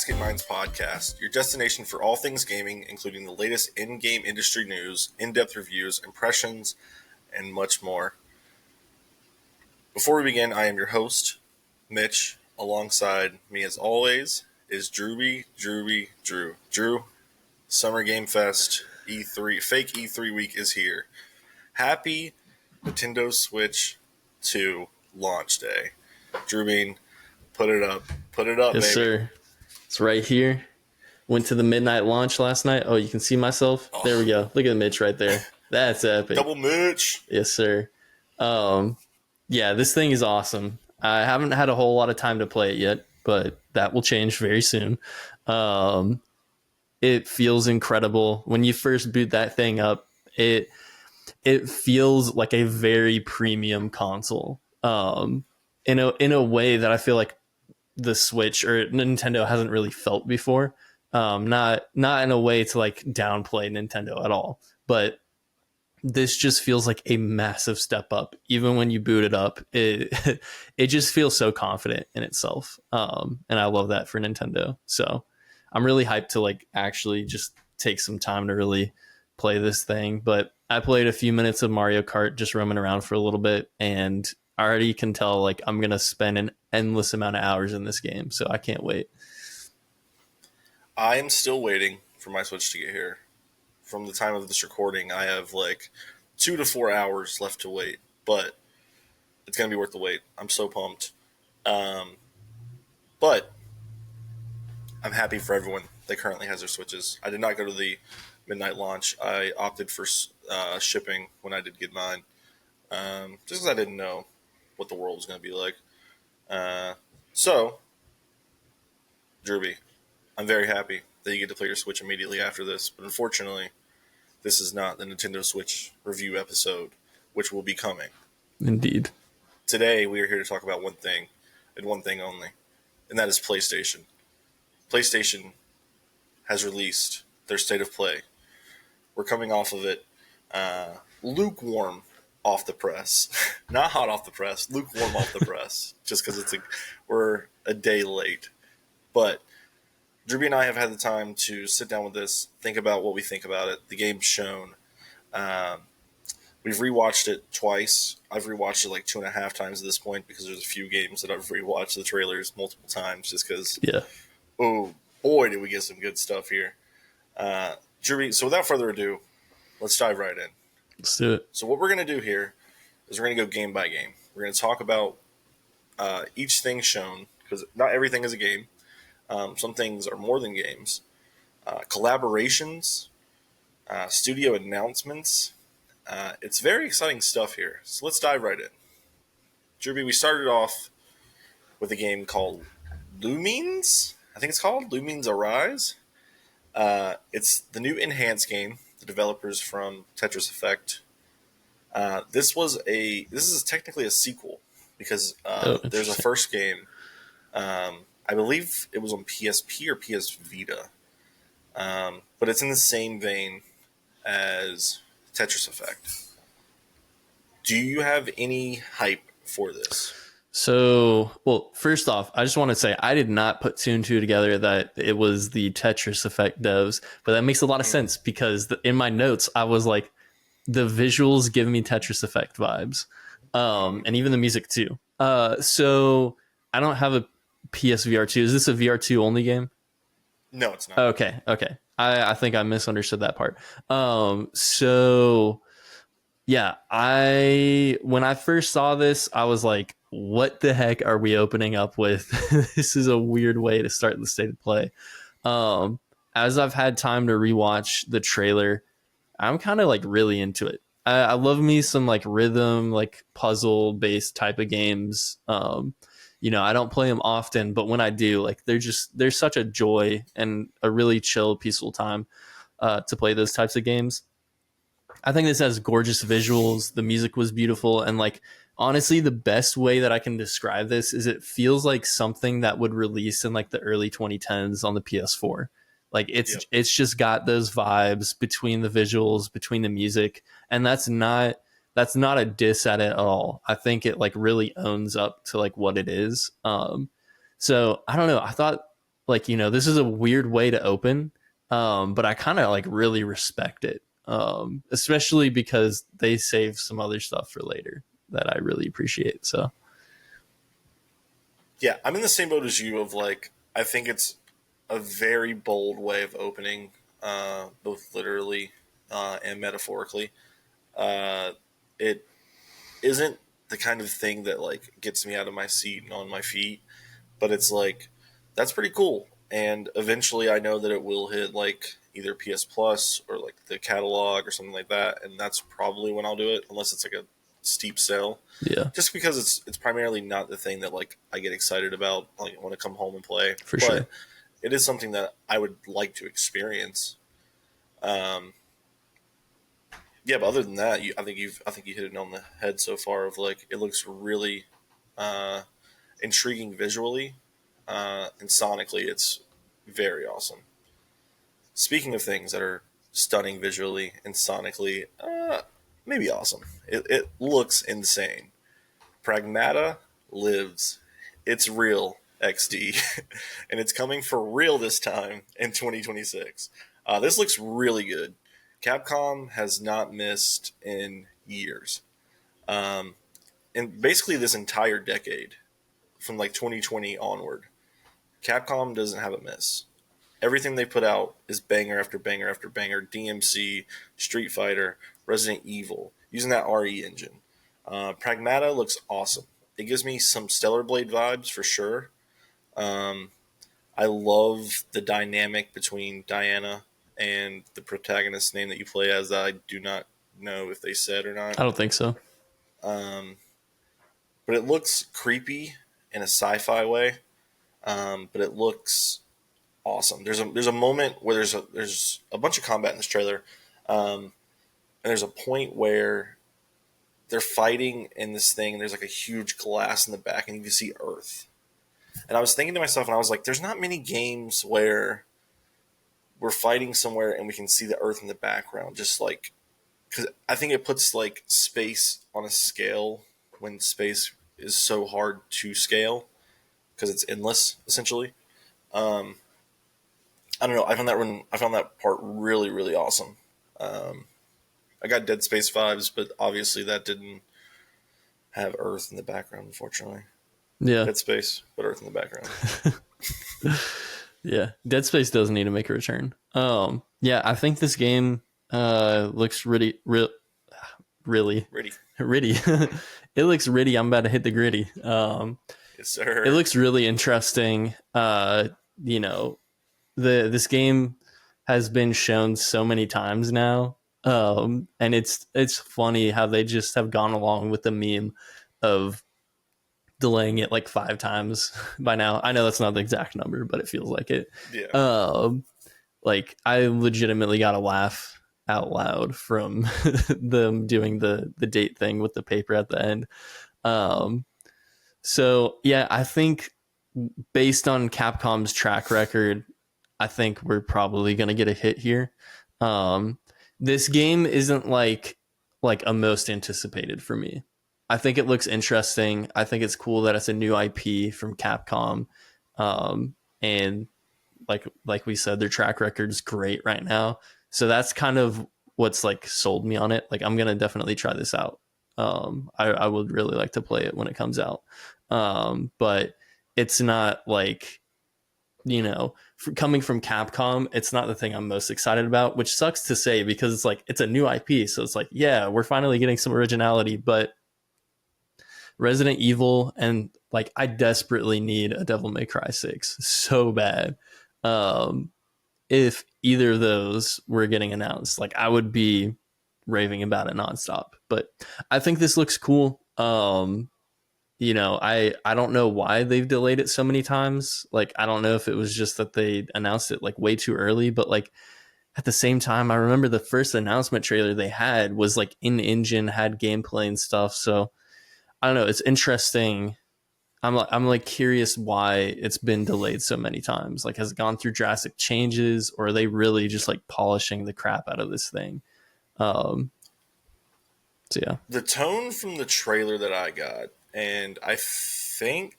Casket podcast, your destination for all things gaming, including the latest in-game industry news, in-depth reviews, impressions, and much more. Before we begin, I am your host, Mitch. Alongside me, as always, is Drew. Drew, Summer Game Fest E3, fake E3 week is here. Happy Nintendo Switch 2 launch day. Drew Bean, put it up, yes, baby. Sir. It's right here. Went to the midnight launch last night. Oh, you can see myself? Oh. There we go. Look at Mitch right there. That's epic. Double Mitch. Yes, sir. Yeah, this thing is awesome. I haven't had a whole lot of time to play it yet, but that will change very soon. It feels incredible. When you first boot that thing up, it feels like a very premium console. In a way that I feel like the Switch or Nintendo hasn't really felt before. Not in a way to like downplay Nintendo at all, but this just feels like a massive step up. Even when you boot it up, it just feels so confident in itself. And I love that for Nintendo. So I'm really hyped to like actually just take some time to really play this thing. But I played a few minutes of Mario Kart just roaming around for a little bit, and I already can tell like I'm going to spend an endless amount of hours in this game. So I can't wait. I am still waiting for my Switch to get here. From the time of this recording, I have like 2 to 4 hours left to wait, but it's going to be worth the wait. I'm so pumped. But I'm happy for everyone that currently has their Switches. I did not go to the midnight launch. I opted for shipping when I did get mine, just because I didn't know what the world was going to be like. So, Derby, I'm very happy that you get to play your Switch immediately after this, but unfortunately, this is not the Nintendo Switch review episode, which will be coming. Indeed. Today, we are here to talk about one thing, and one thing only, and that is PlayStation. PlayStation has released their State of Play. We're coming off of it lukewarm off the press. Not hot off the press, lukewarm off the press, just because we're a day late. But Drewby and I have had the time to sit down with this, think about what we think about it, the game's shown. We've rewatched it twice. I've rewatched it like 2.5 times at this point because there's a few games that I've rewatched the trailers multiple times just because, oh boy, did we get some good stuff here. Drewby, so without further ado, let's dive right in. Let's do it. So what we're going to do here is we're going to go game by game. We're going to talk about each thing shown because not everything is a game. Some things are more than games. Collaborations, studio announcements. It's very exciting stuff here. So let's dive right in. Drewby, we started off with a game called Lumines. I think it's called Lumines Arise. It's the new enhanced game. The developers from Tetris Effect. This is technically a sequel because there's a first game. I believe it was on PSP or PS Vita. But it's in the same vein as Tetris Effect. Do you have any hype for this? So, well, first off, I just want to say I did not put 2 and 2 together that it was the Tetris Effect devs, but that makes a lot of sense because in my notes, I was like, the visuals give me Tetris Effect vibes, and even the music too. So I don't have a PSVR 2. Is this a VR 2 only game? No, it's not. Okay. I think I misunderstood that part. So yeah, when I first saw this, I was like, what the heck are we opening up with? This is a weird way to start the State of Play. As I've had time to rewatch the trailer, I'm kind of like really into it. I love me some like rhythm, like puzzle based type of games. I don't play them often, but when I do, like they're such a joy and a really chill, peaceful time to play those types of games. I think this has gorgeous visuals. The music was beautiful. And like, honestly, the best way that I can describe this is it feels like something that would release in like the early 2010s on the PS4. Like it's just got those vibes between the visuals, between the music. And that's not a diss at it at all. I think it like really owns up to like what it is. So I don't know. I thought like, this is a weird way to open, but I kind of like really respect it, especially because they save some other stuff for later that I really appreciate. So Yeah, I'm in the same boat as you. Of like, I think it's a very bold way of opening, both literally and metaphorically. Uh, it isn't the kind of thing that like gets me out of my seat and on my feet, but it's like that's pretty cool. And eventually, I know that it will hit like either PS Plus or like the catalog or something like that, and that's probably when I'll do it, unless it's like a steep sale. yeah, Just because it's primarily not the thing that like I get excited about, like I want to come home and play, for but sure. it is something that I would like to experience. Um, yeah, but other than that, I think you hit it on the head so far. Of like, it looks really uh, intriguing visually, and sonically, it's very awesome. Speaking of things that are stunning visually and sonically, maybe awesome. It looks insane. Pragmata lives. It's real, XD, and it's coming for real this time in 2026. This looks really good. Capcom has not missed in years. And basically this entire decade, from like 2020 onward, Capcom doesn't have a miss. Everything they put out is banger after banger after banger. DMC, Street Fighter, Resident Evil, using that RE engine. Pragmata looks awesome. It gives me some Stellar Blade vibes for sure. Um, I love the dynamic between Diana and the protagonist's name that you play as. That I do not know if they said or not. I don't think so. Um, but it looks creepy in a sci-fi way. But it looks awesome. There's a moment where there's a bunch of combat in this trailer, and there's a point where they're fighting in this thing, and there's like a huge glass in the back, and you can see Earth. And I was thinking to myself, and I was like, there's not many games where we're fighting somewhere and we can see the Earth in the background, just like because I think it puts like space on a scale when space is so hard to scale because it's endless essentially. Um, I don't know. I found that part really really awesome. Um, I got Dead Space vibes, but obviously that didn't have Earth in the background, unfortunately. Yeah, Dead Space, but Earth in the background. yeah. Dead Space does need to make a return. Yeah, I think this game looks really, Ready? ritty. It looks ritty. I'm about to hit the gritty. Yes, It sir. looks really interesting. You know, this game has been shown so many times now, and it's funny how they just have gone along with the meme of delaying it like 5 times by now. I know that's not the exact number, but it feels like it. Yeah. Um, like I legitimately got a laugh out loud from them doing the date thing with the paper at the end. Um, so yeah, I think based on Capcom's track record, I think we're probably gonna get a hit here. Um, this game isn't like a most anticipated for me. I think it looks interesting. I think it's cool that it's a new IP from Capcom, and like we said, their track record's great right now. So that's kind of what's like sold me on it. Like I'm gonna definitely try this out. I would really like to play it when it comes out. But it's not like coming from Capcom, it's not the thing I'm most excited about, which sucks to say because it's like it's a new IP, so it's like yeah, we're finally getting some originality. But Resident Evil and like I desperately need a Devil May Cry 6 so bad. Um, if either of those were getting announced, like I would be raving about it nonstop. But I think this looks cool. I don't know why they've delayed it so many times. Like I don't know if it was just that they announced it like way too early, but like at the same time, I remember the first announcement trailer they had was like in engine, had gameplay and stuff. So I don't know. It's interesting. I'm like curious why it's been delayed so many times. Like, has it gone through drastic changes, or are they really just like polishing the crap out of this thing? Um, so yeah, The tone from the trailer that I got, and I think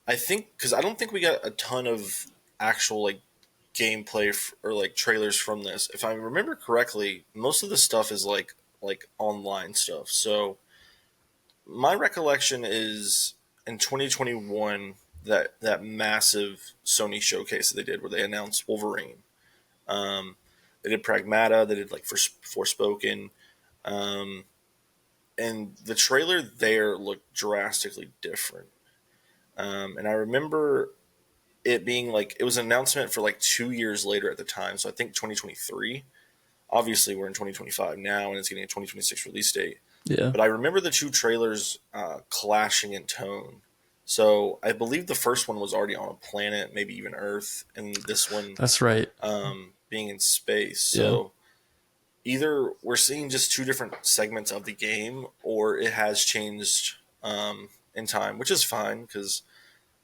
I think because I don't think we got a ton of actual like gameplay or like trailers from this. If I remember correctly, most of the stuff is like online stuff. So my recollection is in 2021 that massive Sony showcase that they did where they announced Wolverine. Um, they did Pragmata. They did like Forspoken. Um, and the trailer there looked drastically different. And I remember it being like it was an announcement for like 2 years later at the time. So I think 2023. Obviously, we're in 2025 now, and it's getting a 2026 release date. Yeah, But I remember the two trailers clashing in tone. So I believe the first one was already on a planet, maybe even Earth, and this one that's right. being in space. Yeah, So either we're seeing just two different segments of the game, or it has changed in time, which is fine because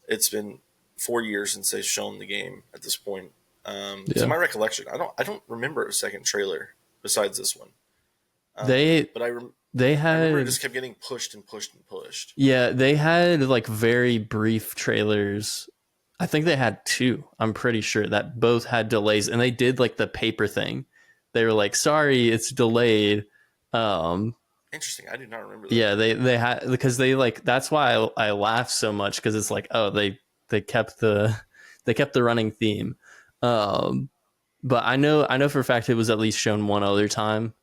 it's been 4 years since they've shown the game at this point. To yeah. my recollection, I don't remember a second trailer besides this one. They But they I remember it had just kept getting pushed and pushed and pushed. yeah, they had like very brief trailers. I think they had two. I'm pretty sure that both had delays, and they did like the paper thing. They were like, "Sorry, it's delayed." Um, Interesting. I do not remember that. yeah, they had because they like that's why I laugh so much because it's like, oh, they kept the they kept the running theme. Um, but I know for a fact it was at least shown one other time,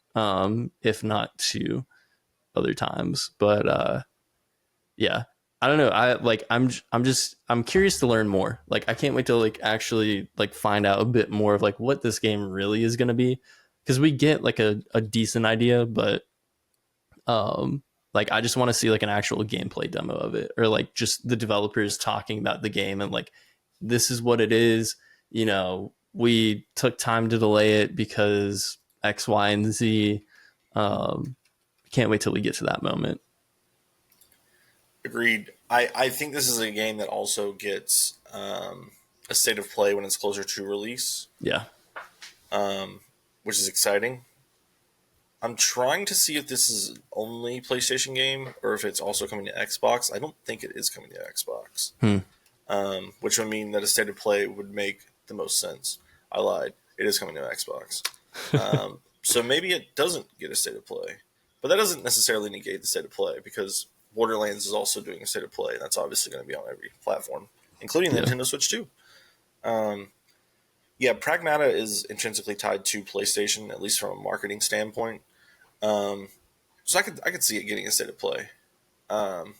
if not two other times. But yeah, I don't know. I'm curious to learn more. Like I can't wait to like actually like find out a bit more of like what this game really is going to be because we get like a decent idea, but like I just want to see like an actual gameplay demo of it or like just the developers talking about the game and like this is what it is. You know, we took time to delay it because X, Y, and Z. Um, can't wait till we get to that moment. Agreed. I think this is a game that also gets a state of play when it's closer to release, Yeah, which is exciting. I'm trying to see if this is only PlayStation game or if it's also coming to Xbox. I don't think it is coming to Xbox, hmm. which would mean that a state of play would make the most sense. I lied. It is coming to Xbox. So maybe it doesn't get a state of play, but that doesn't necessarily negate the state of play because Borderlands is also doing a state of play. And that's obviously going to be on every platform, including the Yeah, Nintendo Switch too. Yeah, Pragmata is intrinsically tied to PlayStation, at least from a marketing standpoint. So I could see it getting a state of play, and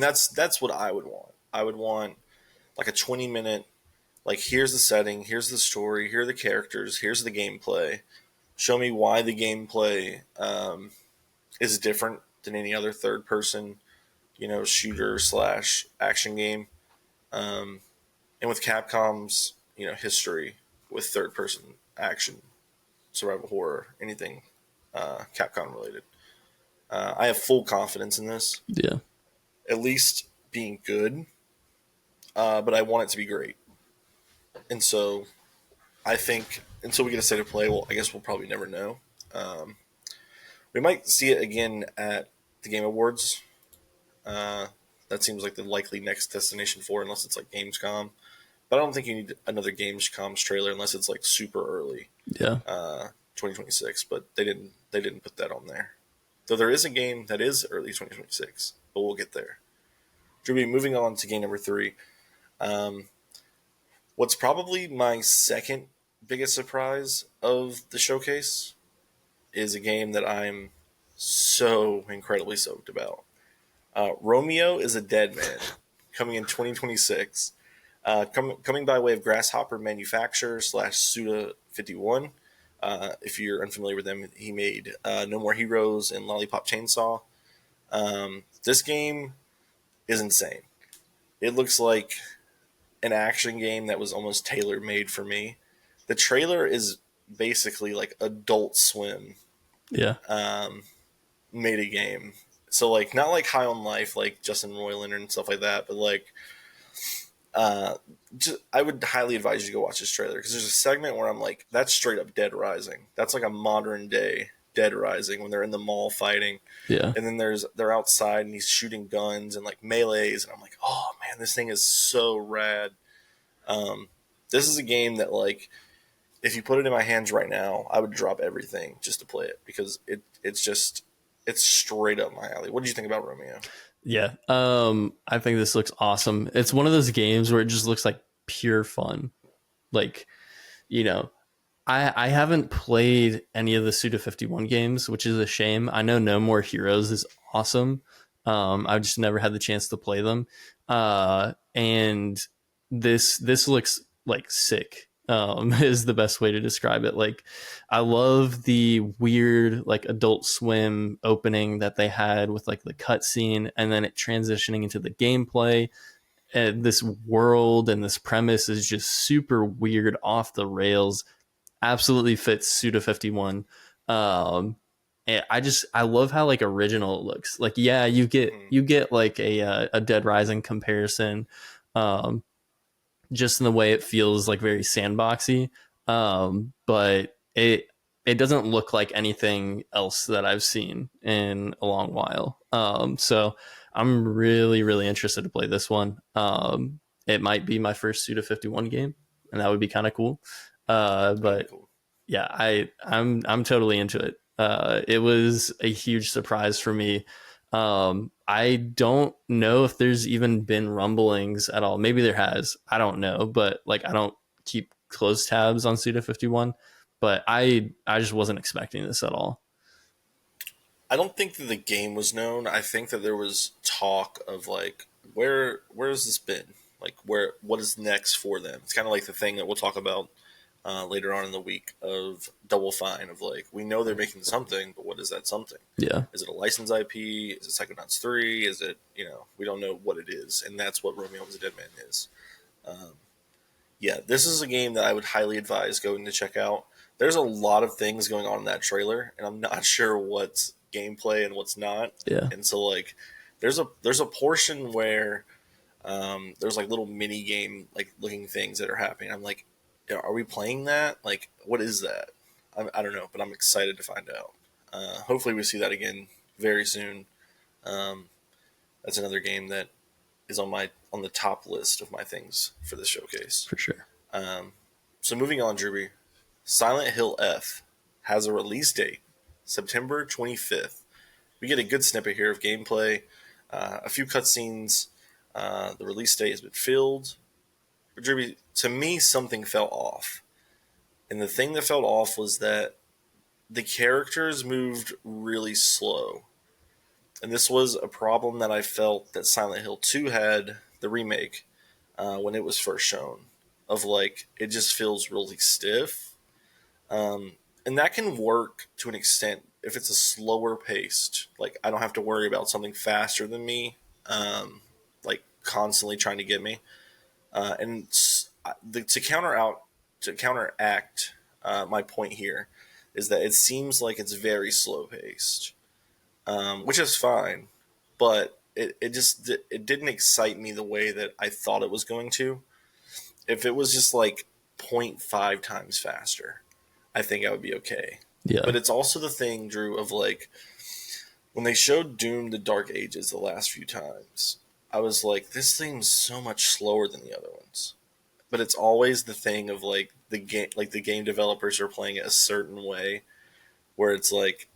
that's what I would want. I would want like a 20 minute, like here's the setting, here's the story, here are the characters, here's the gameplay. Show me why the gameplay is different than any other third person, shooter slash action game. And with Capcom's, history with third person action, survival horror, anything Capcom related, I have full confidence in this. yeah, At least being good, but I want it to be great. And so I think until we get a state of play, well, I guess we'll probably never know. Um, we might see it again at the Game Awards. Uh, that seems like the likely next destination for it, unless it's like Gamescom. But I don't think you need another Gamescom's trailer unless it's like super early, yeah. 2026. But they didn't put that on there. Though there is a game that is early 2026, but we'll get there. Drew, moving on to game number three. Um, what's probably my second biggest surprise of the showcase is a game that I'm so incredibly stoked about. Romeo is a Dead Man, coming in 2026. Coming by way of Grasshopper Manufacturer slash Suda 51. If you're unfamiliar with them, he made No More Heroes and Lollipop Chainsaw. This game is insane. It looks like an action game that was almost tailor made for me. The trailer is basically like Adult Swim Yeah, made a game. So like not like High on Life like Justin Roiland and stuff like that, but like I would highly advise you to go watch this trailer because there's a segment where I'm like, that's straight up Dead Rising. That's like a modern day Dead Rising when they're in the mall fighting, Yeah. and then they're outside and he's shooting guns and like melees, and I'm like, oh man, this thing is so rad. Um, this is a game that like if you put it in my hands right now, I would drop everything just to play it because it's straight up my alley. What did you think about Romeo? Yeah. I think this looks awesome. It's one of those games where it just looks like pure fun. Like, you know, I haven't played any of the Suda 51 games, which is a shame. I know No More Heroes is awesome. I've just never had the chance to play them. And this looks like sick. Is the best way to describe it. Like, I love the weird like Adult Swim opening that they had with like the cutscene, and then it transitioning into the gameplay. And this world and this premise is just super weird, off the rails, absolutely fits Suda 51. And I love how like original it looks. Like, yeah, Mm-hmm. you get like a Dead Rising comparison, um, just in the way it feels like very sandboxy. But it doesn't look like anything else that I've seen in a long while. So I'm really interested to play this one. It might be my first Suda 51 game, and that would be kind of cool. That'd be But cool. yeah, I'm totally into it. It was a huge surprise for me. I don't know if there's even been rumblings at all. Maybe there has. I don't know, but like I don't keep close tabs on Suda 51. But I just wasn't expecting this at all. I don't think that the game was known. I think that there was talk of like where has this been? Like what is next for them? It's kind of like the thing that we'll talk about later on in the week of Double Fine of like we know they're making something, but what is that something? Yeah, Is it a licensed IP? Is it Psychonauts 3? Is it we don't know what it is, and that's what Romeo was a Dead Man is. Um, yeah, this is a game that I would highly advise going to check out. There's a lot of things going on in that trailer, and I'm not sure what's gameplay and what's not. yeah, And so like, there's a portion where there's like little mini game like looking things that are happening. I'm like, are we playing that? Like, what is that? I don't know, but I'm excited to find out. Hopefully, we see that again very soon. Um, that's another game that is on the top list of my things for this showcase. for sure. Um, so moving on, Drewby, Silent Hill F has a release date, September 25th. We get a good snippet here of gameplay, a few cutscenes. The release date has been filled. But Drewby, to me, something fell off. And the thing that fell off was that the characters moved really slow. And this was a problem that I felt that Silent Hill 2 had, the remake, when it was first shown. Of like, it just feels really stiff. And that can work to an extent if it's a slower paced. Like, I don't have to worry about something faster than me, like constantly trying to get me. And to counteract my point here is that it seems like it's very slow paced, which is fine, but it didn't excite me the way that I thought it was going to. If it was just like zero point 0.5 times faster, I think I would be okay. Yeah, But it's also the thing, Drew, of like when they showed Doom: The Dark Ages the last few times, I was like, this seems so much slower than the other ones. But it's always the thing of like the game developers are playing it a certain way where it's like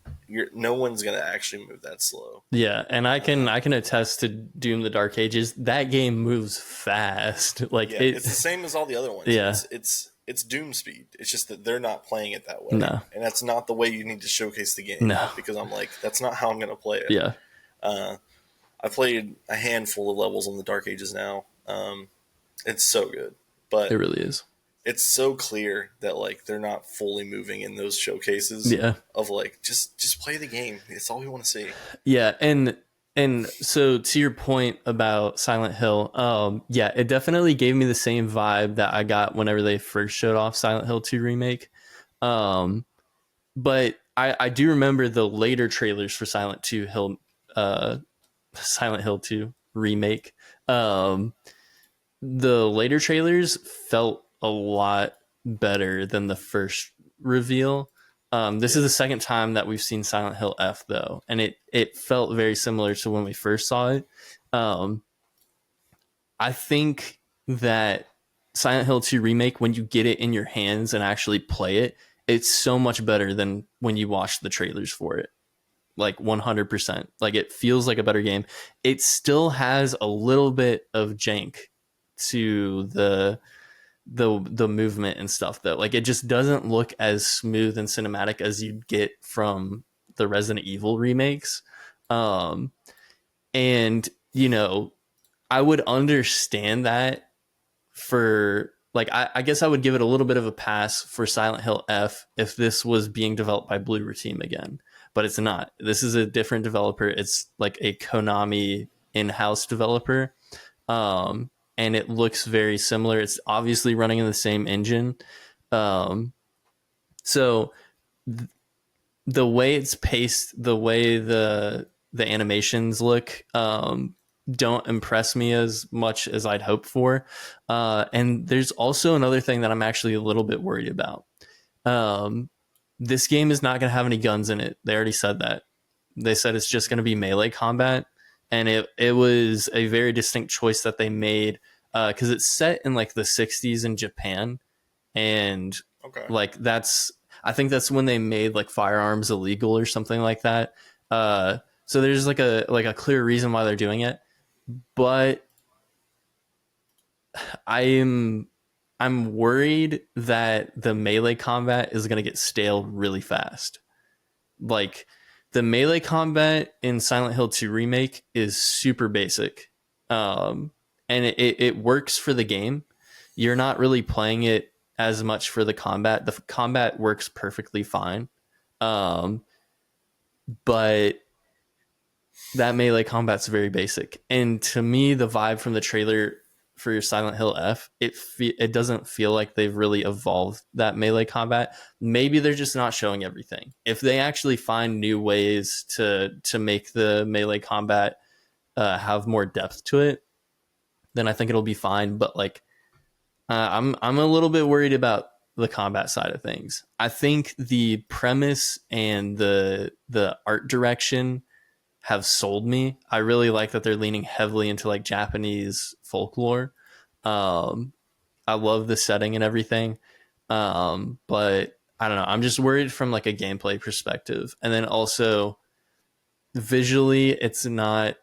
no one's gonna actually move that slow. yeah, and Uh, I can attest to Doom: The Dark Ages. That game moves fast. Like yeah, it. it's the same as all the other ones. Yeah. It's Doom speed. It's just that they're not playing it that way, No. and that's not the way you need to showcase the game. No. Because I'm like, that's not how I'm gonna play it. Yeah. Uh, I played a handful of levels on the Dark Ages now. It's so good, It but really is. it's so clear that like they're not fully moving in those showcases Yeah. of like just play the game. It's all we want to see. Yeah, and so to your point about Silent Hill, yeah, it definitely gave me the same vibe that I got whenever they first showed off Silent Hill 2 remake. Um, but I do remember the later trailers for Silent Hill 2 remake. Um, the later trailers felt a lot better than the first reveal. This is Yeah. the second time that we've seen Silent Hill F though, and it felt very similar to when we first saw it. Um, I think that Silent Hill 2 remake, when you get it in your hands and actually play it, it's so much better than when you watch the trailers for it. Like 100%. Like it feels like a better game. It still has a little bit of jank to the movement and stuff though. Like it just doesn't look as smooth and cinematic as you'd get from the Resident Evil remakes. Um and you know, I would understand that for like I guess I would give it a little bit of a pass for Silent Hill F if this was being developed by Bloober Team again, but it's not. This is a different developer. It's like a Konami in-house developer, and it looks very similar. It's obviously running in the same engine, um, so the way it's paced, the way the animations look, don't impress me as much as I'd hoped for. And there's also another thing that I'm actually a little bit worried about. Um, this game is not going to have any guns in it. They already said that. They said it's just going to be melee combat, and it was a very distinct choice that they made because it's set in like the '60s in Japan, and Okay. like that's I think that's when they made like firearms illegal or something like that. So there's like a clear reason why they're doing it, but I'm I'm worried that the melee combat is going to get stale really fast. Like the melee combat in Silent Hill 2 remake is super basic. Um and it works for the game. You're not really playing it as much for the combat. The combat works perfectly fine. Um but that melee combat's very basic. And to me, the vibe from the trailer for your Silent Hill F, it doesn't feel like they've really evolved that melee combat. Maybe they're just not showing everything. If they actually find new ways to make the melee combat have more depth to it, then I think it'll be fine. But like, I'm a little bit worried about the combat side of things. I think the premise and the art direction have sold me. I really like that they're leaning heavily into like Japanese folklore. Um, I love the setting and everything. But I don't know. I'm just worried from like a gameplay perspective. And then also visually, it's not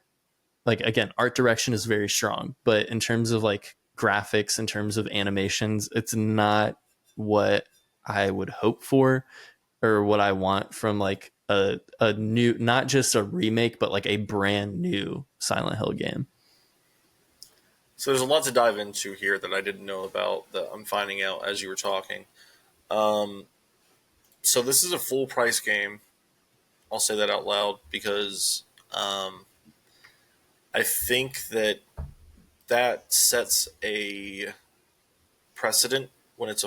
like, again, art direction is very strong, but in terms of like graphics, in terms of animations, it's not what I would hope for or what I want from like a new, not just a remake, but like a brand new Silent Hill game. So there's a lot to dive into here that I didn't know about that I'm finding out as you were talking. Um, so this is a full price game. I'll say that out loud because I think that that sets a precedent when it's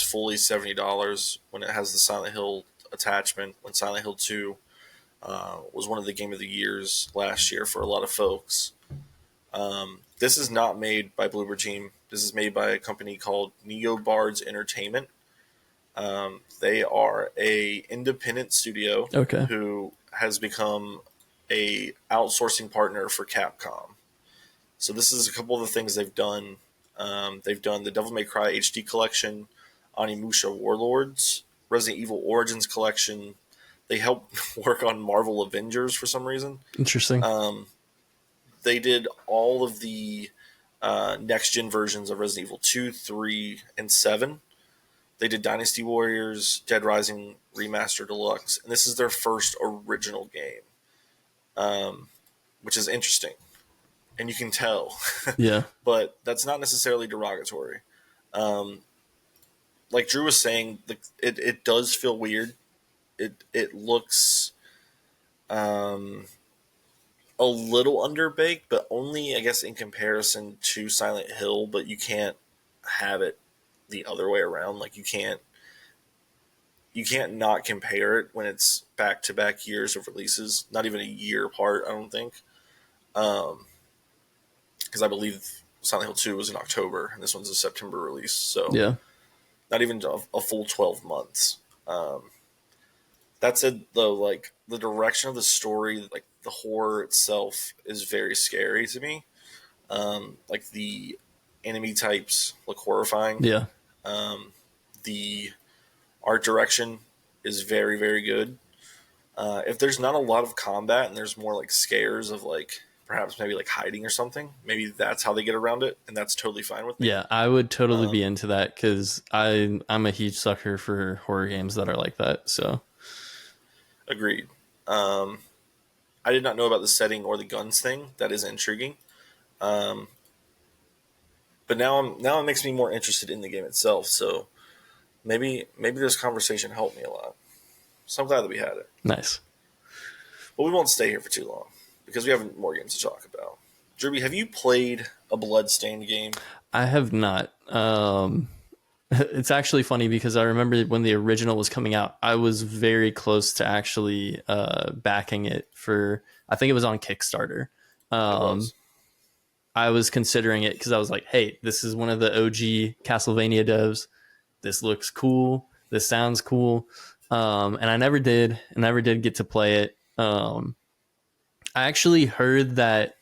fully $70 when it has the Silent Hill attachment. When Silent Hill 2 was one of the game of the years last year for a lot of folks. This is not made by Bloober Team. This is made by a company called Neobards Entertainment. They are a independent studio Okay. who has become a outsourcing partner for Capcom. So this is a couple of the things they've done. They've done the Devil May Cry HD collection, Onimusha Warlords, Resident Evil Origins collection. They helped work on Marvel Avengers for some reason. Interesting. They did all of the next gen versions of Resident Evil 2, 3, and 7. They did Dynasty Warriors, Dead Rising Remaster Deluxe, and this is their first original game, which is interesting. And you can tell, Yeah. but that's not necessarily derogatory. Um, like Drew was saying, it does feel weird. It looks a little underbaked, but only I guess in comparison to Silent Hill. But you can't have it the other way around. Like you can't not compare it when it's back to back years of releases, not even a year apart. I don't think, because I believe Silent Hill 2 was in October and this one's a September release, so Yeah. not even a full 12 months. That said, though, like the direction of the story, like the horror itself, is very scary to me. Like the enemy types look horrifying. Yeah. The art direction is very, very good. If there's not a lot of combat and there's more like scares of like perhaps maybe like hiding or something, maybe that's how they get around it, and that's totally fine with me. Yeah, I would totally be Um, into that because I'm a huge sucker for horror games that are like that. So Agreed. Um, I did not know about the setting or the guns thing. That is intriguing. Um, but now it makes me more interested in the game itself. So maybe this conversation helped me a lot. So I'm glad that we had it. nice. But we won't stay here for too long because we have more games to talk about. Derby, have you played a Bloodstained game? I have not. It's actually funny because I remember when the original was coming out, I was very close to actually backing it for. I think it was on Kickstarter. It Um, was. I was considering it because I was like, "Hey, this is one of the OG Castlevania devs. This looks cool. This sounds cool." And I never did. I never did get to play it. I actually heard that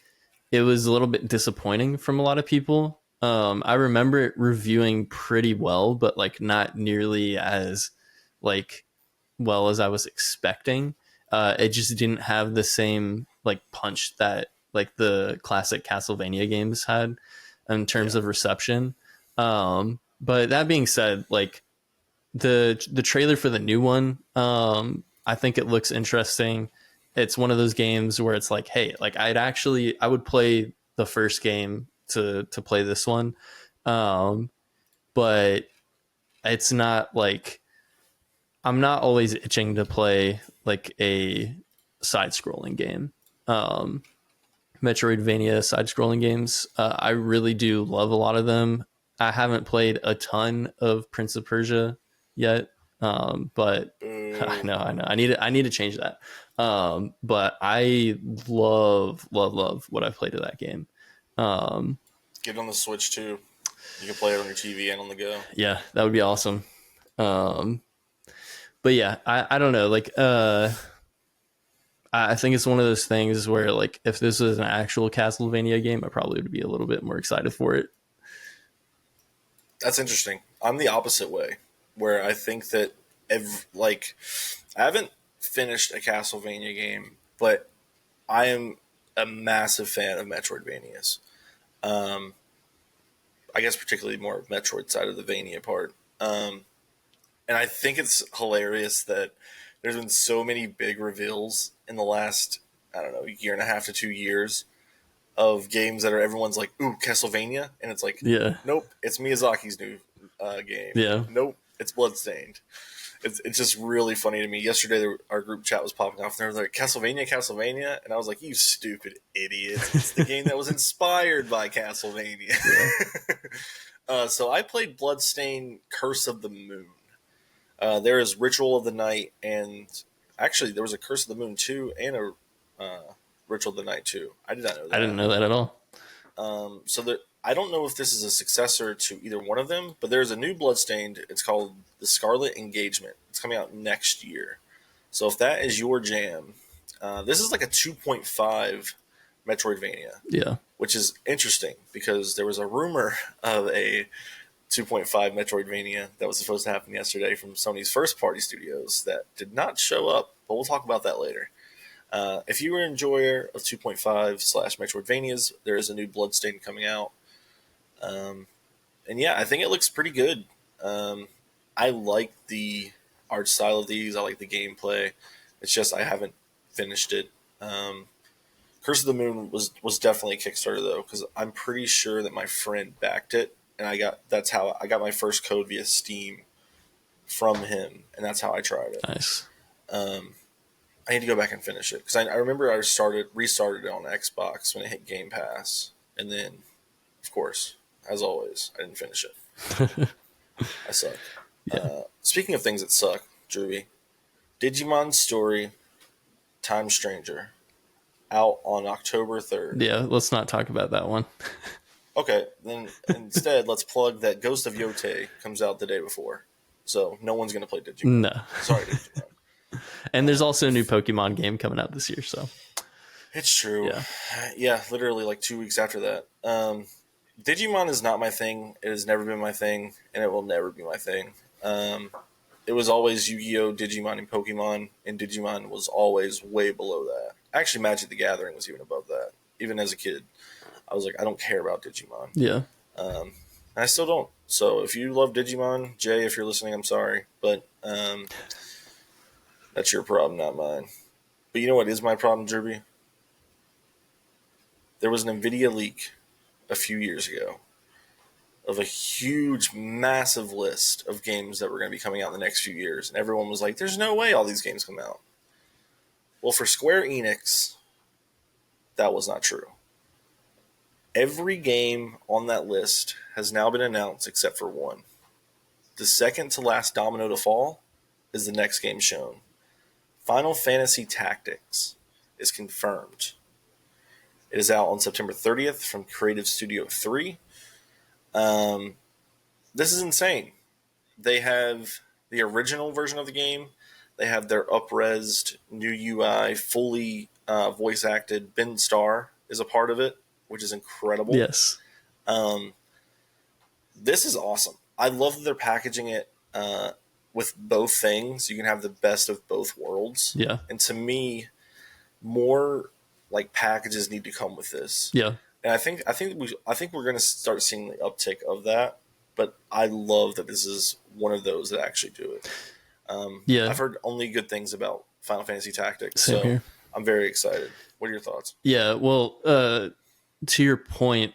it was a little bit disappointing from a lot of people. I remember it reviewing pretty well, but like not nearly as like well as I was expecting. It just didn't have the same like punch that like the classic Castlevania games had in terms Yeah. of reception. But that being said, like the trailer for the new one, I think it looks interesting. It's one of those games where it's like, hey, like I would play the first game to play this one, um, but it's not like I'm not always itching to play like a side scrolling game. Um, Metroidvania side scrolling games. I really do love a lot of them. I haven't played a ton of Prince of Persia yet, but I Boo. know, I know. I need to change that. But I love what I've played of that game. Um, Get it on the Switch too. You can play it on your TV and on the go. yeah, that would be awesome. Um, but yeah, I don't know. Like, I think it's one of those things where, like, if this was an actual Castlevania game, I probably would be a little bit more excited for it. That's interesting. I'm the opposite way, where I think that like I haven't finished a Castlevania game, but I am a massive fan of Metroidvanias. Um, I guess particularly more Metroid side of the Vania part. And I think it's hilarious that there's been so many big reveals in the last, I don't know, year and a half to 2 years of games that are everyone's like, ooh, Castlevania, and it's like, Yeah, nope, it's Miyazaki's new game. yeah, Nope, it's Bloodstained. It's just really funny to me. Yesterday, our group chat was popping off, and they were like, Castlevania, Castlevania, and I was like, you stupid idiots! It's the game that was inspired by Castlevania. yeah. So I played Bloodstained: Curse of the Moon. There is Ritual of the Night, and actually, there was a Curse of the Moon 2 and a Ritual of the Night 2. I did not know I didn't that. know that at all. I don't know if this is a successor to either one of them, but there's a new Bloodstained. It's called the Scarlet Engagement. It's coming out next year. So if that is your jam, this is like a 2.5 Metroidvania, Yeah, which is interesting because there was a rumor of a 2.5 Metroidvania that was supposed to happen yesterday from Sony's first party studios that did not show up, but we'll talk about that later. If you are an enjoyer of 2.5 slash Metroidvanias, there is a new Bloodstain coming out. Um, and yeah, I think it looks pretty good. I like the art style of these. I like the gameplay. It's just I haven't finished it. Curse of the Moon was definitely a Kickstarter though, because I'm pretty sure that my friend backed it, and that's how I got my first code via Steam from him, and that's how I tried it. nice. Um, I need to go back and finish it because I remember I restarted it on Xbox when it hit Game Pass, and then, of course, as always, I didn't finish it. I suck. Yeah, Speaking of things that suck, Drewy, Digimon Story Time Stranger out on October 3rd. yeah. Let's not talk about that one. Okay, then instead let's plug that Ghost of Yote comes out the day before, so no one's gonna play Digimon. No. Sorry, Digimon. And there's also a new Pokemon game coming out this year. So It's true. yeah, Yeah, literally like 2 weeks after that. Digimon is not my thing. It has never been my thing, and it will never be my thing. Um, it was always Yu-Gi-Oh, Digimon, and Pokemon, and Digimon was always way below that. Actually, Magic the Gathering was even above that. Even as a kid, I was like, I don't care about Digimon. yeah, And I still don't. So if you love Digimon, Jay, if you're listening, I'm sorry, but that's your problem, not mine. But you know what is my problem, Derby? There was an Nvidia leak a few years ago of a huge, massive list of games that were going to be coming out in the next few years, and everyone was like, "There's no way all these games come out." Well, for Square Enix, that was not true. Every game on that list has now been announced except for one. The second to last domino to fall is the next game shown. Final Fantasy Tactics is confirmed. It is out on September 30th from Creative Studio 3. Um, this is insane. They have the original version of the game. They have their up-resed new UI, fully voice acted. Ben Starr is a part of it, which is incredible. yes, Um, this is awesome. I love that they're packaging it with both things. You can have the best of both worlds. yeah, And to me, more like packages need to come with this. yeah, And I think we're going to start seeing the uptick of that. But I love that this is one of those that actually do it. yeah. I've heard only good things about Final Fantasy Tactics, Same so here. I'm very excited. What are your thoughts? Yeah, well, to your point,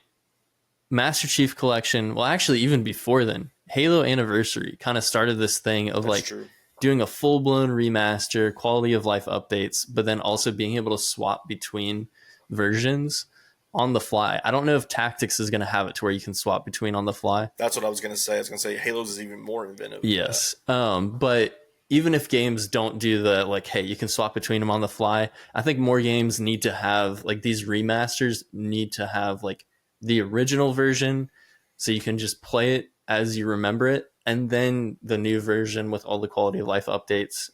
Master Chief Collection, well, actually, even before then, Halo Anniversary kind of started this thing of That's like true. doing a full blown remaster, quality of life updates, but then also being able to swap between versions on the fly. I don't know if Tactics is going to have it to where you can swap between on the fly. That's what I was going to say. I was going to say Halo's is even more inventive than that. Yes. But even if games don't do the like, hey, you can swap between them on the fly, I think more games need to have like these remasters need to have like the original version so you can just play it as you remember it. And then the new version with all the quality of life updates.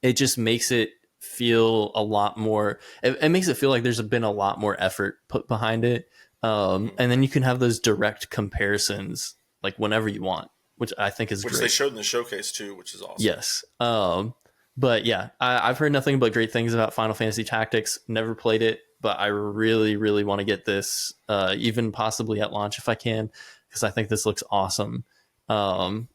It just makes it feel a lot more, it makes it feel like there's been a lot more effort put behind it. And then you can have those direct comparisons like whenever you want, which I think is Which great. they showed in the showcase too, which is awesome. Yes. But yeah, I've heard nothing but great things about Final Fantasy Tactics. Never played it, but I really, really want to get this, even possibly at launch if I can, because I think this looks awesome. Um,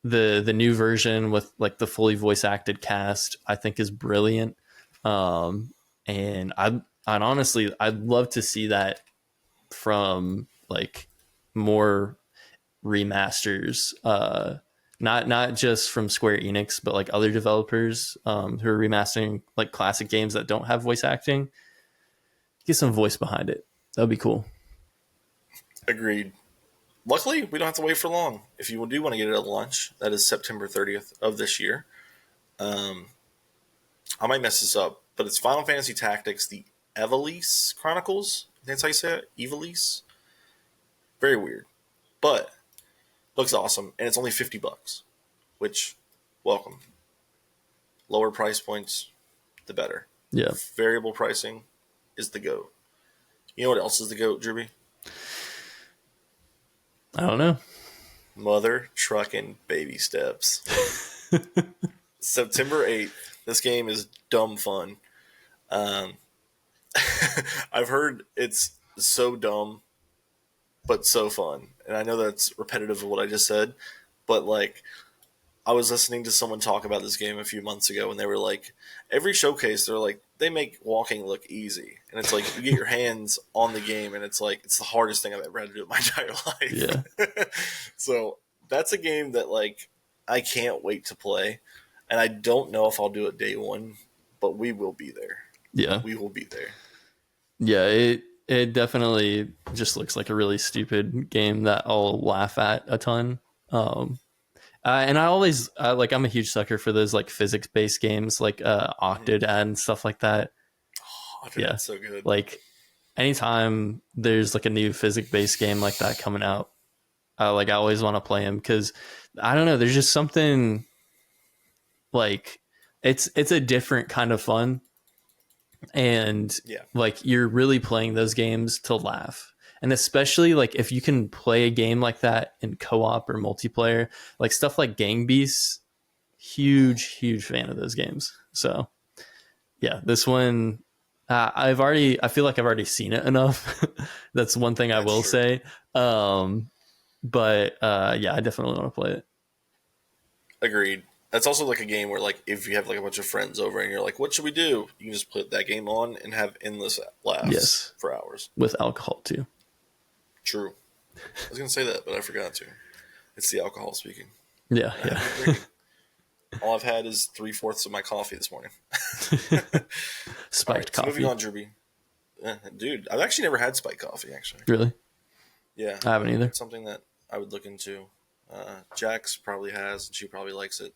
the new version with like the fully voice acted cast, I think is brilliant. And I'd honestly, I'd love to see that from like more remasters, not just from Square Enix, but like other developers who are remastering like classic games that don't have voice acting. Get some voice behind it. That'd be cool. Agreed. Luckily, we don't have to wait for long. If you do want to get it at launch, that is September 30th of this year. Um, I might mess this up, but it's Final Fantasy Tactics, the Evilise Chronicles. I think that's how you say it. Evilise. Very weird, but looks awesome, and it's only $50, which welcome. Lower price points, the better. Yeah. Variable pricing is the goat. You know what else is the goat, Jerby? I don't know. Mother trucking baby steps. September 8th. This game is dumb fun. Um, I've heard it's so dumb, but so fun. And I know that's repetitive of what I just said, but like, I was listening to someone talk about this game a few months ago, and they were like, every showcase, they're like, they make walking look easy. And it's like, you get your hands on the game, and it's like, it's the hardest thing I've ever had to do in my entire life. Yeah. So that's a game that, like, I can't wait to play. And I don't know if I'll do it day one, but we will be there. Yeah. We will be there. Yeah. It definitely just looks like a really stupid game that I'll laugh at a ton. And I always like, I'm a huge sucker for those like physics based games like Octodad and stuff like that. Oh, dude, Yeah. that's so good. Like anytime there's like a new physics based game like that coming out, like I always want to play them because I don't know, there's just something like it's a different kind of fun, and Yeah, like you're really playing those games to laugh. And especially like if you can play a game like that in co-op or multiplayer, like stuff like Gang Beasts, huge fan of those games. So yeah, this one I feel like I've already seen it enough. That's one thing I that's will true. say. But yeah, I definitely want to play it. Agreed. That's also like a game where like if you have like a bunch of friends over and you're like, what should we do? You can just put that game on and have endless laughs Yes, for hours. with alcohol too. True. I was gonna say that, but I forgot to. It's the alcohol speaking. Yeah, And I yeah. haven't been drinking. All I've had is 3/4 of my coffee this morning. All Spiked right, so moving coffee. on, Drewby. Dude, I've actually never had spiked coffee. Actually, Really? yeah, I haven't either. it's something that I would look into. Jax probably has, and she probably likes it.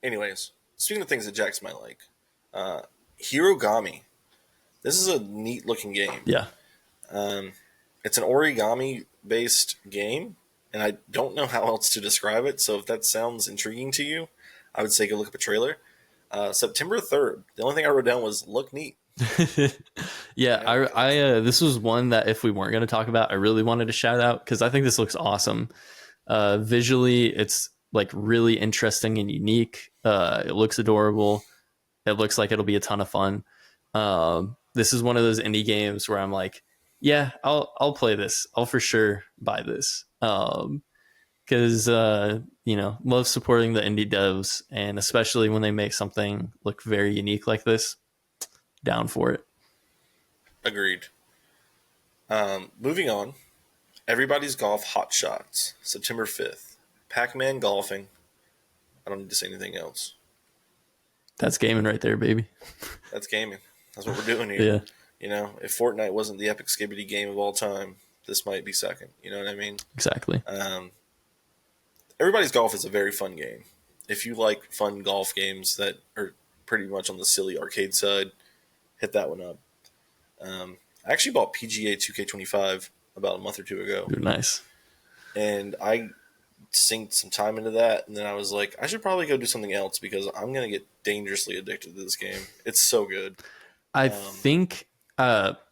Anyways, speaking of things that Jax might like, uh, Hirogami. This is a neat looking game. Yeah. Um, it's an origami based game, and I don't know how else to describe it. So if that sounds intriguing to you, I would say go look up a trailer. September 3rd. The only thing I wrote down was look neat. Yeah, You know, this was one that if we weren't going to talk about, I really wanted to shout out because I think this looks awesome. Visually, it's like really interesting and unique. It looks adorable. It looks like it'll be a ton of fun. This is one of those indie games where I'm like, yeah, I'll play this. I'll for sure buy this. Because you know, love supporting the indie devs, and especially when they make something look very unique like this. Down for it. agreed. Moving on. Everybody's Golf Hot Shots. September 5th. Pac Man golfing. I don't need to say anything else. That's gaming right there, baby. That's gaming. That's what we're doing here. Yeah, You know, if Fortnite wasn't the epic skibbity game of all time, this might be second. You know what I mean? exactly. Um, Everybody's Golf is a very fun game. If you like fun golf games that are pretty much on the silly arcade side, hit that one up. I actually bought PGA 2K25 about a month or two ago, You're nice. and I synced some time into that, and then I was like, I should probably go do something else because I'm gonna get dangerously addicted to this game. It's so good. I Um, think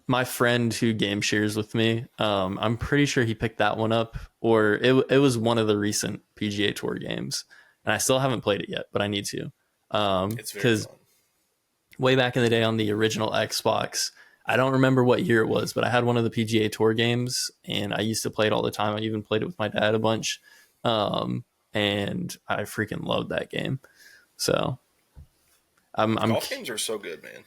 my friend who game shares with me, I'm pretty sure he picked that one up, or it was one of the recent PGA Tour games, and I still haven't played it yet, but I need to. it's very Because fun. way back in the day on the original Xbox, I don't remember what year it was, but I had one of the PGA Tour games, and I used to play it all the time. I even played it with my dad a bunch, um, and I freaking loved that game. So I'm Golf games are so good, man.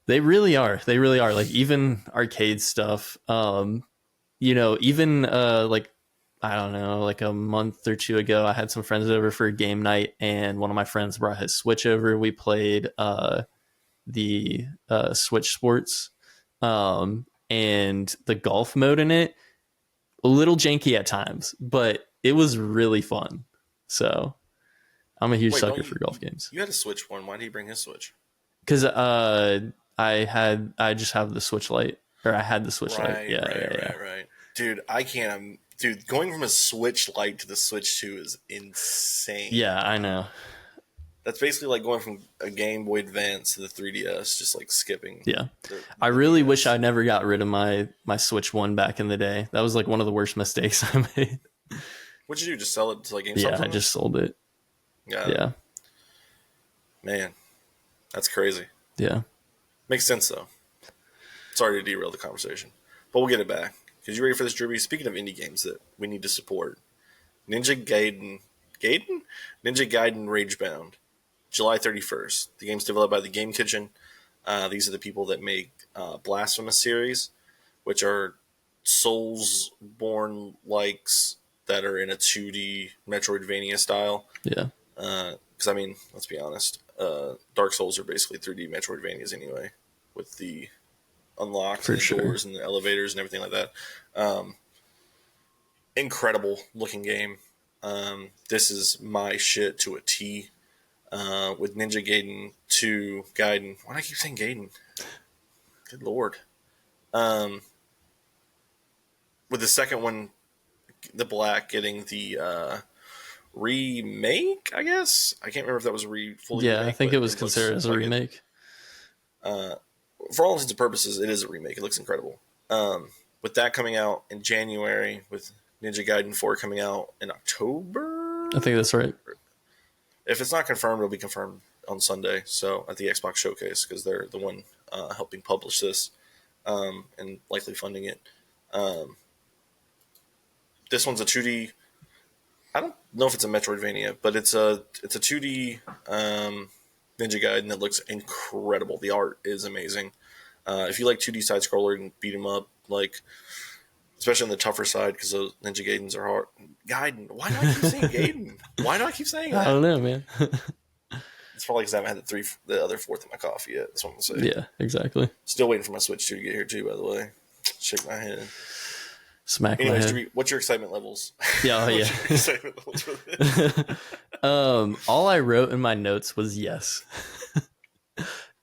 they really are. They really are. Like even arcade stuff. You know, even like I don't know, like a month or two ago, I had some friends over for a game night, and one of my friends brought his Switch over. We played the Switch Sports, and the golf mode in it a little janky at times, but it was really fun. So I'm a huge Wait, sucker don't for you? golf games You had a Switch one. Why did he bring his Switch? because I just have the Switch Lite, or I had the Switch Lite. Right, Yeah, right, yeah, yeah. right, right. Dude, I can't. Dude, going from a Switch Lite to the Switch 2 is insane. Yeah, I know. That's basically like going from a Game Boy Advance to the 3DS, just like skipping Yeah, the, I the really wish I DS. never got rid of my Switch One back in the day. That was like one of the worst mistakes I made. What'd you do? Just sell it to like GameStop or Yeah, I something? just sold it. Yeah, Yeah, man, that's crazy. yeah. Makes sense though. Sorry to derail the conversation, but we'll get it back. Because you ready for this, Drewby? Speaking of indie games that we need to support, Ninja Gaiden, Gaiden, Ninja Gaiden Ragebound, July 31st. The game's developed by the Game Kitchen. These are the people that make Blasphemous series, which are Souls-born likes that are in a 2D Metroidvania style. Yeah, Because I mean, let's be honest, Dark Souls are basically 3D Metroidvanias anyway, with the unlocks for and the sure. doors and the elevators and everything like that. Um, Incredible looking game. This is my shit to a T. With Ninja Gaiden 2 Gaiden. Why do I keep saying Gaiden? Good lord. Um, with the second one, the black getting the remake, I guess. I can't remember if that was a fully Yeah, I remake, think but it was it looks considered as a like it. remake. For all intents and purposes, it is a remake. It looks incredible. With that coming out in January, with Ninja Gaiden 4 coming out in I October. think that's right. If it's not confirmed, it'll be confirmed on Sunday. So at the Xbox Showcase, because they're the one helping publish this and likely funding it. Um, this one's a 2D. I don't know if it's a Metroidvania, but it's a 2D Ninja Gaiden that looks incredible. The art is amazing. If you like 2D side scroller and beat 'em up, like especially on the tougher side, because those Ninja Gaidens are hard. Gaiden. Why do I keep saying Gaiden? Why do I keep saying I that? don't know, man. It's probably because I haven't had the other fourth of my coffee yet. That's what I'm gonna say. Yeah, exactly. Still waiting for my Switch 2 to get here too. By the way, shake my head. Smack my Anyways, head. what's your excitement levels? Yeah, oh, What's yeah. your excitement levels for this? All I wrote in my notes was yes.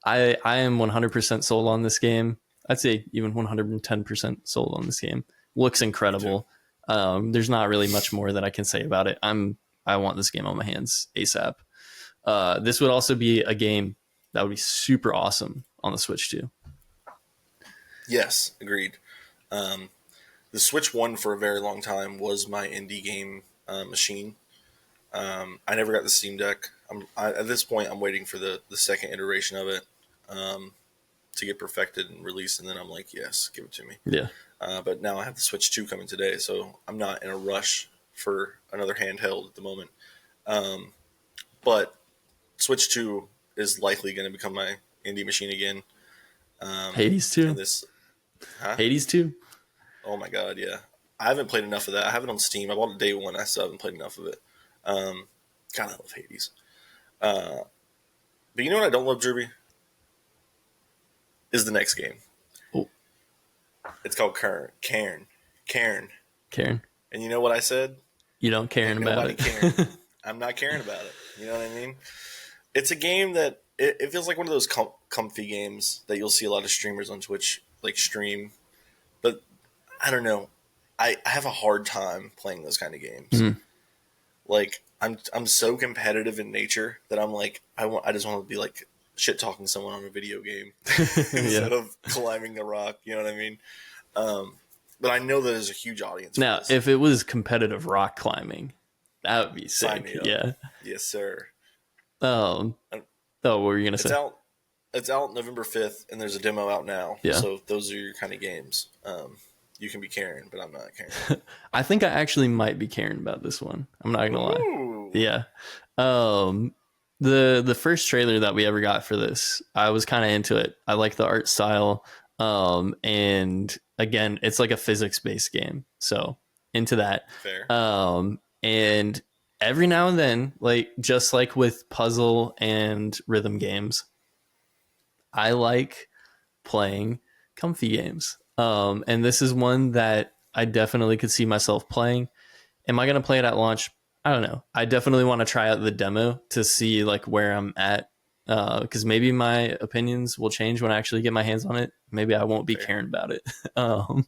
I am 100% sold on this game. I'd say even 110% sold on this game. Looks Me too. incredible. There's not really much more that I can say about it. I want this game on my hands ASAP. This would also be a game that would be super awesome on the Switch too. Yes, agreed. Um, the Switch One for a very long time was my indie game machine. I never got the Steam Deck. At this point, I'm waiting for the second iteration of it to get perfected and released, and then I'm like, yes, give it to me. Yeah. But now I have the Switch 2 coming today, so I'm not in a rush for another handheld at the moment. But Switch 2 is likely going to become my indie machine again. Hades And 2. this, huh? Hades 2. Oh my god, yeah. I haven't played enough of that. I have it on Steam. I bought it day one. I still haven't played enough of it. God, I love Hades. But you know what I don't love, Derby? Is the next game. Oh, It's called Cairn. Karen. And you know what I said? You don't caring Ain't about nobody it. caring. I'm not caring about it. You know what I mean? It's a game that it feels like one of those comfy games that you'll see a lot of streamers on Twitch like stream. But I don't know. I have a hard time playing those kind of games. Mhm. Like I'm so competitive in nature that I'm like I just want to be like shit talking someone on a video game Yeah. instead of climbing a rock. You know what I mean? But I know that there's a huge audience for Now, this. if it was competitive rock climbing, that would be Sign sick. me up. Yeah. Yes, sir. Um. And Oh, what were you gonna It's say? out. It's out November 5th, and there's a demo out now. Yeah. So those are your kind of games. You can be Karen, but I'm not Karen. I think I actually might be caring about this one. I'm not gonna lie. Ooh. Yeah. Um. The first trailer that we ever got for this, I was kind of into it. I like the art style. And again, it's like a physics based game, so into that. Fair. And every now and then, like just like with puzzle and rhythm games, I like playing comfy games. And this is one that I definitely could see myself playing. Am I going to play it at launch? I don't know. I definitely want to try out the demo to see like where I'm at. Because maybe my opinions will change when I actually get my hands on it. Maybe I won't be Fair. caring about it. um,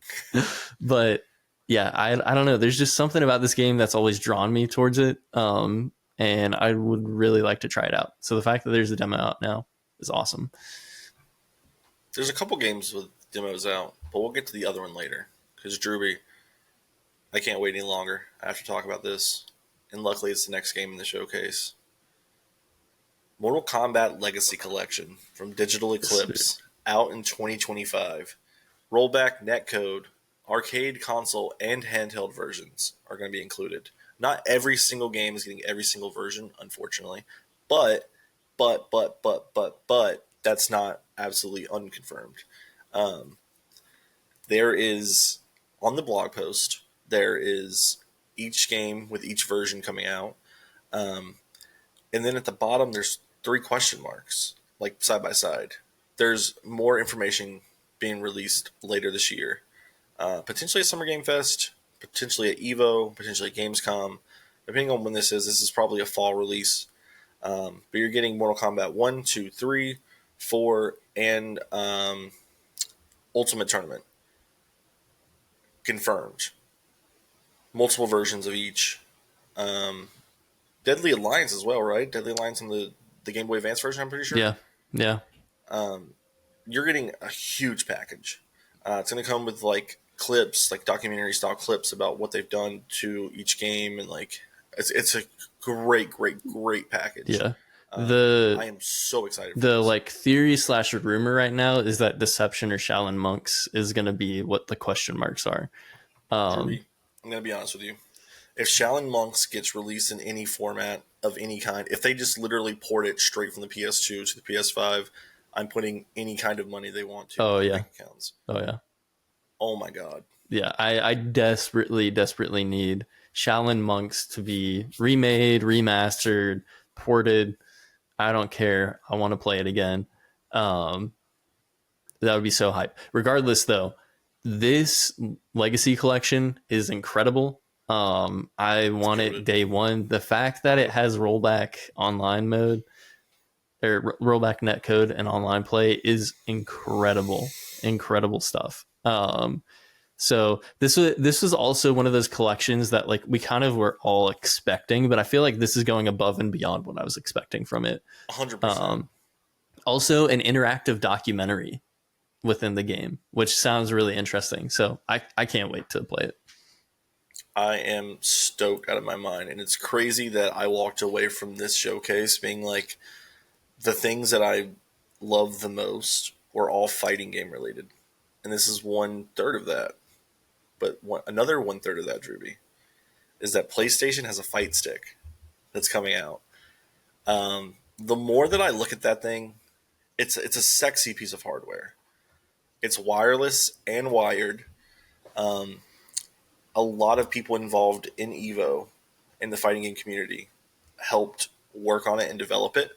but yeah, I don't know. There's just something about this game that's always drawn me towards it. And I would really like to try it out. So the fact that there's a demo out now is awesome. There's a couple games with demos out, but we'll get to the other one later. Because Drewby, I can't wait any longer. I have to talk about this. And luckily, it's the next game in the showcase. Mortal Kombat Legacy Collection from Digital Eclipse, out in 2025. Rollback, netcode, arcade, console, and handheld versions are going to be included. Not every single game is getting every single version, unfortunately. But, that's not absolutely unconfirmed. There is, on the blog post, there is each game with each version coming out. And then at the bottom, there's 3 question marks, like side by side. There's more information being released later this year. Potentially at Summer Game Fest, potentially at EVO, potentially at Gamescom. Depending on when this is probably a fall release. But you're getting Mortal Kombat 1, 2, 3, 4, and Ultimate Tournament confirmed. Multiple versions of each. Deadly Alliance as well, right? Deadly Alliance on the Game Boy Advance version, I'm pretty sure. Yeah, yeah, You're getting a huge package. It's going to come with like clips, like documentary style clips about what they've done to each game, and like it's a great package. yeah. I The am so excited for the this. like theory slash rumor right now is that Deception or Shaolin Monks is going to be what the question marks are. Um, Drewby, I'm going to be honest with you. If Shaolin Monks gets released in any format of any kind, if they just literally port it straight from the PS2 to the PS5, I'm putting any kind of money they want to in oh their yeah, bank accounts. oh yeah, Oh my god. yeah. I desperately need Shaolin Monks to be remade, remastered, ported. I don't care. I want to play it again. Um, that would be so hype. Regardless, though, this Legacy collection is incredible. I It's want it goaded. day one. The fact that it has rollback online mode or rollback net code and online play is incredible, incredible stuff. So this was also one of those collections that like we kind of were all expecting, but I feel like this is going above and beyond what I was expecting from it. 100%. Um, Also, an interactive documentary within the game, which sounds really interesting. So I can't wait to play it. I am stoked out of my mind. And it's crazy that I walked away from this showcase being like, the things that I love the most were all fighting game related. And this is one third of that. But another one third of that, Drewby, is that PlayStation has a fight stick that's coming out. The more that I look at that thing, it's a sexy piece of hardware. It's wireless and wired. Um, a lot of people involved in Evo in the fighting game community helped work on it and develop it.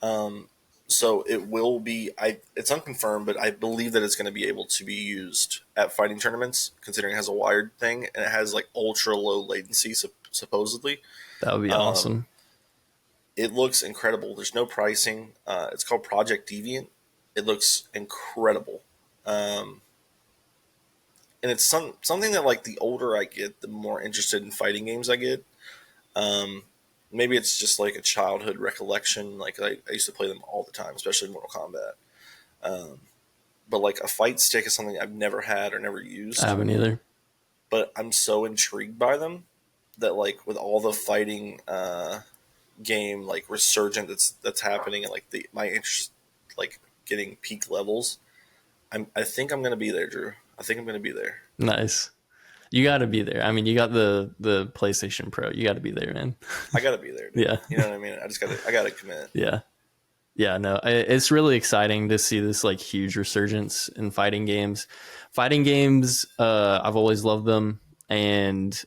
Um, so it will be. It's unconfirmed, but I believe that it's going to be able to be used at fighting tournaments, considering it has a wired thing and it has like ultra low latency, supposedly. That would be Um, awesome. it looks incredible. There's no pricing. It's called Project Deviant. It looks incredible. Um, and it's something that like the older I get, the more interested in fighting games I get. Um, maybe it's just like a childhood recollection. Like I used to play them all the time, especially Mortal Kombat. Um, but like a fight stick is something I've never had or never I used. haven't either. But I'm so intrigued by them that like with all the fighting game like resurgent that's happening and like my interest like getting peak levels. I think I'm gonna be there, Drew. I think I'm gonna be there. Nice. You got to be there. I mean, you got the PlayStation Pro. You got to be there, man. I gotta be there, dude. Yeah, You know what I mean? I gotta commit. yeah, yeah. No, it's really exciting to see this like huge resurgence in fighting games. Fighting games, I've always loved them, and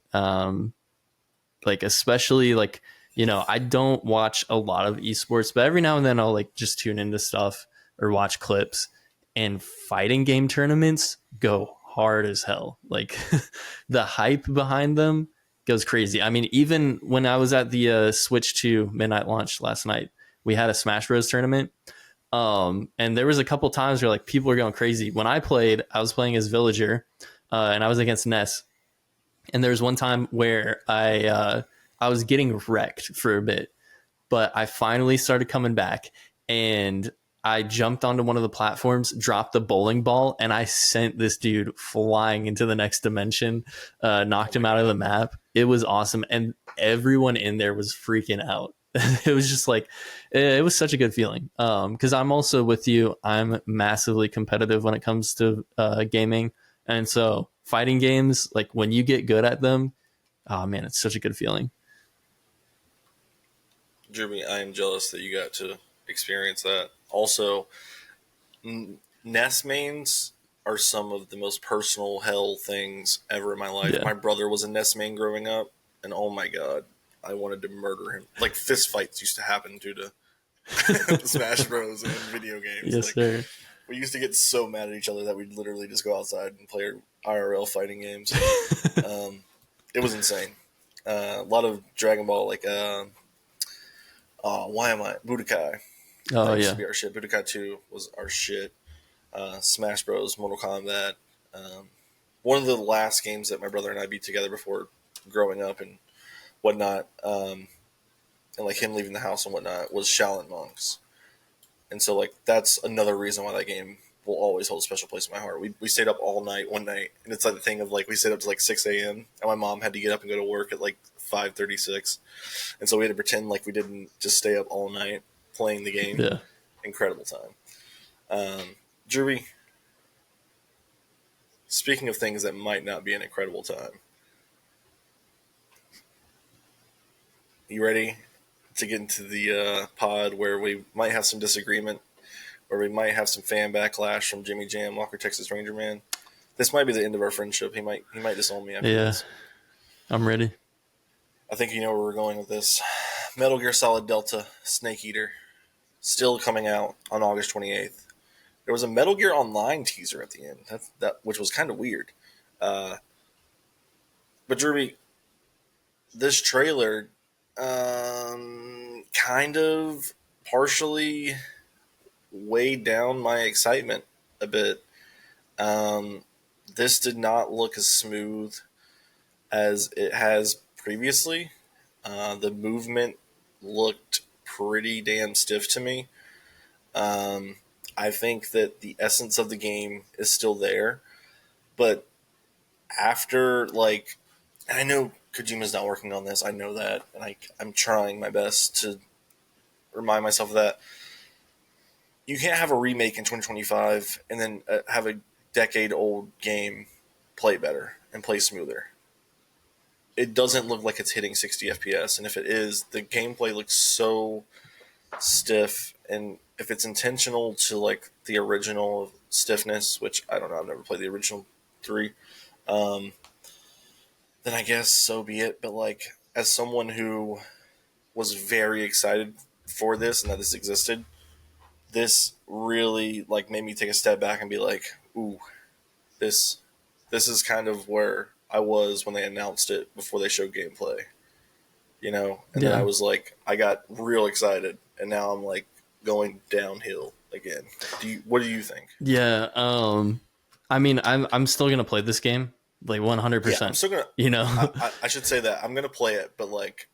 like especially like I don't watch a lot of esports, but every now and then I'll like just tune into stuff or watch clips, and fighting game tournaments go hard as hell. Like the hype behind them goes crazy. I mean, even when I was at the Switch 2 midnight launch last night, we had a Smash Bros tournament. And there was a couple times where like people were going crazy. When I played, I was playing as Villager, and I was against Ness, and there was one time where I was getting wrecked for a bit, but I finally started coming back, and I jumped onto one of the platforms, dropped the bowling ball, and I sent this dude flying into the next dimension, Oh knocked him my out of the god, map. It was awesome, and everyone in there was freaking out. It was just like it was such a good feeling. Because I'm also with you. I'm massively competitive when it comes to gaming, and so fighting games, like when you get good at them, oh man, it's such a good feeling. Jeremy, I am jealous that you got to experience that. Also, Nest mains are some of the most personal hell things ever in my life. Yeah. My brother was a Nest main growing up, and oh my god, I wanted to murder him. Like fist fights used to happen due to Smash Bros. And video games. Yes, Like sir. we used to get so mad at each other that we'd literally just go outside and play IRL fighting games. Um, it was insane. A lot of Dragon Ball, like why am I Budokai? Oh That used to yeah. be our shit. Budokai 2 was our shit. Smash Bros, Mortal Kombat. Um, one of the last games that my brother and I beat together before growing up and whatnot. and like him leaving the house and whatnot was Shaolin monks. And so like that's another reason why that game will always hold a special place in my heart. We stayed up all night one night, and it's like the thing of like we stayed up to like 6 a.m. and my mom had to get up and go to work at like 5:36, and so we had to pretend like we didn't just stay up all night playing the game. Yeah. Incredible time. Drewy, speaking of things that might not be an incredible time, you ready to get into the pod where we might have some disagreement, where we might have some fan backlash from Jimmy Jam, Walker, Texas Ranger Man? This might be the end of our friendship. He might disown me after Yeah. this. I'm ready. I think you know where we're going with this. Metal Gear Solid Delta Snake Eater, still coming out on August 28th. There was a Metal Gear Online teaser at the end, which was kind of weird. Uh, but Derby, this trailer kind of partially weighed down my excitement a bit. This did not look as smooth as it has previously. The movement looked pretty damn stiff to me. I think that the essence of the game is still there, but after like, I know Kojima's not working on this. I know that, and I'm trying my best to remind myself of that. You can't have a remake in 2025 and then have a decade old game play better and play smoother. It doesn't look like it's hitting 60 FPS, and if it is, the gameplay looks so stiff. And if it's intentional to like the original stiffness, which I don't know, I've never played the original three, um, then I guess so be it. But like, as someone who was very excited for this and that this existed, this really like made me take a step back and be like, ooh, this this is kind of where I was when they announced it before they showed gameplay, you know. And then I Yeah. was like, I got real excited, and now I'm like going downhill again. What do you think? Yeah. I mean, I'm still gonna play this game like Yeah, I'm 100%. still gonna. You know. I should say that I'm gonna play it, but like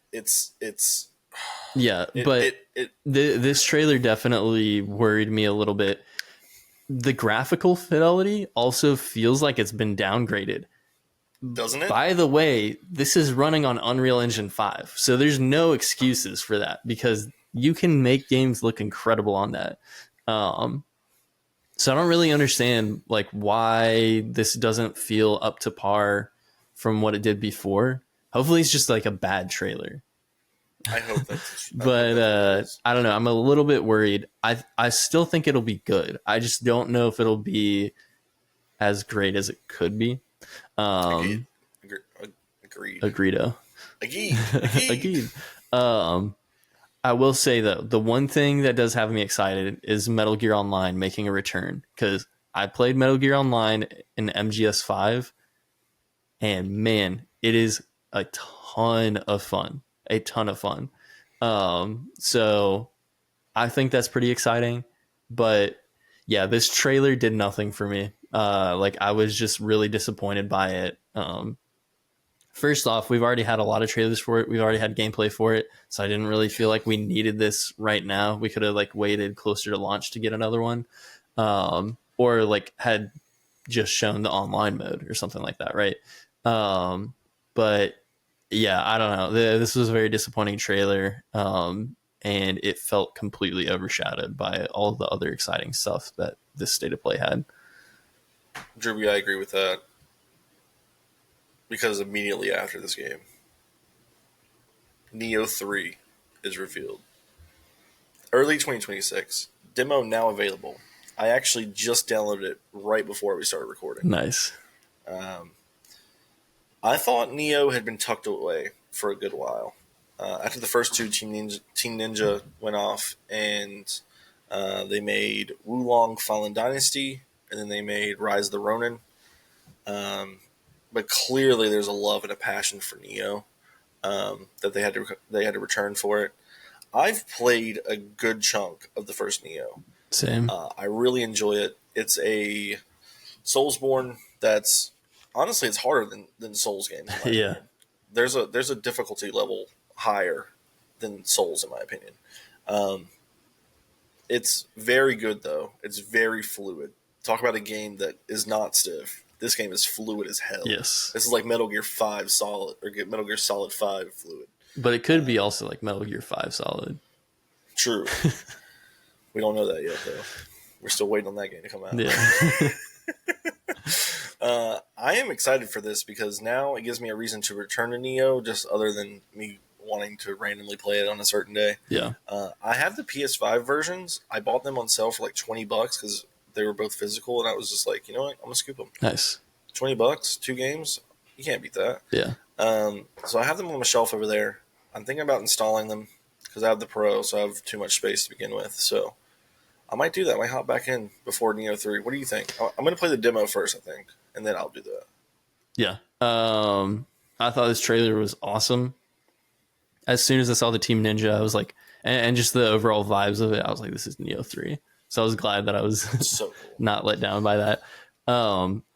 Yeah, it but it it this trailer definitely worried me a little bit. The graphical fidelity also feels like it's been downgraded. doesn't it. By the way, this is running on Unreal Engine 5, so there's no excuses for that because you can make games look incredible on that. Um, so I don't really understand like why this doesn't feel up to par from what it did before. Hopefully, it's just like a bad trailer. I hope But that's what it is. I don't know. I'm a little bit worried. I still think it'll be good. I just don't know if it'll be as great as it could be. Agreed. Um, Agreed. Agreedo. Agreed. Agreed. Agreed. Um, I will say though, the one thing that does have me excited is Metal Gear Online making a return because I played Metal Gear Online in MGS5, and man, it is a ton of fun. A ton of fun. So I think that's pretty exciting. But yeah, this trailer did nothing for me. Like I was just really disappointed by it. First off, we've already had a lot of trailers for it. We've already had gameplay for it, so I didn't really feel like we needed this right now. We could have like waited closer to launch to get another one, or like had just shown the online mode or something like that, right? But yeah, I don't know. This was a very disappointing trailer, and it felt completely overshadowed by all the other exciting stuff that this state of play had. Drew, I agree with that because immediately after this game, Neo 3 is revealed. Early 2026. Demo now available. I actually just downloaded it right before we started recording. Nice. I thought Neo had been tucked away for a good while. After the first two, Team Ninja went off and they made Wulong Fallen Dynasty, and then they made Rise of the Ronin. But clearly, there's a love and a passion for Neo that they had to return for it. I've played a good chunk of the first Neo. Same. I really enjoy it. It's a Soulsborne that's honestly it's harder than Souls games in my Yeah. opinion. There's a difficulty level higher than Souls, in my opinion. Um, it's very good though. It's very fluid. Talk about a game that is not stiff. This game is fluid as hell. Yes. This is like Metal Gear 5 Solid or Metal Gear Solid 5 fluid. But it could be also like Metal Gear 5 Solid. True. We don't know that yet though. We're still waiting on that game to come out. Yeah. I am excited for this because now it gives me a reason to return to Neo, just other than me wanting to randomly play it on a certain day. Yeah. I have the PS5 versions. I bought them on sale for like $20 because they were both physical, and I was just like, you know what, I'm gonna scoop them. Nice. $20, 2 games, you can't beat that. Yeah. So I have them on my shelf over there. I'm thinking about installing them because I have the Pro, so I have too much space to begin with. So I might do that. I might hop back in before Neo 3. What do you think? I'm going to play the demo first, I think, and then I'll do that. Yeah. I thought this trailer was awesome. As soon as I saw the Team Ninja, I was like, and just the overall vibes of it, I was like, this is Neo 3. So I was glad that I was So cool. not let down by that.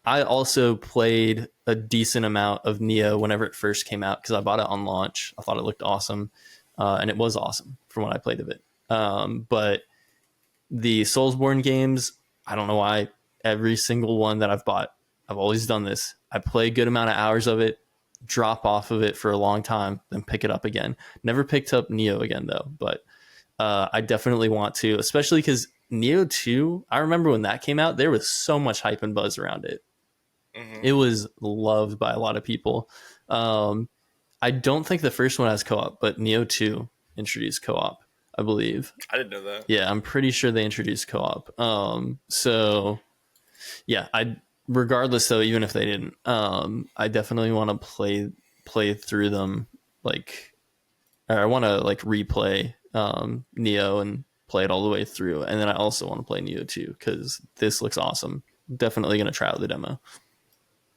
I also played a decent amount of Neo whenever it first came out because I bought it on launch. I thought it looked awesome, and it was awesome from what I played of it. But the Soulsborne games, I don't know why. Every single one that I've bought, I've always done this. I play a good amount of hours of it, drop off of it for a long time, then pick it up again. Never picked up Neo again, though, but I definitely want to, especially because Neo 2, I remember when that came out, there was so much hype and buzz around it. Mm-hmm. It was loved by a lot of people. I don't think the first one has co-op, but Neo 2 introduced co-op, I believe. I didn't know that. Yeah, I'm pretty sure they introduced co-op. So yeah, regardless though, even if they didn't, I definitely want to play through them. Like, or I want to like replay Neo and play it all the way through, and then I also want to play Neo 2 because this looks awesome. Definitely gonna try out the demo.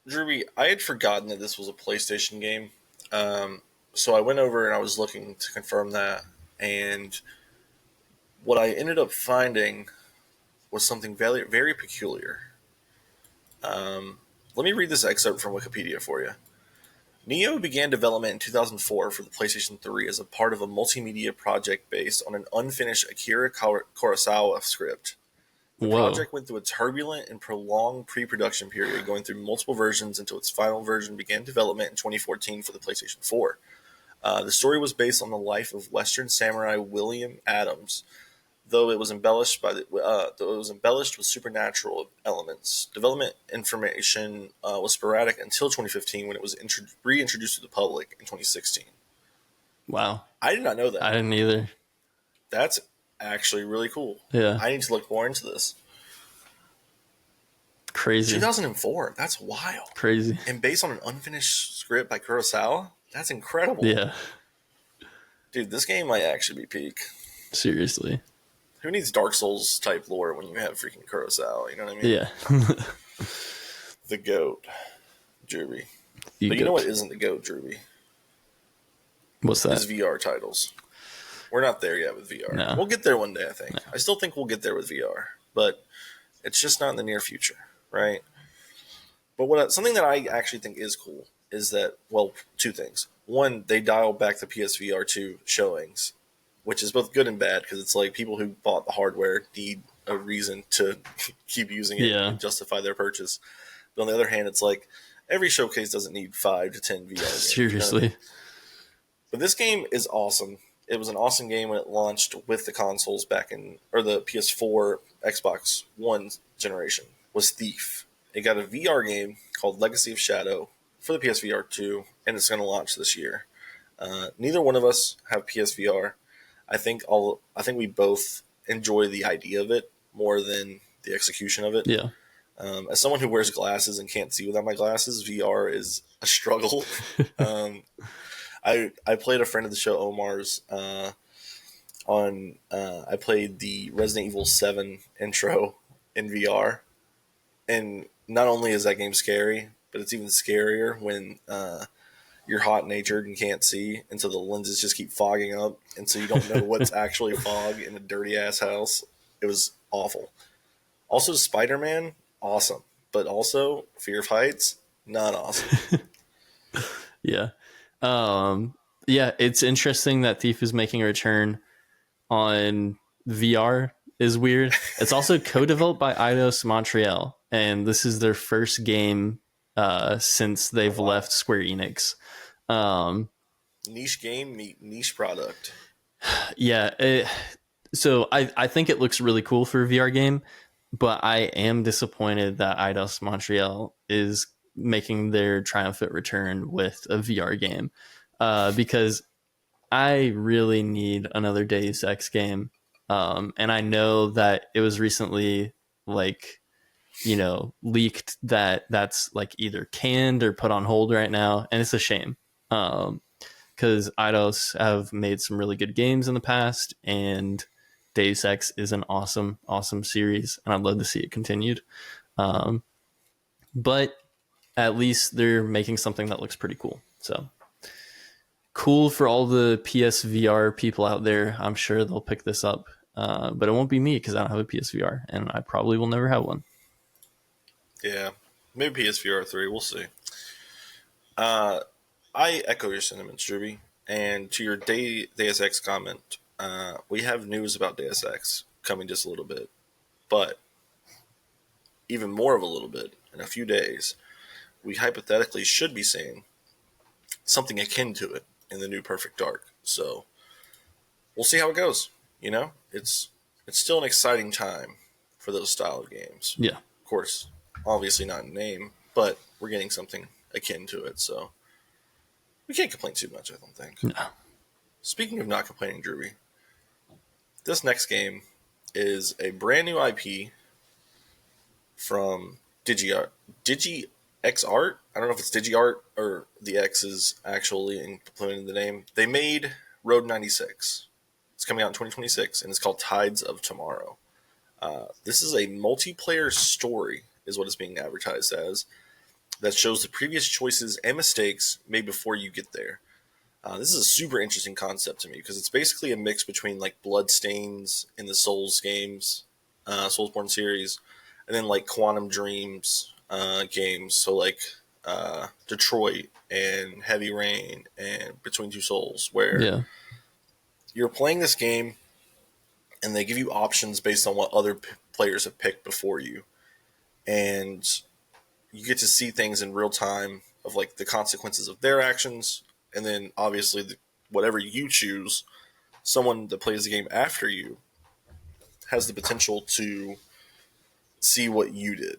Drewby, I had forgotten that this was a PlayStation game. So I went over and I was looking to confirm that, and what I ended up finding was something very, very peculiar. Let me read this excerpt from Wikipedia for you. Neo began development in 2004 for the PlayStation 3 as a part of a multimedia project based on an unfinished Akira Kurosawa script. The Whoa. project went through a turbulent and prolonged pre-production period, going through multiple versions until its final version began development in 2014 for the PlayStation 4. The story was based on the life of Western samurai William Adams, though it was embellished with supernatural elements. Development information was sporadic until 2015 when it was reintroduced to the public in 2016. Wow. I did not know that. I didn't either. That's actually really cool. Yeah. I need to look more into this. Crazy. 2004. That's wild. Crazy. And based on an unfinished script by Kurosawa? That's incredible. Yeah. Dude, this game might actually be peak. Seriously. Who needs Dark Souls type lore when you have freaking Kurosawa? You know what I mean? Yeah. The GOAT, Drewby. You But you know what isn't the GOAT, Drewby? What's that? Is VR titles. We're not there yet with VR. No. We'll get there one day, I think. No. I still think we'll get there with VR, but it's just not in the near future, right? But something that I actually think is cool is that, well, two things. One, they dialed back the PSVR 2 showings, which is both good and bad because it's like people who bought the hardware need a reason to keep using it and justify their purchase. But on the other hand, it's like every showcase doesn't need 5 to 10 VR games. Seriously. You know? But this game is awesome. It was an awesome game when it launched with the consoles or the PS4, Xbox One generation, was Thief. It got a VR game called Legacy of Shadow for the PSVR 2, and it's going to launch this year. Neither one of us have PSVR. I think we both enjoy the idea of it more than the execution of it. Yeah. As someone who wears glasses and can't see without my glasses, VR is a struggle. I played a friend of the show, Omar's, I played the Resident Evil 7 intro in VR. And not only is that game scary, but it's even scarier when you're hot-natured and can't see, and so the lenses just keep fogging up, and so you don't know what's actually fog in a dirty-ass house. It was awful. Also, Spider-Man, awesome. But also, Fear of Heights, not awesome. Yeah. Yeah, it's interesting that Thief is making a return on VR is weird. It's also co-developed by Eidos Montreal, and this is their first game since Oh they've wow, left Square Enix. Um, niche game, niche product. yeah, so I think it looks really cool for a VR game, but I am disappointed that Eidos Montreal is making their triumphant return with a VR game, because I really need another Deus Ex game. And I know that it was recently like, leaked that that's like either canned or put on hold right now. And it's a shame. Because Eidos have made some really good games in the past, and Deus Ex is an awesome, awesome series, and I'd love to see it continued. Um, but at least they're making something that looks pretty cool. So cool for all the PSVR people out there. I'm sure they'll pick this up, but it won't be me because I don't have a PSVR, and I probably will never have one. Yeah, maybe PSVR 3. We'll see. Uh, I echo your sentiments, Ruby. And to your Deus Ex comment, we have news about Deus Ex coming just a little bit, but even more of a little bit in a few days. We hypothetically should be seeing something akin to it in the new Perfect Dark. So we'll see how it goes. You know, it's still an exciting time for those style of games. Yeah, Of course, obviously not in name, but we're getting something akin to it. So we can't complain too much, I don't think. no, Speaking of not complaining, Drewby, this next game is a brand new IP from Digi X Art. I don't know if it's Digi Art or the X is actually included the name. They made Road 96. It's coming out in 2026, and it's called Tides of Tomorrow. This is a multiplayer story, is what it's being advertised as, that shows the previous choices and mistakes made before you get there. This is a super interesting concept to me because it's basically a mix between like Bloodstains in the Souls games, Soulsborne series, and then like Quantum Dreams games. So like Detroit and Heavy Rain and Between Two Souls, where yeah, you're playing this game and they give you options based on what other players have picked before you, and you get to see things in real time of like the consequences of their actions, and then obviously whatever you choose, someone that plays the game after you has the potential to see what you did,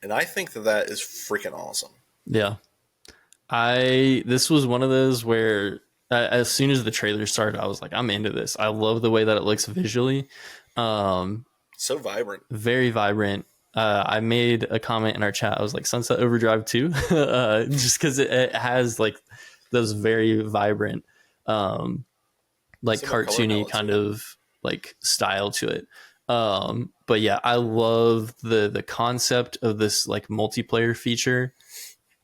and I think that that is freaking awesome. yeah. This was one of those where as soon as the trailer started, I was like, I'm into this. I love the way that it looks visually. Um, So vibrant. Very vibrant. I made a comment in our chat. I was like, Sunset Overdrive 2, just because it has like those very vibrant, like Similar color cartoony palette kind too. of like style to it. But yeah, I love the concept of this like multiplayer feature.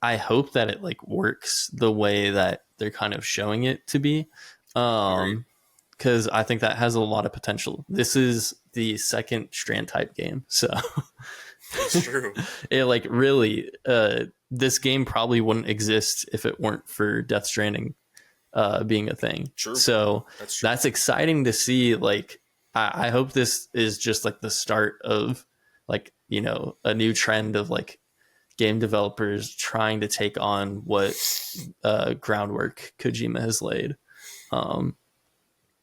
I hope that it like works the way that they're kind of showing it to be. Agreed. Because I think that has a lot of potential. This is the second Strand type game, so It's true. it like really this game probably wouldn't exist if it weren't for Death Stranding being a thing. True. So That's true. that's exciting to see. Like I hope this is just like the start of like a new trend of like game developers trying to take on what groundwork Kojima has laid. Um,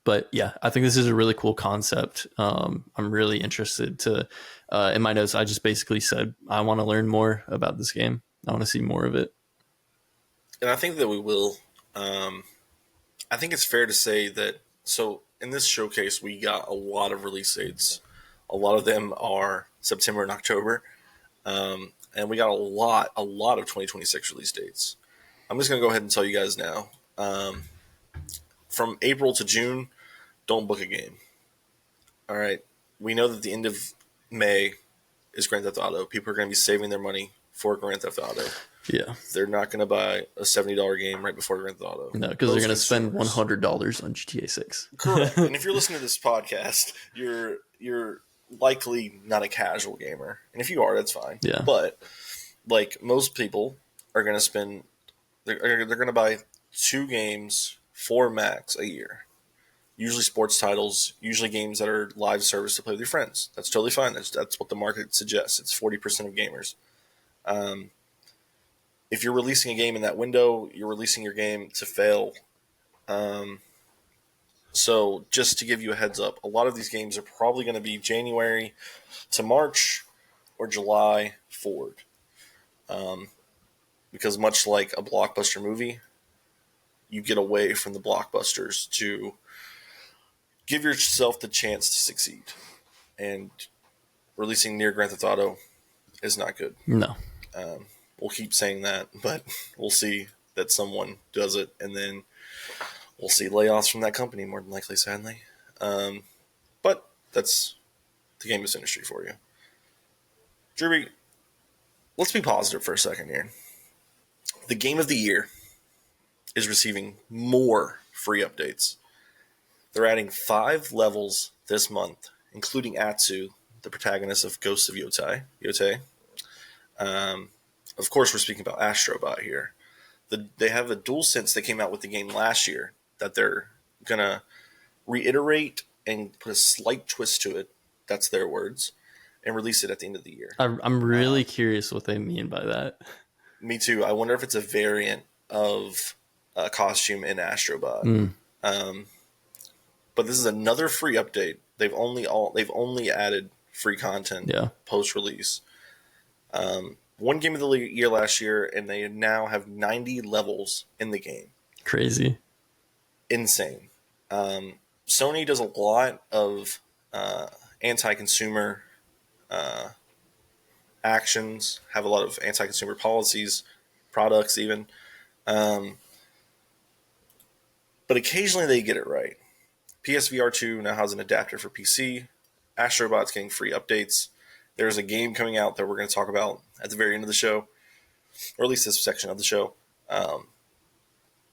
but yeah, I think this is a really cool concept. I'm really interested to. In my notes, I just basically said I want to learn more about this game. I want to see more of it. And I think that we will. Um, I think it's fair to say that. So in this showcase, we got a lot of release dates. A lot of them are September and October, and we got a lot of 2026 release dates. I'm just gonna go ahead and tell you guys now. From April to June, don't book a game. All right, we know that the end of May is Grand Theft Auto. People are going to be saving their money for Grand Theft Auto. Yeah, They're not going to buy a $70 game right before Grand Theft Auto. no, because they're Most going to spend consumers. $100 on GTA 6. Correct. And if you're listening to this podcast, you're likely not a casual gamer, and if you are, that's fine. Yeah, But like most people are going to spend, they're going to buy two games 4 max a year. Usually sports titles, usually games that are live service to play with your friends. That's totally fine. That's what the market suggests. It's 40% of gamers. Um, if you're releasing a game in that window, you're releasing your game to fail. Um, so just to give you a heads up, a lot of these games are probably going to be January to March or July forward. Um, because much like a blockbuster movie, you get away from the blockbusters to give yourself the chance to succeed. And releasing near Grand Theft Auto is not good. No. We'll keep saying that, but we'll see that someone does it, and then we'll see layoffs from that company more than likely, sadly. But that's the games industry for you. Drury, let's be positive for a second here. The game of the year is receiving more free updates. They're adding 5 levels this month, including Atsu, the protagonist of Ghosts of Yotei. Of course, we're speaking about Astrobot here. They have a DualSense that came out with the game last year that they're going to reiterate and put a slight twist to it. That's their words. And release it at the end of the year. I'm really curious what they mean by that. Me too. I wonder if it's a variant of a costume in Astrobot. But this is another free update. They've only added free content post release. One game of the year last year, and they now have 90 levels in the game. Crazy. Insane. Sony does a lot of anti-consumer actions, have a lot of anti-consumer policies, products even. But occasionally they get it right. PSVR 2 now has an adapter for PC. Astrobot's getting free updates. There's a game coming out that we're going to talk about at the very end of the show, or at least this section of the show.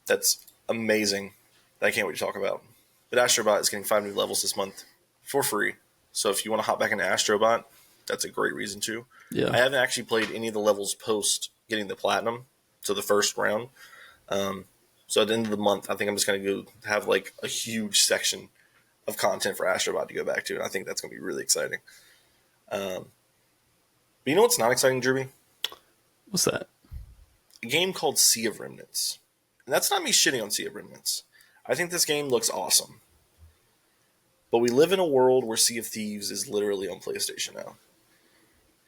That's amazing. That I can't wait to talk about. But Astrobot is getting 5 new levels this month for free. So if you want to hop back into Astrobot, that's a great reason to. Yeah. I haven't actually played any of the levels post getting the platinum, so the first round. So at the end of the month, I think I'm just going to go have like a huge section of content for Astrobot to go back to, and I think that's going to be really exciting. But you know what's not exciting, Derby? What's that? A game called Sea of Remnants. And that's not me shitting on Sea of Remnants. I think this game looks awesome. But we live in a world where Sea of Thieves is literally on PlayStation now.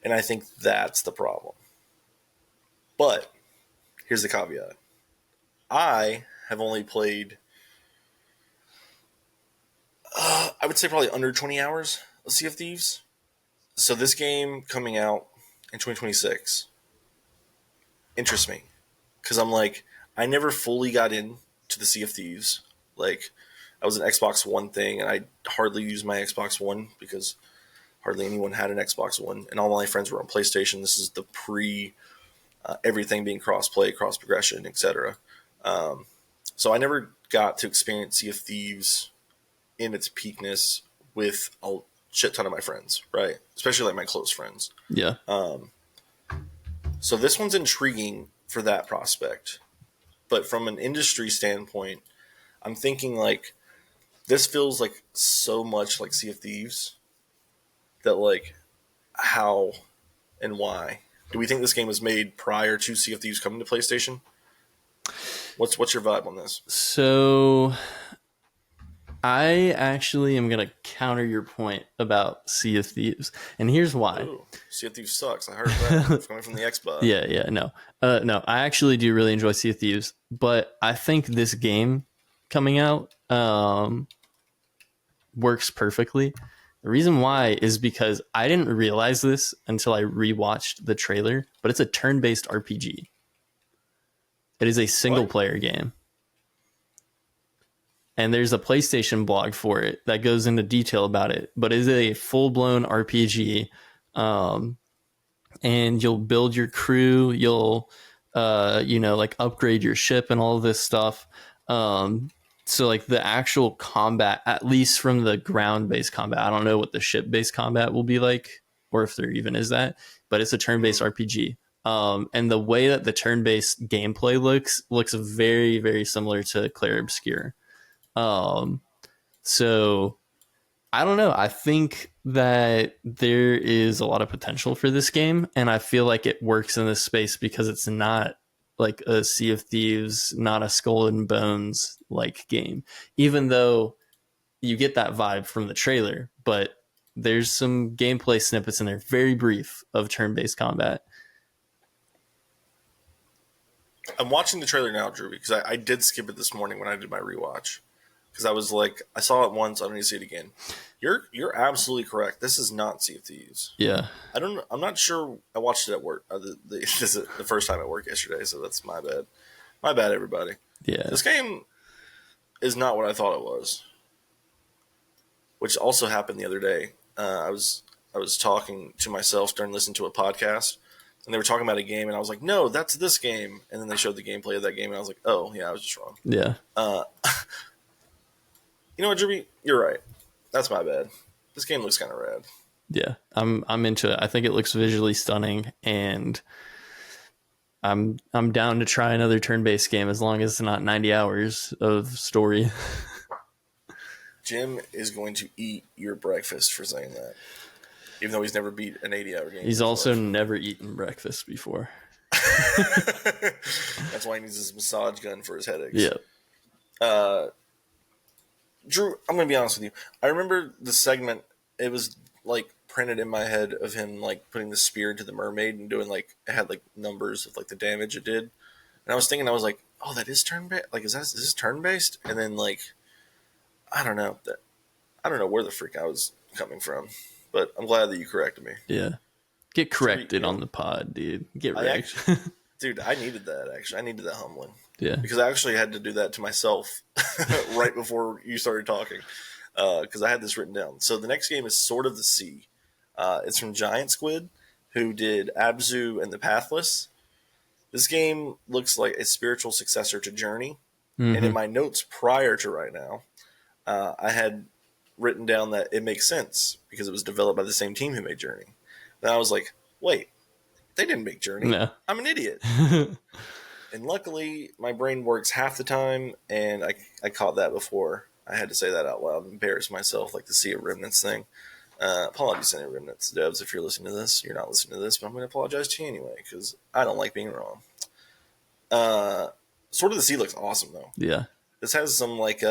And I think that's the problem. But here's the caveat. I have only played, I would say probably under 20 hours of Sea of Thieves. So this game coming out in 2026 interests me. Because I'm like, I never fully got into the Sea of Thieves. Like, I was an Xbox One thing, and I hardly used my Xbox One because hardly anyone had an Xbox One, and all my friends were on PlayStation. This is the everything being cross-play, cross-progression, etc. So I never got to experience Sea of Thieves in its peakness with a shit ton of my friends, right? Especially like my close friends. Yeah. So this one's intriguing for that prospect. But from an industry standpoint, I'm thinking like this feels like so much like Sea of Thieves that like how and why. Do we think this game was made prior to Sea of Thieves coming to PlayStation? What's your vibe on this? So I actually am going to counter your point about Sea of Thieves. And here's why. Ooh, Sea of Thieves sucks. I heard that coming from the Xbox. Yeah, no. No, I actually do really enjoy Sea of Thieves, but I think this game coming out works perfectly. The reason why is because I didn't realize this until I rewatched the trailer, but it's a turn-based RPG. It is a single-player game. And there's a PlayStation blog for it that goes into detail about it, but it is a full-blown RPG. And you'll build your crew, you'll like upgrade your ship and all of this stuff. So like the actual combat, at least from the ground-based combat, I don't know what the ship-based combat will be like, or if there even is that, but it's a turn-based RPG. And the way that the turn-based gameplay looks very, very similar to Clair Obscur. So I don't know. I think that there is a lot of potential for this game, and I feel like it works in this space because it's not like a Sea of Thieves, not a Skull and Bones like game, even though you get that vibe from the trailer. But there's some gameplay snippets in there, very brief, of turn-based combat. I'm watching the trailer now, Drew, because I did skip it this morning when I did my rewatch. Because I was like, I saw it once, I don't need to see it again. You're absolutely correct. This is not Sea of Thieves. Yeah, I'm not sure. I watched it at work. This is the first time at work yesterday, so that's my bad. My bad, everybody. yeah. This game is not what I thought it was, which also happened the other day. I was talking to myself during listening to a podcast, and they were talking about a game, and I was like, "No, that's this game." And then they showed the gameplay of that game, and I was like, "Oh, yeah, I was just wrong." Yeah. You know what, Jimmy? You're right. That's my bad. This game looks kind of rad. Yeah. I'm into it. I think it looks visually stunning, and I'm down to try another turn-based game as long as it's not 90 hours of story. Jim is going to eat your breakfast for saying that, even though he's never beat an 80-hour game. He's also never eaten breakfast before. That's why he needs his massage gun for his headaches. Yeah. Drew, I'm going to be honest with you. I remember the segment. It was like printed in my head of him like putting the spear into the mermaid and doing like it had like numbers of like the damage it did. And I was thinking, I was like, oh, that is turn based. Like, is this turn based? And then like, I don't know where the freak I was coming from, but I'm glad that you corrected me. Yeah. Get corrected on the pod, dude. Get wrecked. Dude, I needed that, actually. I needed that humbling. Yeah. Because I actually had to do that to myself right before you started talking. Because I had this written down. So the next game is Sword of the Sea. It's from Giant Squid, who did Abzu and the Pathless. This game looks like a spiritual successor to Journey. Mm-hmm. And in my notes prior to right now, I had written down that it makes sense because it was developed by the same team who made Journey. Then I was like, wait, they didn't make Journey. No. I'm an idiot. And luckily, my brain works half the time, and I caught that before I had to say that out loud and embarrass myself, like the Sea of Remnants thing. Apologies to any Remnants devs if you're listening to this. You're not listening to this, but I'm going to apologize to you anyway because I don't like being wrong. Sword of the Sea looks awesome, though. Yeah. This has some, like,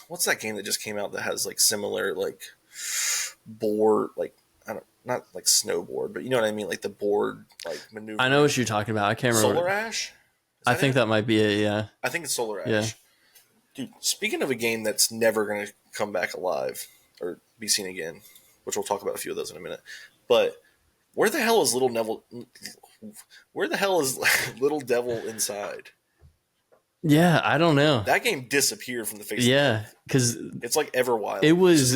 what's that game that just came out that has, like, similar, like, board, like, not like snowboard, but you know what I mean? Like the board, like maneuver. I know what you're talking about. I can't remember. Solar Ash? I think that might be it, yeah. I think it's Solar Ash. Yeah. Dude, speaking of a game that's never going to come back alive or be seen again, which we'll talk about a few of those in a minute, but where the hell is Little Devil Inside? Yeah, I don't know. That game disappeared from the face. Yeah, because it's like Everwild. It was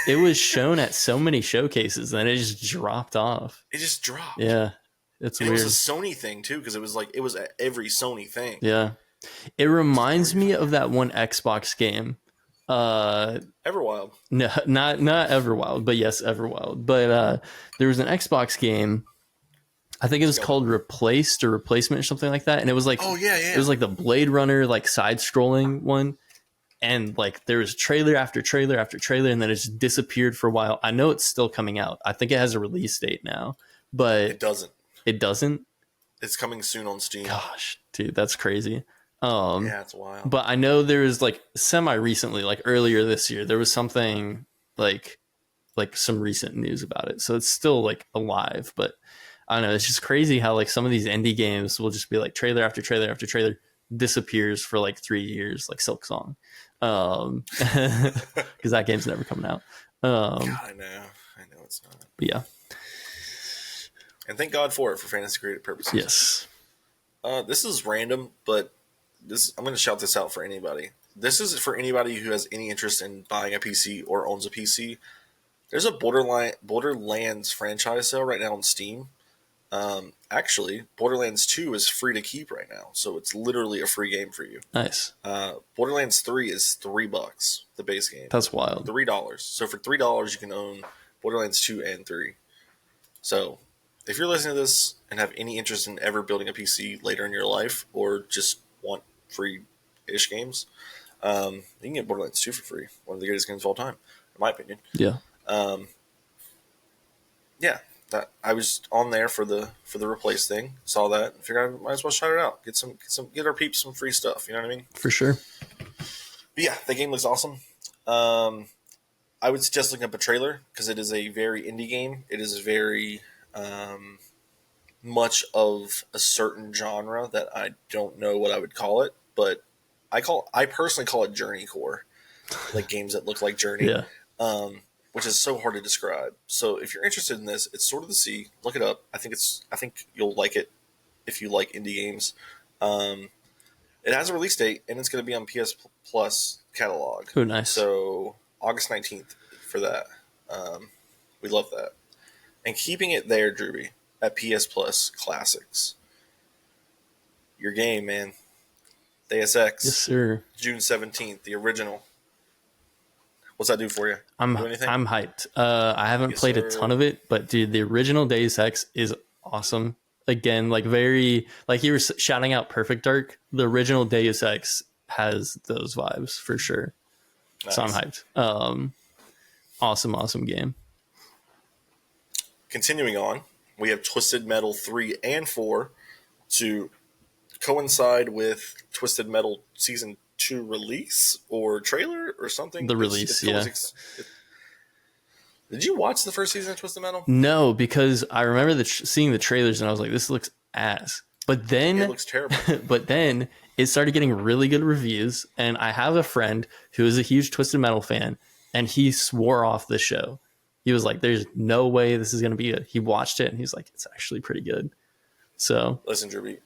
it was shown at so many showcases, and it just dropped off. It just dropped. Yeah, it's weird. It was a Sony thing too, because it was at every Sony thing. Yeah, it reminds me of that one Xbox game. Everwild. No, not Everwild, but yes, Everwild. But there was an Xbox game. I think it was called Replaced or Replacement or something like that. And it was like, oh yeah. It was like the Blade Runner, like side scrolling one. And like there was trailer after trailer after trailer, and then it just disappeared for a while. I know it's still coming out. I think it has a release date now, but it doesn't. It doesn't. It's coming soon on Steam. Gosh, dude, that's crazy. Yeah, it's wild. But I know there was like semi recently, like earlier this year, there was something like some recent news about it. So it's still like alive, but I don't know. It's just crazy how like some of these indie games will just be like trailer after trailer after trailer disappears for like 3 years, like Silk Song, because that game's never coming out. God, I know it's not. But yeah, and thank God for it for fantasy creative purposes. Yes. This is random, but I'm going to shout this out for anybody. This is for anybody who has any interest in buying a PC or owns a PC. There's a Borderlands franchise sale right now on Steam. Actually, Borderlands 2 is free to keep right now, so it's literally a free game for you. Nice. Borderlands 3 is $3, the base game. That's wild. $3. So for $3, you can own Borderlands 2 and 3. So if you're listening to this and have any interest in ever building a PC later in your life, or just want free-ish games, you can get Borderlands 2 for free. One of the greatest games of all time, in my opinion. Yeah. Um, yeah, that I was on there for the replace thing. Saw that, and figured I might as well shout it out. Get our peeps some free stuff. You know what I mean? For sure. But yeah, the game looks awesome. Um, I would suggest looking up a trailer because it is a very indie game. It is very much of a certain genre that I don't know what I would call it, but I personally call it Journey Core, like games that look like Journey, Yeah. um, which is so hard to describe. So if you're interested in this, it's Sword of the Sea. Look it up. I think you'll like it if you like indie games. Um, it has a release date and it's going to be on PS Plus catalog. Oh, nice. So August 19th for that. Um, we love that. And keeping it there, Drewby, at PS Plus Classics. Your game, man. Deus Yes, Ex, sir. June 17th, the original. What's that do for you? I'm Do anything? I'm hyped. I haven't Yes, played a sir. ton of it, but dude, the original Deus Ex is awesome. Again, like very like you were shouting out Perfect Dark. The original Deus Ex has those vibes for sure. So I'm Nice. hyped. Awesome game. Continuing on, we have Twisted Metal 3 and 4 to coincide with Twisted Metal Season 2 release or trailer or something. The release, yeah. Did you watch the first season of Twisted Metal? No, because I remember seeing the trailers and I was like, this looks ass. But It then, looks terrible. but then it started getting really good reviews. And I have a friend who is a huge Twisted Metal fan, and he swore off the show. He was like, "There's no way this is going to be good." He watched it and he's like, "It's actually pretty good." So Listen, Derby,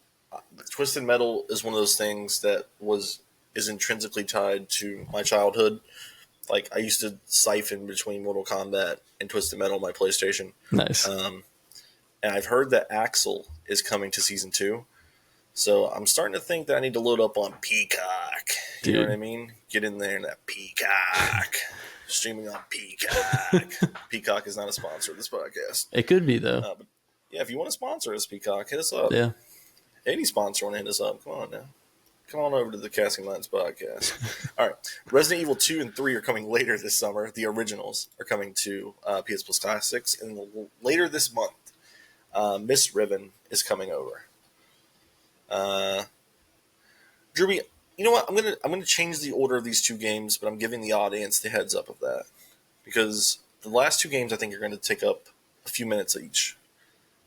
Twisted Metal is one of those things that is intrinsically tied to my childhood. Like I used to siphon between Mortal Kombat and Twisted Metal on my PlayStation. nice. And I've heard that Axel is coming to season 2. So I'm starting to think that I need to load up on Peacock. You know Dude. what I mean? Get in there in that Peacock. Streaming on Peacock. Peacock is not a sponsor of this podcast. It could be though. But yeah, if you want to sponsor us, Peacock, hit us up. Yeah. Any sponsor want to hit us up. Come on now. Come on over to the Casting Minds podcast. All right. Resident Evil 2 and 3 are coming later this summer. The originals are coming to PS Plus Classics. And later this month, Miss Riven is coming over. Drewby, you know what? I'm gonna change the order of these two games, but I'm giving the audience the heads up of that because the last two games I think are going to take up a few minutes each,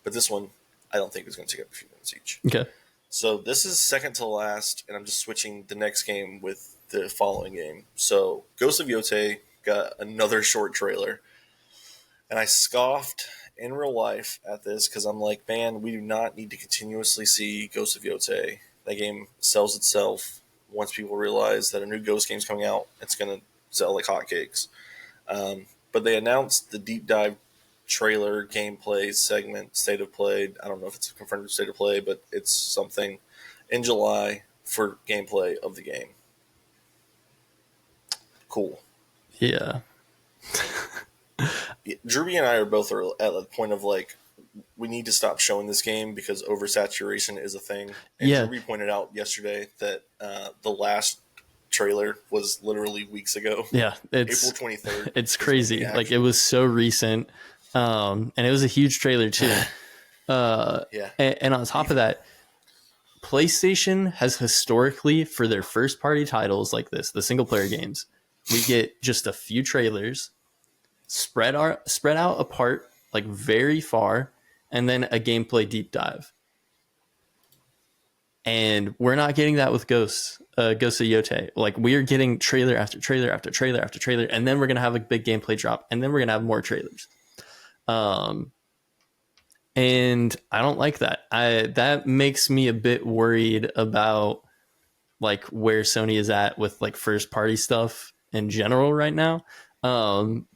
but this one I don't think is going to take up a few minutes each. Okay. So this is second to last, and I'm just switching the next game with the following game. So Ghost of Yote got another short trailer, and I scoffed in real life at this because I'm like, man, we do not need to continuously see Ghost of Yote. That game sells itself. Once people realize that a new Ghost game's coming out, it's going to sell like hotcakes. But they announced the deep dive trailer, gameplay segment, state of play. I don't know if it's a confirmed state of play, but it's something in July for gameplay of the game. Cool. Yeah. Druby and I are both at the point of like, we need to stop showing this game because oversaturation is a thing. And Yeah. Druby pointed out yesterday that the last trailer was literally weeks ago. Yeah. April 23rd. It's crazy. Like it was so recent. And it was a huge trailer too. Yeah. And on top of that, PlayStation has historically, for their first party titles like this, the single player games, we get just a few trailers spread out apart, like very far, and then a gameplay deep dive. And we're not getting that with Ghost of Yote. Like we're getting trailer after trailer after trailer after trailer, and then we're gonna have a big gameplay drop, and then we're gonna have more trailers. And I don't like that. That makes me a bit worried about like where Sony is at with like first party stuff in general right now.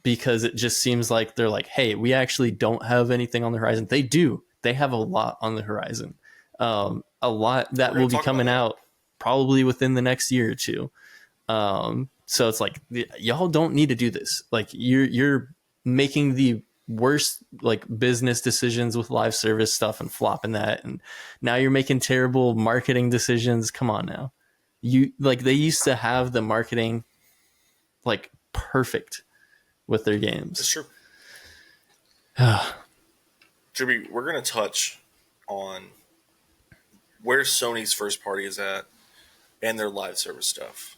Because it just seems like they're like, hey, we actually don't have anything on the horizon. They do. They have a lot on the horizon. A lot that will be coming out probably within the next year or two. So it's like y'all don't need to do this. Like you're making the worst like business decisions with live service stuff and flopping that, and now you're making terrible marketing decisions. Come on now. You like they used to have the marketing like perfect with their It's games. true. Jimmy, we're going to touch on where Sony's first party is at and their live service stuff.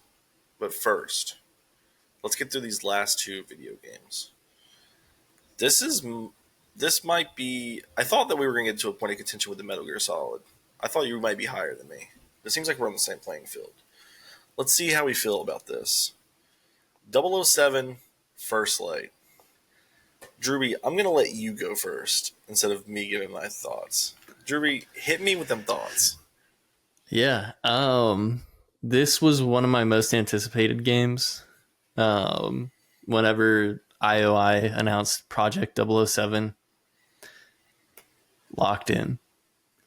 But first, let's get through these last two video games. This might be. I thought that we were going to get to a point of contention with the Metal Gear Solid. I thought you might be higher than me. It seems like we're on the same playing field. Let's see how we feel about this. 007 First Light. Drewby, I'm going to let you go first instead of me giving my thoughts. Drewby, hit me with them thoughts. Yeah. This was one of my most anticipated games. Whenever IOI announced Project 007, locked in.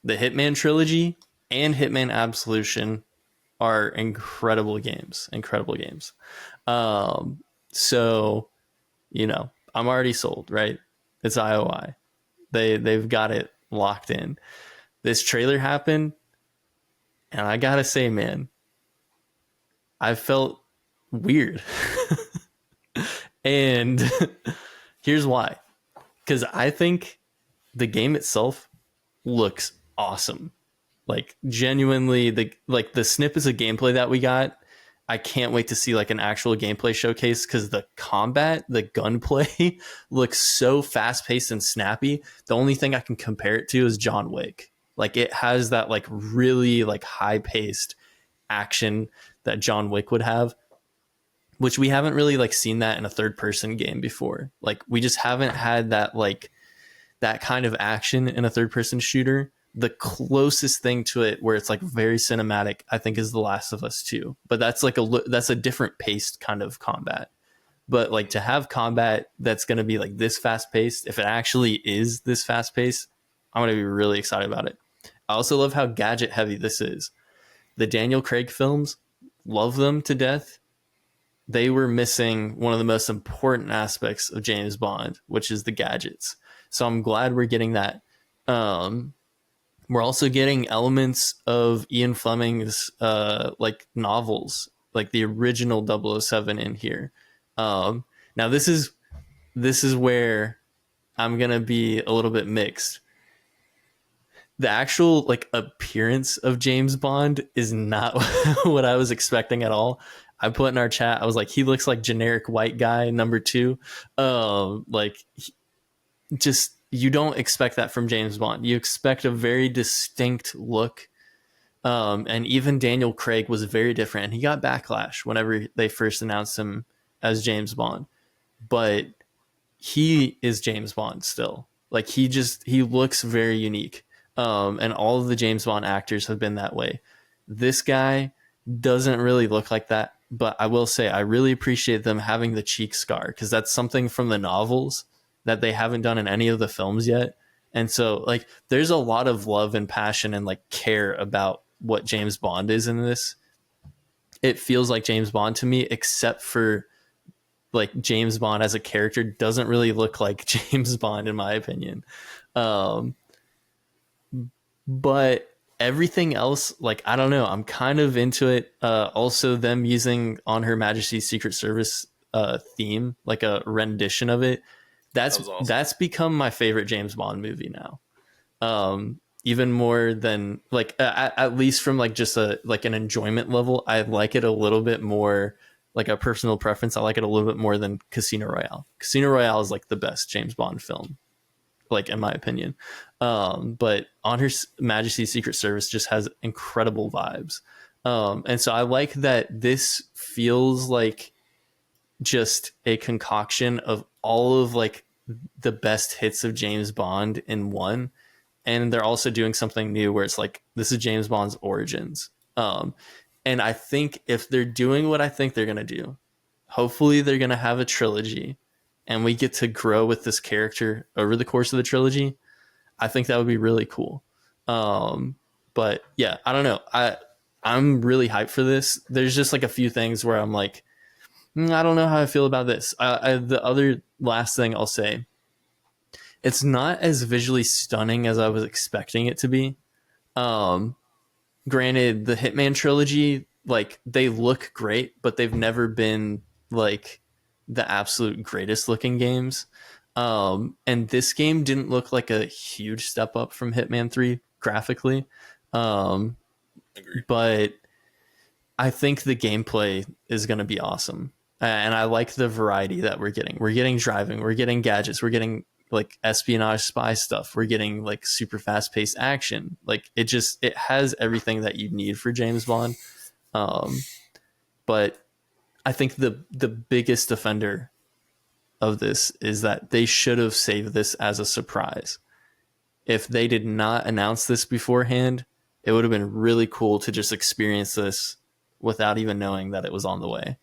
The Hitman trilogy and Hitman Absolution are incredible games. Incredible games. So, you know, I'm already sold, right? It's IOI. They've got it locked in. This trailer happened, and I gotta say, man, I felt weird. And here's why. Because I think the game itself looks awesome. Like genuinely, the snippets of gameplay that we got, I can't wait to see like an actual gameplay showcase because the combat, the gunplay looks so fast paced and snappy. The only thing I can compare it to is John Wick. Like it has that like really like high paced action that John Wick would have, which we haven't really like seen that in a third person game before. Like we just haven't had that like that kind of action in a third person shooter. The closest thing to it where it's like very cinematic, I think, is The Last of Us 2. But that's like that's a different paced kind of combat. But like to have combat that's going to be like this fast paced, if it actually is this fast paced, I'm going to be really excited about it. I also love how gadget heavy this is. The Daniel Craig films, love them to death. They were missing one of the most important aspects of James Bond, which is the gadgets. So I'm glad we're getting that. We're also getting elements of Ian Fleming's like novels, like the original 007 in here. Now this is where I'm gonna be a little bit mixed. The actual like appearance of James Bond is not what I was expecting at all. I put in our chat, I was like, he looks like generic white guy number 2. Like just you don't expect that from James Bond. You expect a very distinct look. And even Daniel Craig was very different. And he got backlash whenever they first announced him as James Bond. But he is James Bond still. Like he looks very unique. And all of the James Bond actors have been that way. This guy doesn't really look like that. But I will say I really appreciate them having the cheek scar because that's something from the novels that they haven't done in any of the films yet. And so like there's a lot of love and passion and like care about what James Bond is in this. It feels like James Bond to me, except for like James Bond as a character doesn't really look like James Bond in my opinion. But everything else, like, I don't know, I'm kind of into it. Also them using On Her Majesty's Secret Service theme, like a rendition of it. That was awesome. That's become my favorite James Bond movie now. Even more than like at least from like just a like an enjoyment level, I like it a little bit more. Like a personal preference, I like it a little bit more than Casino Royale. Casino Royale is like the best James Bond film, like in my opinion. But On Her Majesty's Secret Service just has incredible vibes. And so I like that this feels like just a concoction of all of like the best hits of James Bond in one. And they're also doing something new where it's like, this is James Bond's origins. And I think if they're doing what I think they're going to do, hopefully they're going to have a trilogy and we get to grow with this character over the course of the trilogy. I think that would be really cool. But yeah, I don't know. I'm really hyped for this. There's just like a few things where I'm like, I don't know how I feel about this. The other last thing I'll say It's not as visually stunning as I was expecting it to be. Um, Granted, the Hitman trilogy, like they look great, but they've never been like the absolute greatest looking games. And this game didn't look like a huge step up from Hitman 3 graphically. Um, Agreed. but I think the gameplay is going to be awesome. And I like the variety that we're getting. We're getting driving, we're getting gadgets, we're getting like espionage spy stuff, we're getting like super fast paced action. Like it has everything that you need for James Bond. Um, but I think the biggest offender of this is that they should have saved this as a surprise. If they did not announce this beforehand, it would have been really cool to just experience this without even knowing that it was on the way.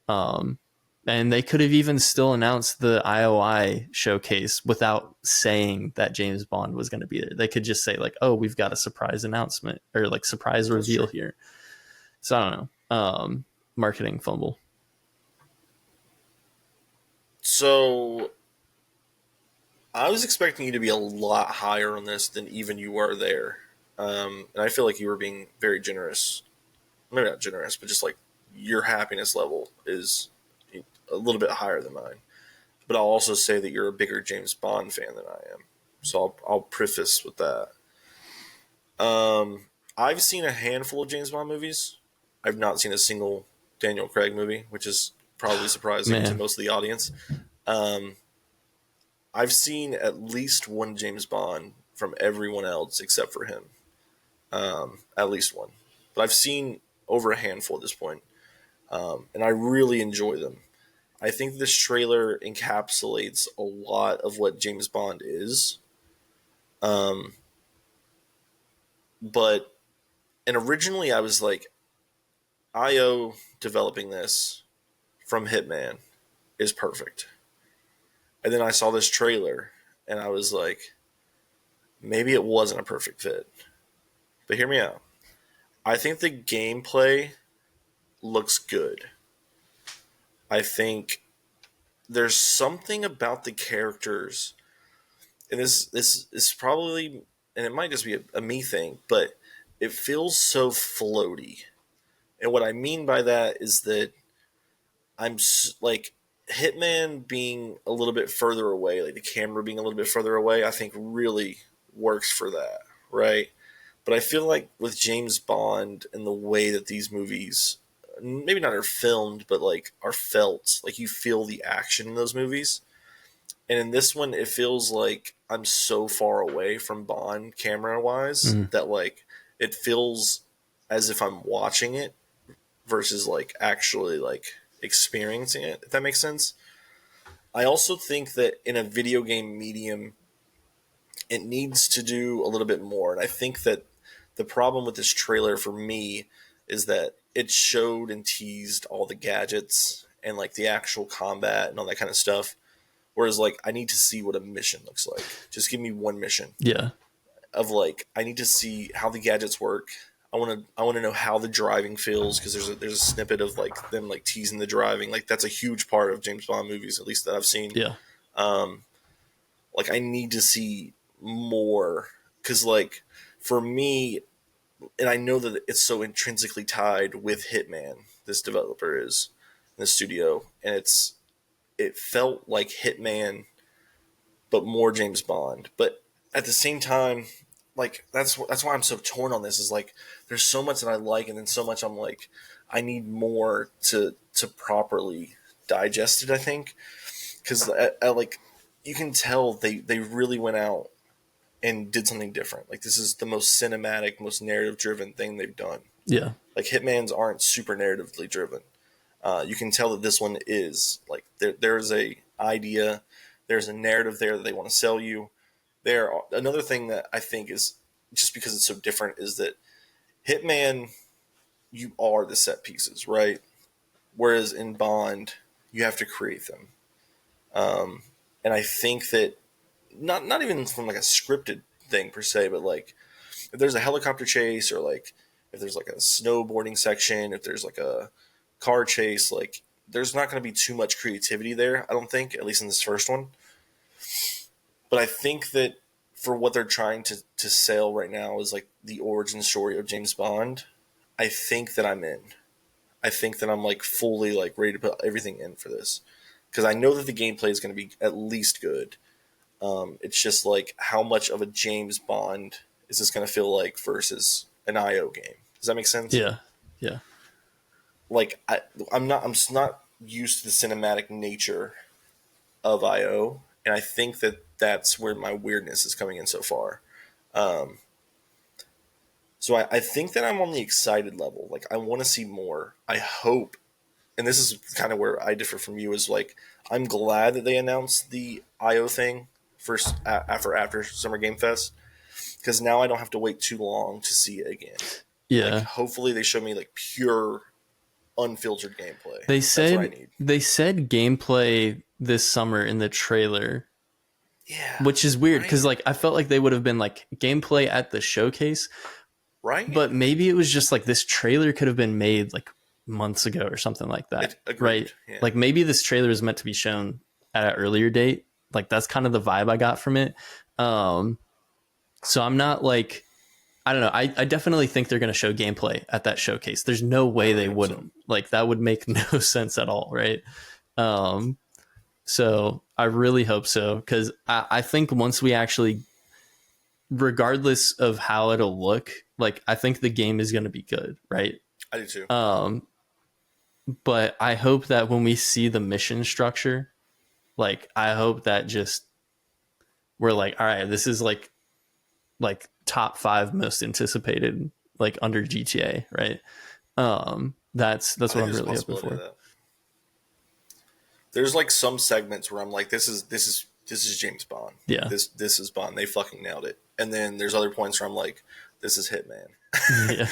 Um, and they could have even still announced the IOI showcase without saying that James Bond was going to be there. They could just say like, "Oh, we've got a surprise announcement or like surprise reveal here." So I don't know. Marketing fumble. So I was expecting you to be a lot higher on this than even you were there. And I feel like you were being very generous. Maybe not generous, but just like your happiness level is a little bit higher than mine. But I'll also say that you're a bigger James Bond fan than I am. So I'll preface with that. I've seen a handful of James Bond movies. I've not seen a single Daniel Craig movie, which is probably surprising to Man, most of the audience. Um, I've seen at least one James Bond from everyone else except for him. At least one. But I've seen over a handful at this point, and I really enjoy them. I think this trailer encapsulates a lot of what James Bond is. Um, but and originally I was like, IO developing this from Hitman is perfect. And then I saw this trailer and I was like, maybe it wasn't a perfect fit. But hear me out. I think the gameplay looks good. I think there's something about the characters, and this is probably, and it might just be a me thing, but it feels so floaty. And what I mean by that is that like Hitman being a little bit further away, like the camera being a little bit further away, I think really works for that, right? But I feel like with James Bond and the way that these movies, maybe not are filmed, but like are felt, like you feel the action in those movies. And in this one, it feels like I'm so far away from Bond camera wise mm, that like it feels as if I'm watching it versus like actually like experiencing it, if that makes sense. I also think that in a video game medium, it needs to do a little bit more. And I think that the problem with this trailer for me is that it showed and teased all the gadgets and like the actual combat and all that kind of stuff. Whereas like I need to see what a mission looks like. Just give me one mission yeah, of like I need to see how the gadgets work. I want to know how the driving feels because there's a snippet of like them like teasing the driving. Like that's a huge part of James Bond movies, at least that I've seen. yeah, Um, like I need to see more because like for me, and I know that it's so intrinsically tied with Hitman. This developer is in the studio, and it felt like Hitman, but more James Bond. But at the same time, like that's why I'm so torn on this. Is like there's so much that I like, and then so much I'm like I need more to properly digest it. I think because I like you can tell they really went out and did something different. Like this is the most cinematic, most narrative driven thing they've done. yeah, Like Hitman's aren't super narratively driven. You can tell that this one is like there's a idea, there's a narrative there that they want to sell you. Another thing that I think is just because it's so different is that Hitman, you are the set pieces, right? Whereas in Bond, you have to create them. And I think that not even from like a scripted thing per se, but like if there's a helicopter chase or like if there's like a snowboarding section, if there's like a car chase, like there's not going to be too much creativity there. I don't think, at least in this first one. but I think that for what they're trying to sell right now is like the origin story of James Bond. I think that I'm in. I think that I'm like fully like ready to put everything in for this because I know that the gameplay is going to be at least good. It's just like how much of a James Bond is this going to feel like versus an IO game? Does that make sense? Yeah. Yeah. Like I'm just not used to the cinematic nature of IO, and I think that that's where my weirdness is coming in so far. Um, so I think that I'm on the excited level. Like I want to see more. I hope, and this is kind of where I differ from you. Is like I'm glad that they announced the IO thing first after Summer Game Fest because now I don't have to wait too long to see it again. Like Yeah. hopefully they show me like pure unfiltered gameplay. They That's what I said need. they said gameplay this summer in the trailer, Yeah. which is weird Right. because like I felt like they would have been like gameplay at the showcase, Right. but maybe it was just like this trailer could have been made like months ago or something like that, It agreed. right? Yeah. Like maybe this trailer is meant to be shown at an earlier date. Like that's kind of the vibe I got from it. Um, so I'm not like I don't know. I definitely think they're going to show gameplay at that showcase. There's no I way really they hope so. wouldn't. Like that would make no sense at all, right? Um, so I really hope so because I think once we actually, regardless of how it'll look, like I think the game is going to be good, right? I do too. Um, but I hope that when we see the mission structure, like I hope that just we're like, all right, this is like top five most anticipated like under GTA, right? That's I what think I'm there's a really hoping possibility of for. that. There's like some segments where I'm like, this is James Bond. Yeah. This is Bond. They fucking nailed it. And then there's other points where I'm like, this is Hitman, Yeah.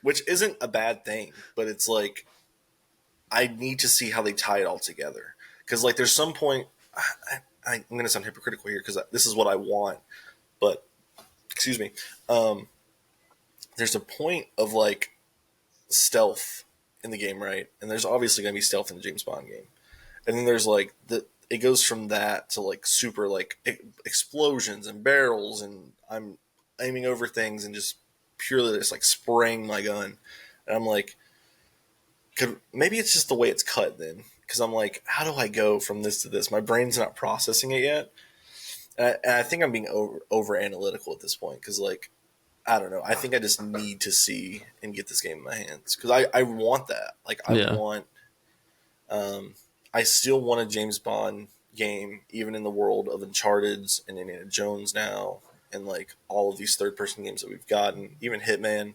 which isn't a bad thing, but it's like I need to see how they tie it all together. Because like there's some point, I'm going to sound hypocritical here because this is what I want, but excuse me. There's a point of like stealth in the game, right? And there's obviously going to be stealth in the James Bond game. And then there's like it goes from that to like super like explosions and barrels, and I'm aiming over things and just purely just like spraying my gun. And I'm like, maybe it's just the way it's cut then, because I'm like, how do I go from this to this? My brain's not processing it yet, and I think I'm being over analytical at this point because like I don't know. I think I just need to see and get this game in my hands because I want that. Like I Yeah. want. Um, I still want a James Bond game, even in the world of Uncharted's and Indiana Jones now, and like all of these third person games that we've gotten, even Hitman.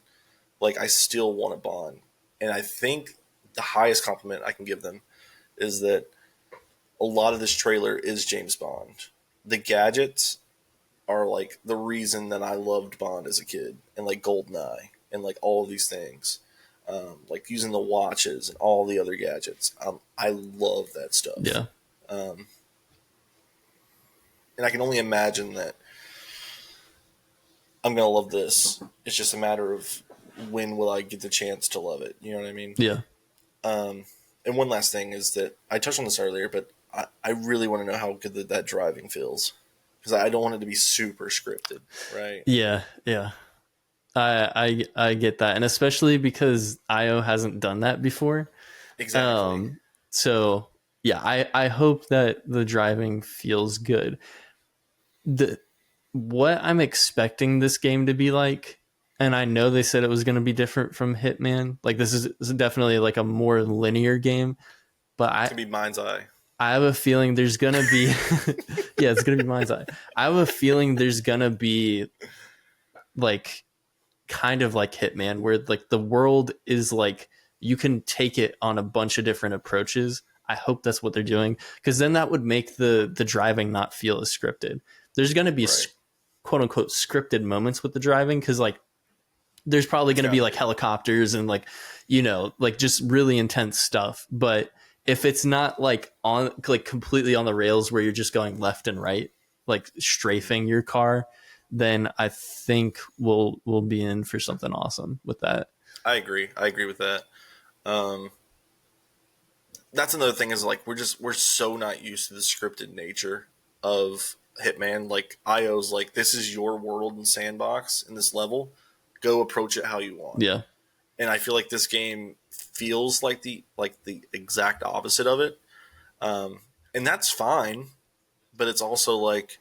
Like I still want a Bond, and I think the highest compliment I can give them is that a lot of this trailer is James Bond. The gadgets are like the reason that I loved Bond as a kid, and like Goldeneye, and like all of these things, like using the watches and all the other gadgets. I love that stuff, Yeah. um, and I can only imagine that I'm gonna love this. It's just a matter of when will I get the chance to love it. You know what I mean? Yeah. Um, and one last thing is that I touched on this earlier, but I really want to know how good that driving feels because I don't want it to be super scripted, right? Yeah. Yeah. I get that, and especially because IO hasn't done that before. Exactly. Um, so yeah, I hope that the driving feels good. The what I'm expecting this game to be like, and I know they said it was going to be different from Hitman. Like this is definitely like a more linear game, but It's I gonna be Mind's Eye. I have a feeling there's gonna be yeah, it's gonna be Mind's Eye. I have a feeling there's gonna be like kind of like Hitman, where like the world is like you can take it on a bunch of different approaches. I hope that's what they're doing because then that would make the driving not feel as scripted. There's going to be Right. quote unquote scripted moments with the driving because like there's probably It's going to got be to like be. helicopters and like like just really intense stuff. But if it's not like on like completely on the rails where you're just going left and right, like strafing your car, then I think we'll be in for something awesome with that. I agree. I agree with that. Um, that's another thing is like we're so not used to the scripted nature of Hitman. Like IO's like, this is your world and sandbox in this level. Go approach it how you want. Yeah. And I feel like this game feels like the exact opposite of it. And that's fine, but it's also like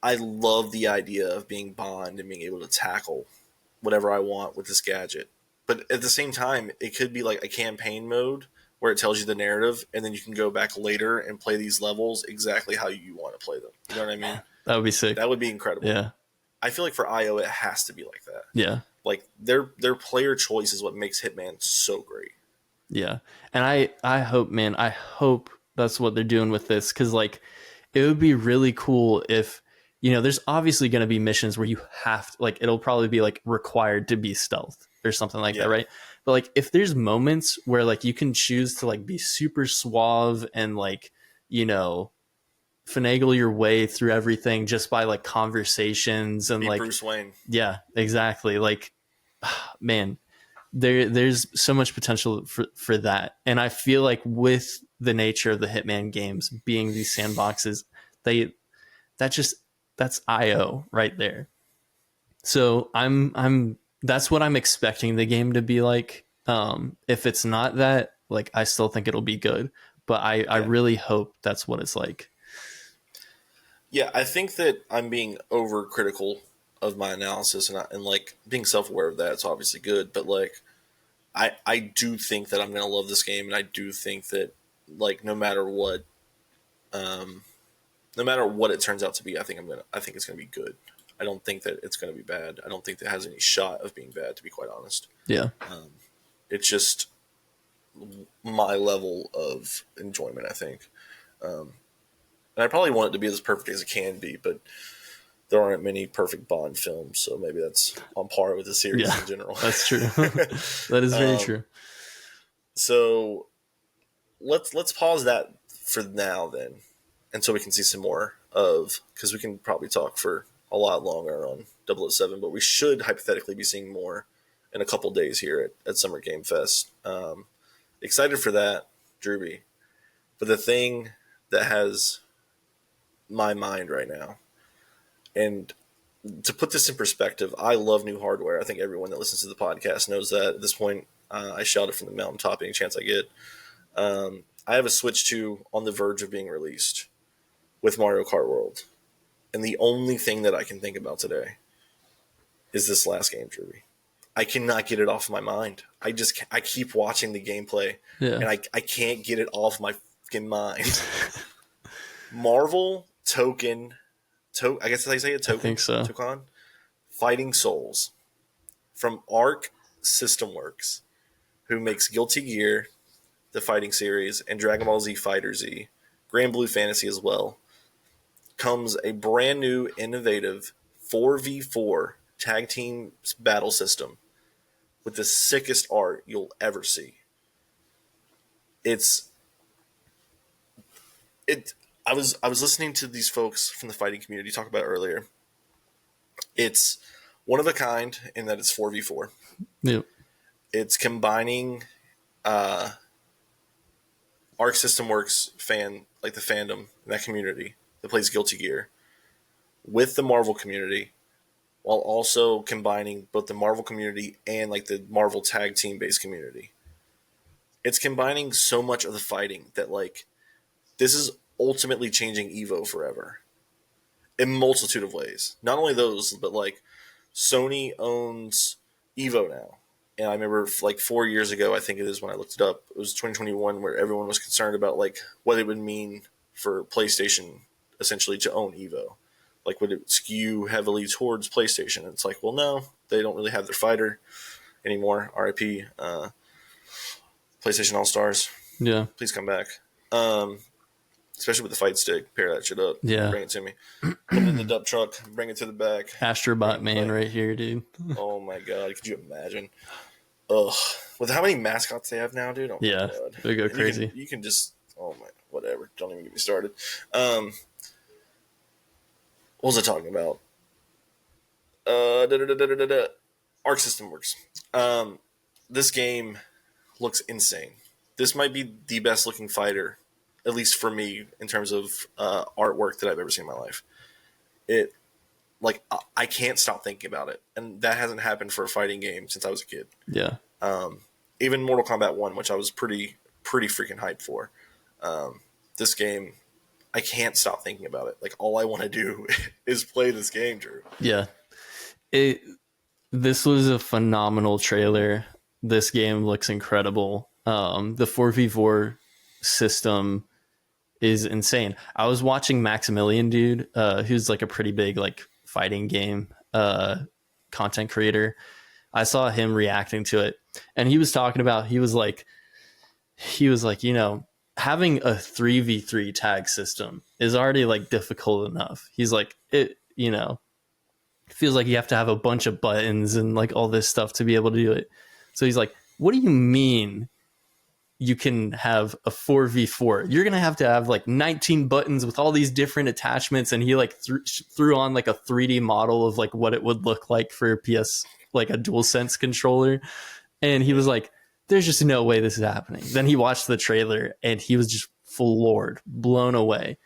I love the idea of being Bond and being able to tackle whatever I want with this gadget. But at the same time, it could be like a campaign mode where it tells you the narrative, and then you can go back later and play these levels exactly how you want to play them. You know what I mean? That would be sick. That would be incredible. Yeah. I feel like for IO, it has to be like that. Yeah. Like their player choice is what makes Hitman so great. Yeah. And I hope, man, I hope that's what they're doing with this, cuz like it would be really cool if, you know, there's obviously going to be missions where you have to, like, it'll probably be like required to be stealth or something like Yeah. that, right? But like if there's moments where like you can choose to like be super suave and like, you know, finagle your way through everything just by like conversations and Be like, Bruce Wayne. yeah, exactly. Like, man, there's so much potential for that. And I feel like with the nature of the Hitman games being these sandboxes, they that just that's IO right there. So I'm that's what I'm expecting the game to be like. If it's not that, like I still think it'll be good, but I Yeah. really hope that's what it's like. Yeah, I think that I'm being overcritical of my analysis, and like being self aware of that. It's obviously good, but like I do think that I'm gonna love this game, and I do think that like no matter what it turns out to be, I think it's gonna be good. I don't think that it's gonna be bad. I don't think that it has any shot of being bad, to be quite honest. Yeah. It's just my level of enjoyment, I think. And I probably want it to be as perfect as it can be, but there aren't many perfect Bond films, so maybe that's on par with the series Yeah. in general. That's true. That is very true. So let's pause that for now then, and so we can see some more of, because we can probably talk for a lot longer on 007, but we should hypothetically be seeing more in a couple days here at Summer Game Fest. Excited for that, Drewby. But the thing that has my mind right now, and to put this in perspective, I love new hardware. I think everyone that listens to the podcast knows that at this point. I shout it from the mountaintop any chance I get. I have a Switch 2 on the verge of being released with Mario Kart World. And the only thing that I can think about today is this last game, Drew. I cannot get it off my mind. I keep watching the gameplay, Yeah. and I can't get it off my fucking mind. Marvel Token, I guess I say it, Token. I think so. Tokon? Fighting Souls from Arc System Works, who makes Guilty Gear, the fighting series, and Dragon Ball Z Fighter Z, Grand Blue Fantasy as well, comes a brand new, innovative 4v4 tag team battle system with the sickest art you'll ever see. I was listening to these folks from the fighting community talk about it earlier. It's one of a kind in that it's 4v4. Yep. It's combining Arc System Works like the fandom in that community that plays Guilty Gear, with the Marvel community, while also combining both the Marvel community and like the Marvel tag team based community. It's combining so much of the fighting that like this is ultimately changing Evo forever in multitude of ways. Not only those, but like Sony owns Evo now. And I remember like 4 years ago, I think it is when I looked it up, it was 2021, where everyone was concerned about like what it would mean for PlayStation essentially to own Evo. Like, would it skew heavily towards PlayStation? And it's like, well, no, they don't really have their fighter anymore. RIP, PlayStation All Stars. Yeah. Please come back. Especially with the fight stick, pair that shit up. Yeah. Bring it to me. Put it in the dump truck. Bring it to the back. Astrobot Man right here, dude. Oh my god, could you imagine? Ugh. With how many mascots they have now, dude. Oh Yeah, my god. they go And crazy. You can just, oh my, whatever. Don't even get me started. What was I talking about? Arc System Works. This game looks insane. This might be the best looking fighter at least for me, in terms of artwork that I've ever seen in my life. It like I can't stop thinking about it, and that hasn't happened for a fighting game since I was a kid. Yeah. Even Mortal Kombat One, which I was pretty freaking hyped for. This game, I can't stop thinking about it. Like all I want to do is play this game, Drew. Yeah. It This was a phenomenal trailer. This game looks incredible. The 4v4 system is insane. I was watching Maximilian, dude, who's like a pretty big like fighting game content creator. I saw him reacting to it, and he was talking about you know, having a 3v3 tag system is already like difficult enough. He's like, it, you know, feels like you have to have a bunch of buttons and like all this stuff to be able to do it. So he's like, what do you mean you can have a 4v4? You're going to have like 19 buttons with all these different attachments. And he like threw on like a 3D model of like what it would look like for a PS, like a DualSense controller. And he was like, there's just no way this is happening. Then he watched the trailer and he was just floored, blown away.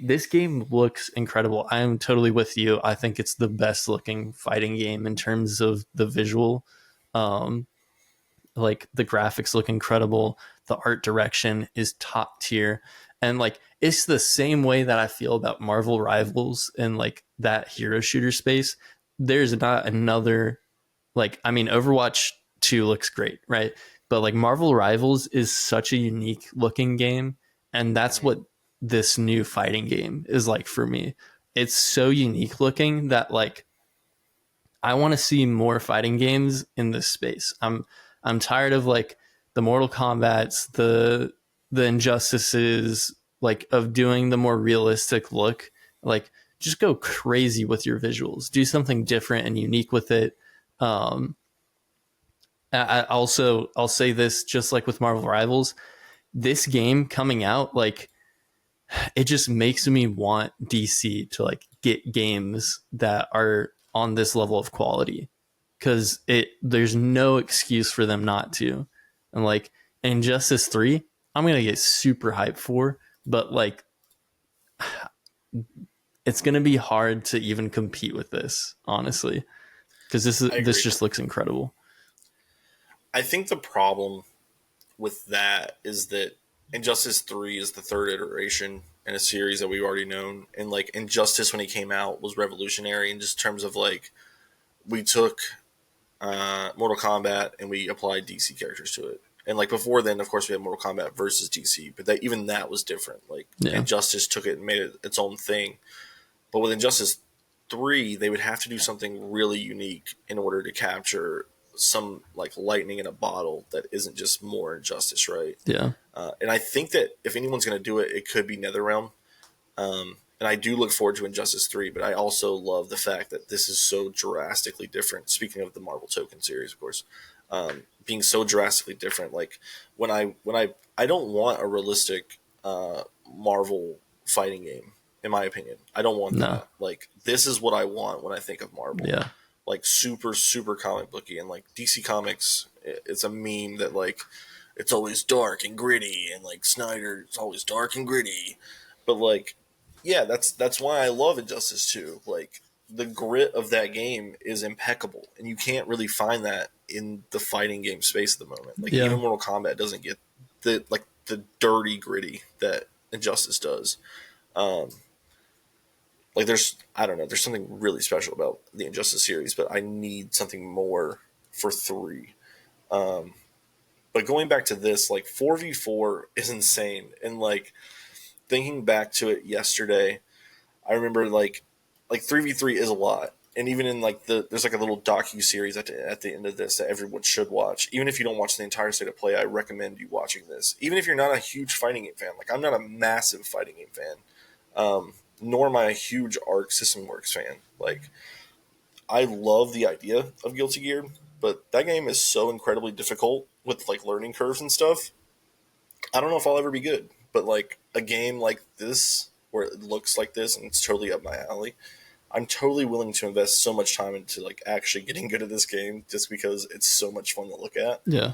This game looks incredible. I am totally with you. I think it's the best looking fighting game in terms of the visual. Um, like the graphics look incredible. The art direction is top tier. And like it's the same way that I feel about Marvel Rivals and like that hero shooter space. There's not another, like, I mean, Overwatch 2 looks great, right? But like Marvel Rivals is such a unique looking game. And that's what this new fighting game is like for me. It's so unique looking that like I want to see more fighting games in this space. I'm tired of like the Mortal Kombats, the Injustices, like of doing the more realistic look. Like just go crazy with your visuals. Do something different and unique with it. Um, I'll say this just like with Marvel Rivals, this game coming out, like it just makes me want DC to like get games that are on this level of quality, because there's no excuse for them not to. And like Injustice 3, I'm gonna get super hyped for, but like it's gonna be hard to even compete with this, honestly, because I this agree. just looks incredible. I think the problem with that is that Injustice 3 is the third iteration in a series that we've already known. And like Injustice when he came out was revolutionary in just terms of like we took Mortal Kombat and we applied DC characters to it. And like before then, of course, we had Mortal Kombat versus DC, but even that was different. Like Yeah, Injustice took it and made it its own thing. But with Injustice 3, they would have to do something really unique in order to capture some like lightning in a bottle that isn't just more Injustice, right? yeah, And I think that if anyone's going to do it, it could be NetherRealm. And I do look forward to Injustice 3, but I also love the fact that this is so drastically different. Speaking of the Marvel Token series, of course, being so drastically different. Like I don't want a realistic Marvel fighting game. In my opinion, I don't want no, that. Like this is what I want when I think of Marvel. yeah, Like super comic booky, and like DC Comics, it's a meme that like it's always dark and gritty, and like Snyder, it's always dark and gritty. But like, yeah, that's why I love Injustice 2. Like the grit of that game is impeccable, and you can't really find that in the fighting game space at the moment. Like yeah, even Mortal Kombat doesn't get the dirty gritty that Injustice does. Um, like there's I don't know, there's something really special about the Injustice series, but I need something more for 3. But going back to this, like 4v4 is insane, and like thinking back to it yesterday, I remember like 3v3 is a lot. And even in like there's like a little docu series at the end of this that everyone should watch. Even if you don't watch the entire state of play, I recommend you watching this. Even if you're not a huge fighting game fan, like I'm not a massive fighting game fan, nor am I a huge Arc System Works fan. Like I love the idea of Guilty Gear, but that game is so incredibly difficult with like learning curves and stuff. I don't know if I'll ever be good, but like a game like this where it looks like this and it's totally up my alley, I'm totally willing to invest so much time into like actually getting good at this game just because it's so much fun to look at. yeah,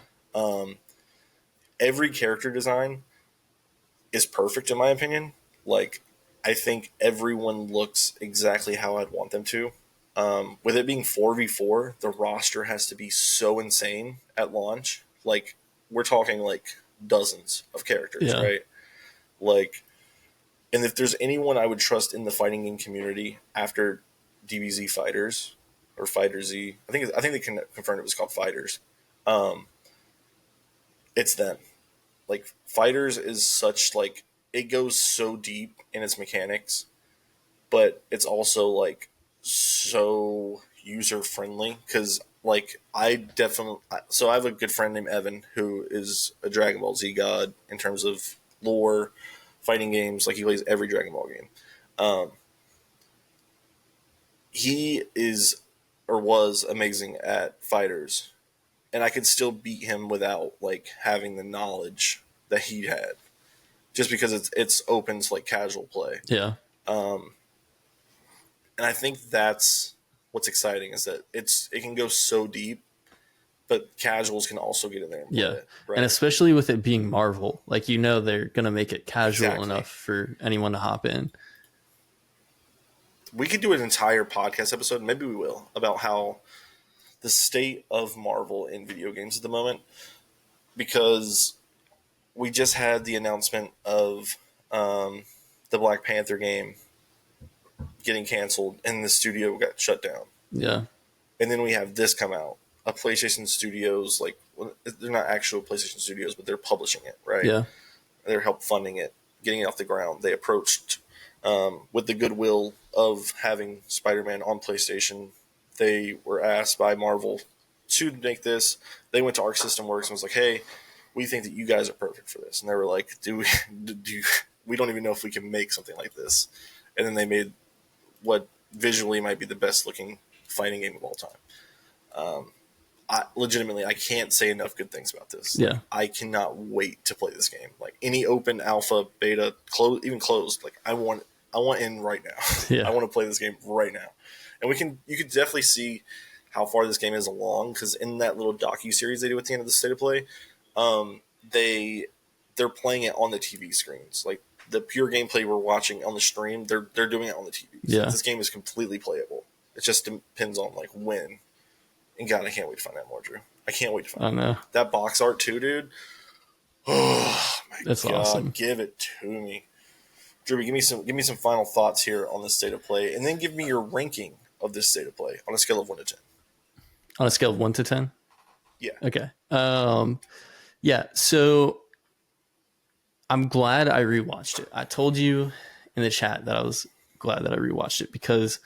Every character design is perfect in my opinion. Like, I think everyone looks exactly how I'd want them to. With it being 4v4, the roster has to be so insane at launch. Like, we're talking like dozens of characters, Yeah. right? Like, and if there's anyone I would trust in the fighting game community after DBZ Fighters or Fighter Z, I think they confirmed it was called Fighters. Um, it's them. Like, Fighters is such like, it goes so deep in its mechanics, but it's also like so user friendly because like I definitely, so I have a good friend named Evan who is a Dragon Ball Z god in terms of lore, fighting games. Like, he plays every Dragon Ball game. Um, he is or was amazing at fighters, and I could still beat him without like having the knowledge that he had, just because it's open to like casual play. Yeah. And I think that's what's exciting, is that it can go so deep, but casuals can also get in there and play Yeah. it, And right? especially with it being Marvel, like, they're going to make it casual Exactly. enough for anyone to hop in. We could do an entire podcast episode, maybe we will, about how the state of Marvel in video games at the moment, because we just had the announcement of the Black Panther game getting canceled and the studio got shut down. Yeah. And then we have this come out. A PlayStation Studios, like, they're not actual PlayStation Studios, but they're publishing it, right? Yeah. They're help funding it, getting it off the ground. They approached with the goodwill of having Spider-Man on PlayStation. They were asked by Marvel to make this. They went to Arc System Works and was like, "Hey, we think that you guys are perfect for this." And they were like, "Do we? We don't even know if we can make something like this." And then they made what visually might be the best looking fighting game of all time. Legitimately, I can't say enough good things about this. Yeah. I cannot wait to play this game. Like, any open alpha, beta, even closed, like, I want in right now. Yeah. I want to play this game right now. And you could definitely see how far this game is along, because in that little docu series they do at the end of the state of play, they they're playing it on the TV screens. Like, the pure gameplay we're watching on the stream, they're doing it on the TVs. Yeah. This game is completely playable. It just depends on like when. And God, I can't wait to find out more, Drew. I can't wait to find I out know. more. That box art too, dude. Oh my That's God, awesome. give it to me. Drew, give me some final thoughts here on this state of play, and then give me your ranking of this state of play on a scale of 1 to 10. On a scale of 1 to 10? Yeah. Okay. Yeah, so I'm glad I rewatched it. I told you in the chat that I was glad that I rewatched it because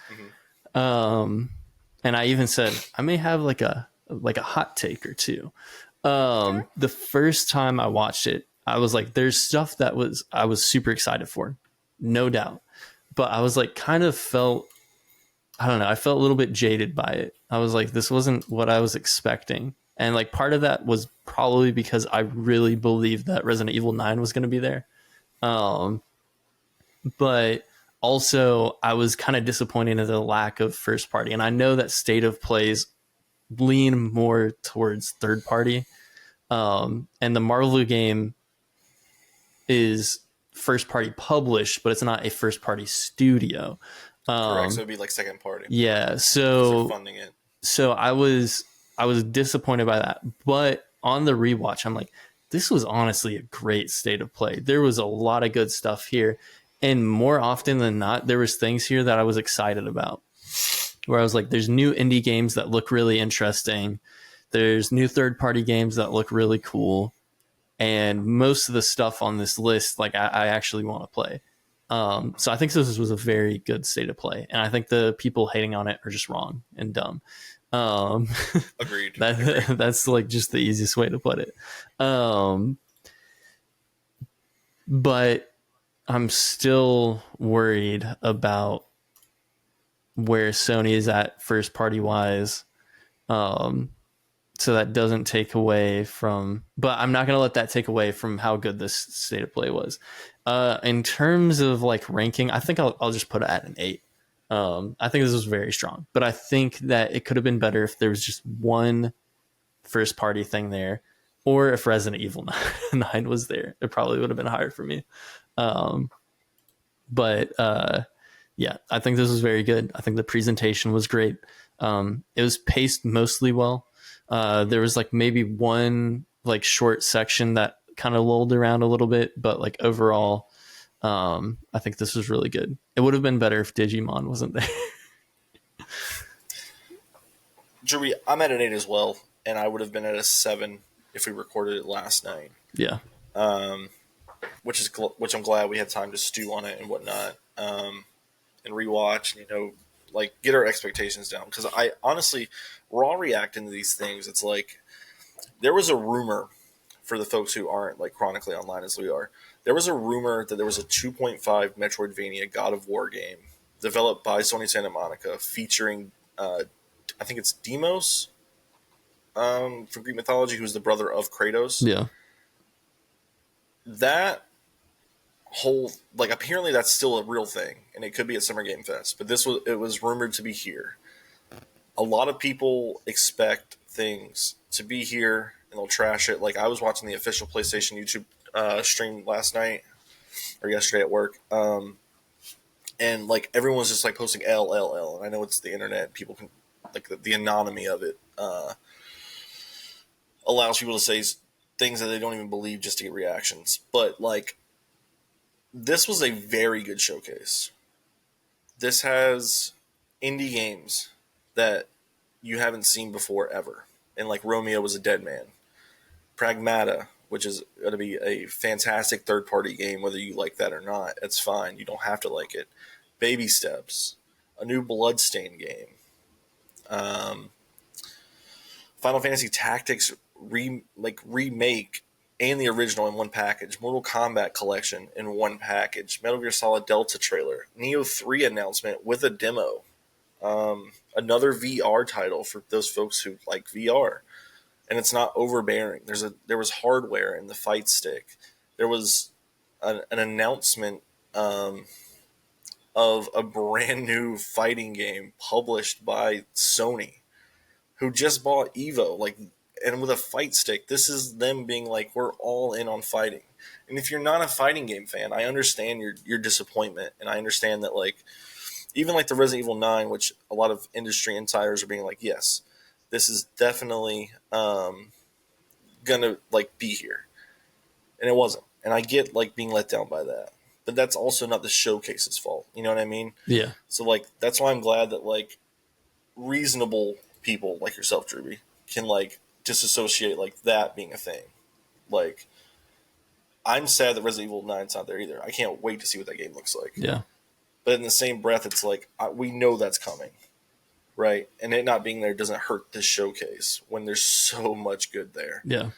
and I even said I may have like a hot take or two. The first time I watched it, I was like, there's stuff that I was super excited for, no doubt. But I was like, kind of felt, I don't know, I felt a little bit jaded by it. I was like, this wasn't what I was expecting. And like, part of that was probably because I really believed that Resident Evil 9 was going to be there. But also I was kind of disappointed in the lack of first party. And I know that state of plays lean more towards third party. And the Marvel game is first party published, but it's not a first party studio. Correct. So it'd be like second party. Yeah. They're So funding it. I was disappointed by that. But on the rewatch, I'm like, this was honestly a great state of play. There was a lot of good stuff here. And more often than not, there was things here that I was excited about. Where I was like, there's new indie games that look really interesting. There's new third-party games that look really cool. And most of the stuff on this list, like, I actually want to play. So I think this was a very good state of play. And I think the people hating on it are just wrong and dumb. Agreed. That's like just the easiest way to put it. But I'm still worried about where Sony is at first party wise. So that doesn't take away from, but I'm not going to let that take away from how good this state of play was. In terms of like ranking, I think I'll just put it at an 8. I think this was very strong, but I think that it could have been better if there was just one first party thing there. or if Resident Evil 9 was there, it probably would have been higher for me. Um, but yeah, I think this was very good. I think the presentation was great. It was paced mostly well. There was like maybe one like short section that kind of lulled around a little bit, but like overall, I think this was really good. It would have been better if Digimon wasn't there. Drew, I'm at an 8 as well, and I would have been at a 7 if we recorded it last night. Yeah. Which I'm glad we had time to stew on it and whatnot, and rewatch, and like get our expectations down. Because I honestly, we're all reacting to these things. It's like there was a rumor for the folks who aren't like chronically online as we are. There was a rumor that there was a 2.5 Metroidvania God of War game developed by Sony Santa Monica featuring, I think it's Deimos from Greek mythology, who's the brother of Kratos. Yeah. That whole like apparently that's still a real thing, and it could be at Summer Game Fest. But it was rumored to be here. A lot of people expect things to be here, and they'll trash it. Like I was watching the official PlayStation YouTube stream last night or yesterday at work, and like everyone was just like posting LLL, and I know it's the internet. People can like the anonymity of it allows people to say things that they don't even believe just to get reactions. But like this was a very good showcase. This has indie games that you haven't seen before ever. And like Romeo was a Dead Man. Pragmata, which is going to be a fantastic third-party game, whether you like that or not. It's fine. You don't have to like it. Baby Steps, a new Bloodstained game. Final Fantasy Tactics remake and the original in one package. Mortal Kombat Collection in one package. Metal Gear Solid Delta trailer. Neo 3 announcement with a demo. Another VR title for those folks who like VR. And it's not overbearing. There was hardware in the fight stick. There was an announcement of a brand new fighting game published by Sony, who just bought Evo. Like, and with a fight stick, this is them being like, we're all in on fighting. And if you're not a fighting game fan, I understand your disappointment, and I understand that like even like the Resident Evil 9, which a lot of industry insiders are being like, yes, this is definitely gonna like be here, and it wasn't. And I get like being let down by that, but that's also not the showcase's fault. You know what I mean? Yeah. So like that's why I'm glad that like reasonable people like yourself, Drewby, can like disassociate like that being a thing. Like I'm sad that Resident Evil 9's not there either. I can't wait to see what that game looks like. Yeah. But in the same breath, it's like we know that's coming, right? And it not being there doesn't hurt this showcase when there's so much good there. Yeah.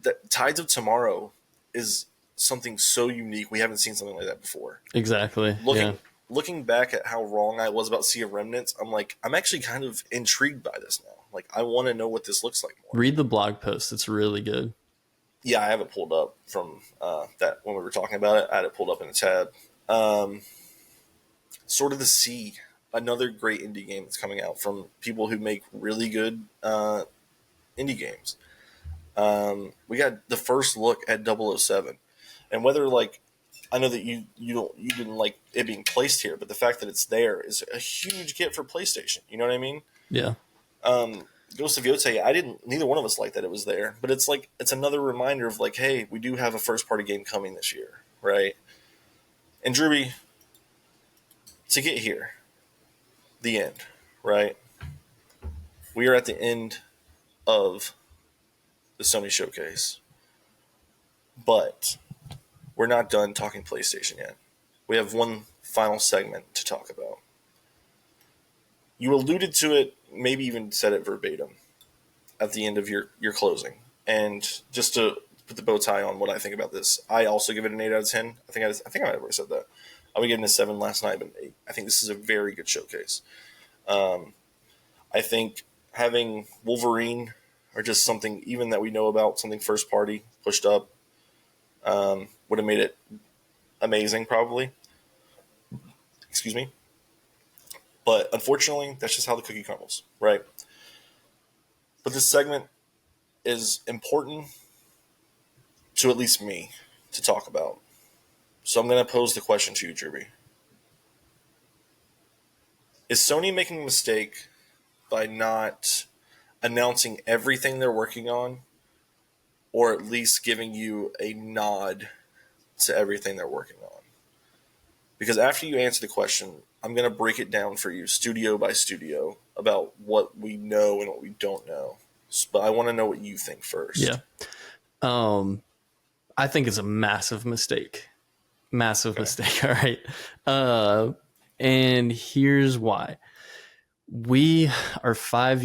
The Tides of Tomorrow is something so unique. We haven't seen something like that before. Exactly. Looking back at how wrong I was about Sea of Remnants, I'm like, I'm actually kind of intrigued by this now. Like, I want to know what this looks like more. Read the blog post. It's really good. Yeah, I have it pulled up from that when we were talking about it. I had it pulled up in a tab. Sword of the Sea, another great indie game that's coming out from people who make really good indie games. We got the first look at 007, and whether like I know that you didn't like it being placed here, but the fact that it's there is a huge get for PlayStation. You know what I mean? Yeah. Ghost of Yotei, neither one of us liked that it was there, but it's like it's another reminder of like, hey, we do have a first party game coming this year, right? And Drewby, to get here, the end, right? We are at the end of the Sony showcase, but we're not done talking PlayStation yet. We have one final segment to talk about. You alluded to it, maybe even said it verbatim at the end of your closing. And just to put the bow tie on what I think about this, I also give it an 8 out of 10. I think I might have already said that. I was giving it a 7 last night, but an 8. I think this is a very good showcase. I think having Wolverine or just something even that we know about, something first party pushed up, would have made it amazing probably. Excuse me. But unfortunately, that's just how the cookie crumbles, right? But this segment is important to at least me to talk about. So I'm going to pose the question to you, Drewby. Is Sony making a mistake by not announcing everything they're working on, or at least giving you a nod to everything they're working on? Because after you answer the question, I'm going to break it down for you, studio by studio, about what we know and what we don't know. But I want to know what you think first. Yeah. I think it's a massive mistake. Massive Okay. mistake. All right. And here's why. We are 5.5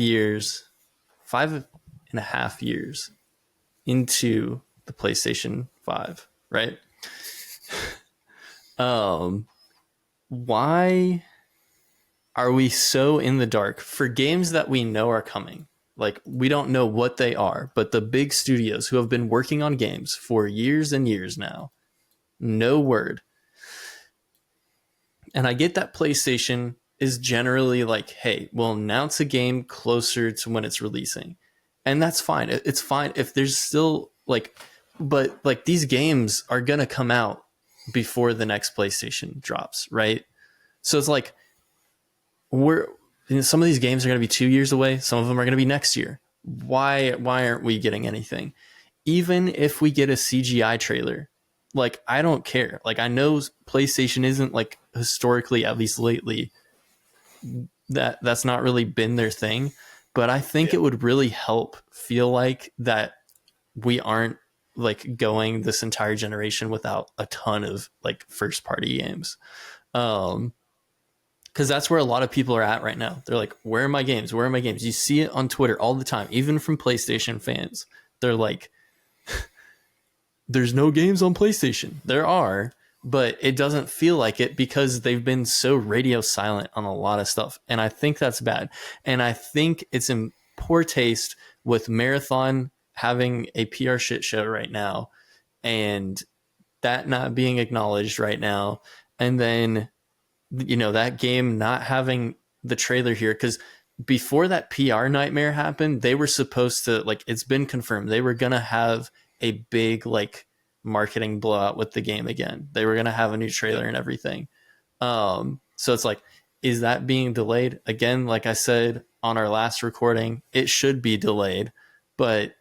years into the PlayStation 5, right? Why are we so in the dark for games that we know are coming? Like, we don't know what they are, but the big studios who have been working on games for years and years now, no word. And I get that PlayStation is generally like, hey, we'll announce a game closer to when it's releasing. And that's fine. It's fine if there's still like, but like these games are going to come out before the next PlayStation drops, right? So it's like, some of these games are going to be 2 years away. Some of them are going to be next year. Why aren't we getting anything? Even if we get a CGI trailer, like, I don't care. Like, I know PlayStation isn't, like, historically, at least lately, that's not really been their thing. But I think Yeah. it would really help feel like that we aren't like going this entire generation without a ton of like first party games. Because that's where a lot of people are at right now. They're like, where are my games? Where are my games? You see it on Twitter all the time, even from PlayStation fans. They're like, there's no games on PlayStation. There are, but it doesn't feel like it because they've been so radio silent on a lot of stuff. And I think that's bad. And I think it's in poor taste with Marathon having a PR shit show right now and that not being acknowledged right now. And then, that game not having the trailer here, because before that PR nightmare happened, they were supposed to, like, it's been confirmed they were gonna have a big like marketing blowout with the game again. They were gonna have a new Yeah. trailer and everything. So it's like, is that being delayed again? Like I said on our last recording, it should be delayed, but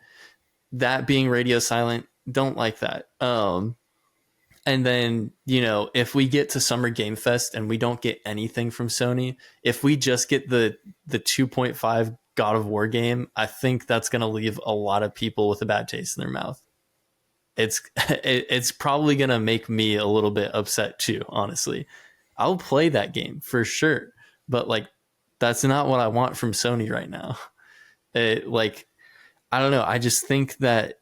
that being radio silent, don't like that. And then, if we get to Summer Game Fest and we don't get anything from Sony, if we just get the 2.5 God of War game, I think that's going to leave a lot of people with a bad taste in their mouth. It's probably going to make me a little bit upset too, honestly. I'll play that game for sure, but like, that's not what I want from Sony right now. I don't know. I just think that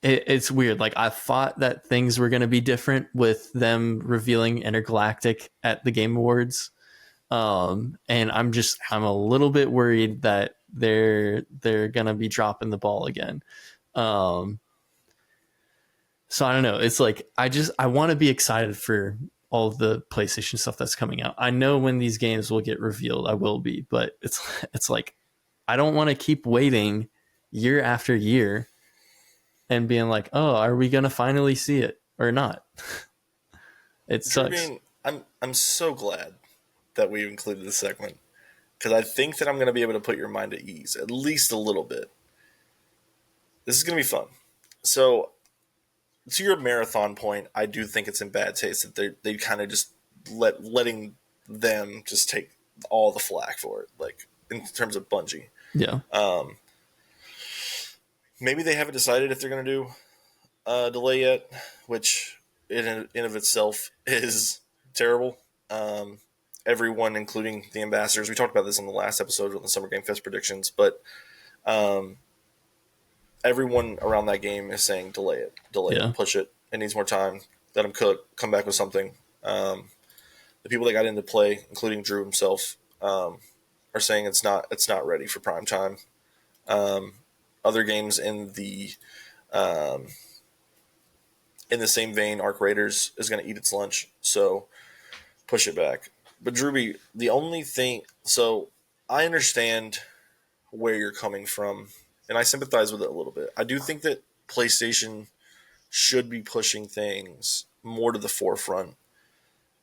it's weird. Like, I thought that things were going to be different with them revealing Intergalactic at the Game Awards, and I'm a little bit worried that they're going to be dropping the ball again. So I don't know. It's like I want to be excited for all of the PlayStation stuff that's coming out. I know when these games will get revealed, I will be, but it's like I don't want to keep waiting year after year and being like, oh, are we gonna finally see it or not? It Drew sucks. being, I'm so glad that we included this segment because I think that I'm going to be able to put your mind at ease at least a little bit. This is going to be fun. So, to your marathon point, I do think it's in bad taste that they kind of just letting them just take all the flack for it, like in terms of Bungie. Yeah, Maybe they haven't decided if they're going to do a delay yet, which in of itself is terrible. Everyone, including the ambassadors, we talked about this on the last episode of the Summer Game Fest predictions, but everyone around that game is saying delay yeah, it, push it. It needs more time. Let them cook, come back with something. The people that got into play, including Drew himself, are saying it's not ready for prime time. Other games in the same vein, Arc Raiders is going to eat its lunch, so push it back. But Drewby, the only thing, so I understand where you're coming from, and I sympathize with it a little bit. I do think that PlayStation should be pushing things more to the forefront.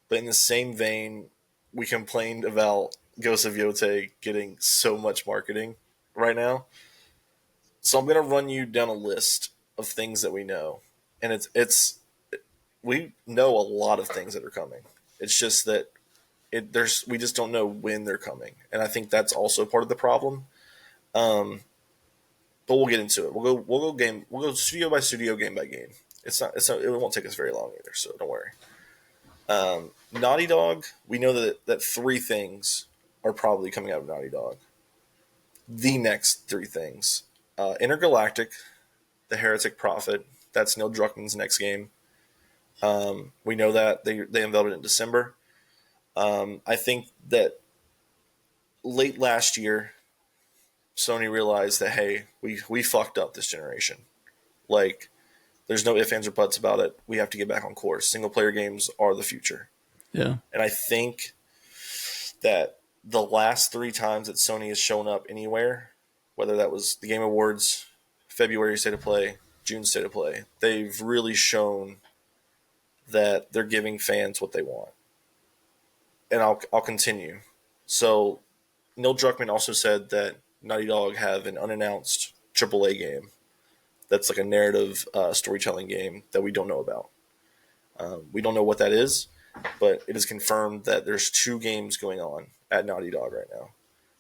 But in the same vein, we complained about Ghost of Yotei getting so much marketing right now. So I'm going to run you down a list of things that we know. And it's we know a lot of things that are coming. It's just that we just don't know when they're coming. And I think that's also part of the problem. Um, but we'll get into it. We'll go studio by studio, game by game. It won't take us very long either, so don't worry. Naughty Dog, we know that three things are probably coming out of Naughty Dog. The next three things: Intergalactic, the Heretic Prophet. That's Neil Druckmann's next game. We know that they unveiled it in December. I think that late last year, Sony realized that hey, we fucked up this generation. Like, there's no ifs, ands, or buts about it. We have to get back on course. Single player games are the future. Yeah. And I think that the last three times that Sony has shown up anywhere, whether that was the Game Awards, February State of Play, June State of Play, they've really shown that they're giving fans what they want. And I'll continue. So Neil Druckmann also said that Naughty Dog have an unannounced AAA game that's like a narrative storytelling game that we don't know about. We don't know what that is, but it is confirmed that there's 2 games going on at Naughty Dog right now.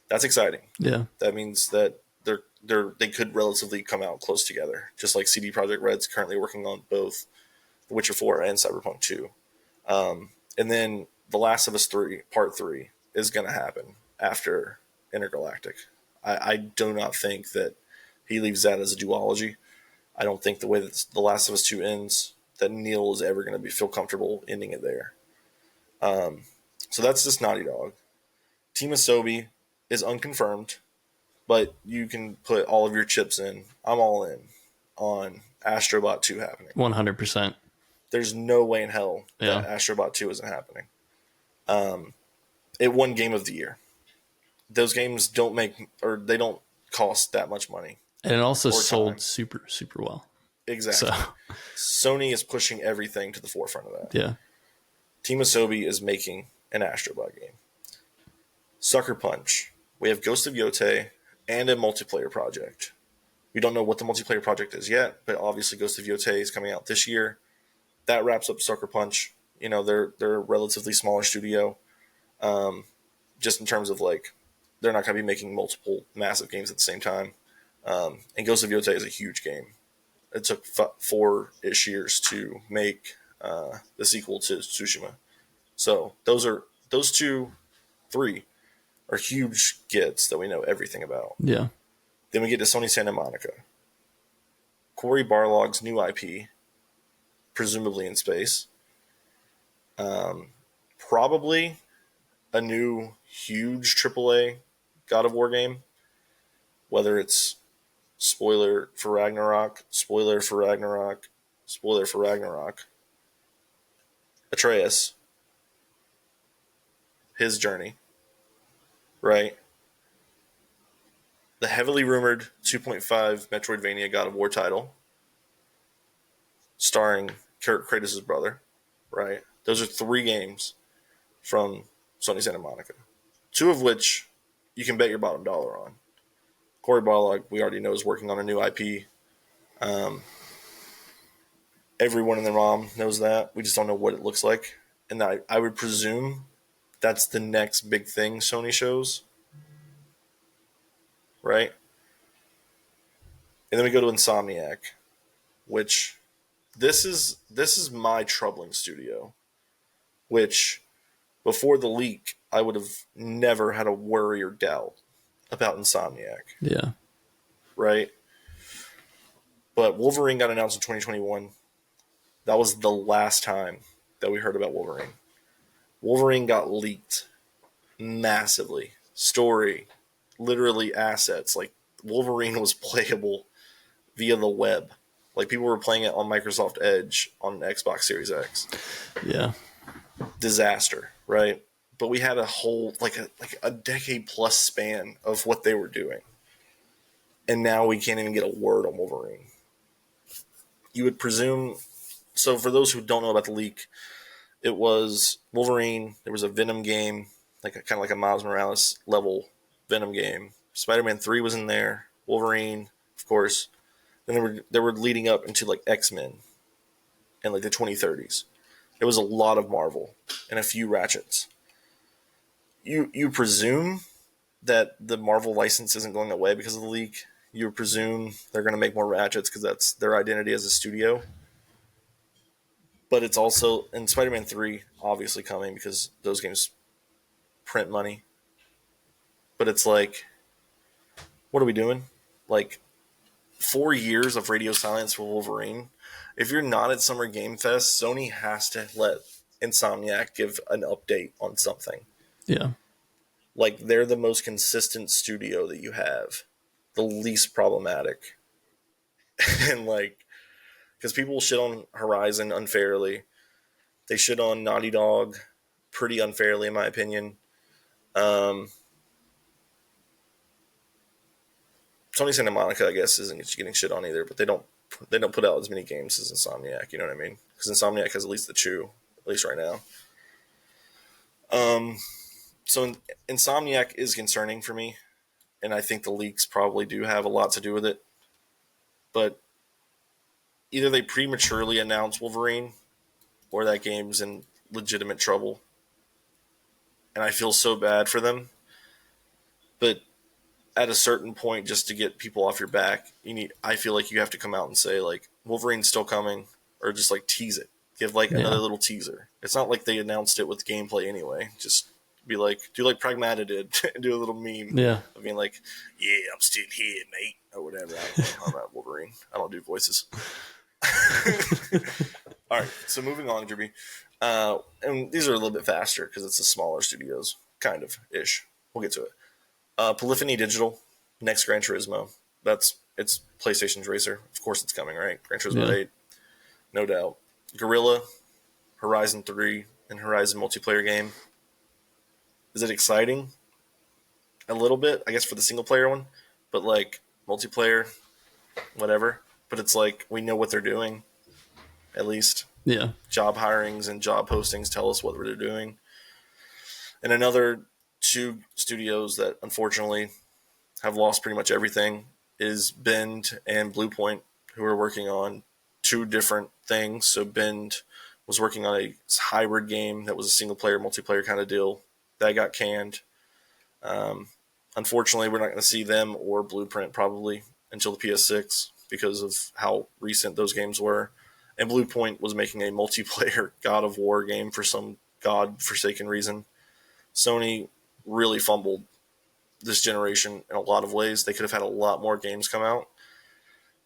That's exciting. Yeah. That means that they could relatively come out close together, just like CD Projekt Red's currently working on both The Witcher 4 and Cyberpunk 2. And then The Last of Us 3, Part 3, is going to happen after Intergalactic. I do not think that he leaves that as a duology. I don't think the way that The Last of Us 2 ends, that Neil is ever going to feel comfortable ending it there. So that's just Naughty Dog. Team Asobi is unconfirmed, but you can put all of your chips in. I'm all in on Astrobot 2 happening. 100%. There's no way in hell that Astrobot 2 isn't happening. It won Game of the Year. Those games they don't cost that much money. And it also sold super, super well. Exactly. So Sony is pushing everything to the forefront of that. Yeah. Team Asobi is making an Astrobot game. Sucker Punch. We have Ghost of Yotei and a multiplayer project. We don't know what the multiplayer project is yet, but obviously Ghost of Yotei is coming out this year. That wraps up Sucker Punch. You know, they're a relatively smaller studio. Just in terms of like, they're not going to be making multiple massive games at the same time. And Ghost of Yotei is a huge game. It took 4-ish years to make the sequel to Tsushima. So those 3 are huge gets that we know everything about. Yeah. Then we get to Sony Santa Monica. Cory Barlog's new IP, presumably in space. Probably a new huge AAA God of War game. Whether it's spoiler for Ragnarok, Atreus, his journey, right? The heavily rumored 2.5 Metroidvania God of War title, starring Kratos' brother, right? Those are 3 games from Sony Santa Monica, 2 of which you can bet your bottom dollar on. Cory Barlog, we already know, is working on a new IP. Everyone in the ROM knows that. We just don't know what it looks like. And I would presume that's the next big thing Sony shows. Right? And then we go to Insomniac, which this is my troubling studio, which before the leak, I would have never had a worry or doubt about Insomniac. Yeah. Right? But Wolverine got announced in 2021. That was the last time that we heard about Wolverine. Wolverine got leaked massively. Story, literally assets. Like, Wolverine was playable via the web. Like, people were playing it on Microsoft Edge on Xbox Series X. Yeah. Disaster, right? But we had a whole, like a decade plus span of what they were doing. And now we can't even get a word on Wolverine. You would presume. So for those who don't know about the leak, it was Wolverine. There was a Venom game, like kind of like a Miles Morales level Venom game. Spider-Man 3 was in there. Wolverine, of course. Then they were leading up into like X-Men in like the 2030s. It was a lot of Marvel and a few Ratchets. You presume that the Marvel license isn't going away because of the leak. You presume they're going to make more Ratchets because that's their identity as a studio. But it's also in Spider-Man 3 obviously coming because those games print money. But it's like, what are we doing? Like 4 years of radio silence for Wolverine. If you're not at Summer Game Fest, Sony has to let Insomniac give an update on something. Yeah. Like they're the most consistent studio that you have, the least problematic, and like because people shit on Horizon unfairly, they shit on Naughty Dog pretty unfairly in my opinion. Um, Sony Santa Monica, I guess, isn't getting shit on either, but they don't put out as many games as Insomniac. You know what I mean? Because Insomniac has at least the chew, at least right now. Um, so Insomniac is concerning for me, and I think the leaks probably do have a lot to do with it. But either they prematurely announce Wolverine, or that game's in legitimate trouble, and I feel so bad for them. But at a certain point, just to get people off your back, I feel like you have to come out and say like Wolverine's still coming, or just like tease it, give like another Yeah. little teaser. It's not like they announced it with gameplay anyway. Just be like, do like Pragmata did, and do a little meme Yeah. of being like, "Yeah, I'm still here, mate," or whatever. I don't know. I'm not Wolverine. I don't do voices. All right, so moving on, Dribby. And these are a little bit faster because it's the smaller studios, kind of ish. We'll get to it. Polyphony Digital, next Gran Turismo. It's PlayStation's racer. Of course, it's coming, right? Gran Turismo Yeah. 8, no doubt. Gorilla, Horizon 3, and Horizon multiplayer game. Is it exciting? A little bit, I guess, for the single player one, but like multiplayer, whatever. But it's like we know what they're doing, at least. Yeah. Job hirings and job postings tell us what they're doing. And another two studios that unfortunately have lost pretty much everything is Bend and Bluepoint, who are working on two different things. So Bend was working on a hybrid game that was a single player, multiplayer kind of deal. That got canned. Um, Unfortunately, we're not going to see them or Blueprint probably until the PS6 because of how recent those games were. And Bluepoint was making a multiplayer God of War game for some god-forsaken reason. Sony really fumbled this generation in a lot of ways. They could have had a lot more games come out,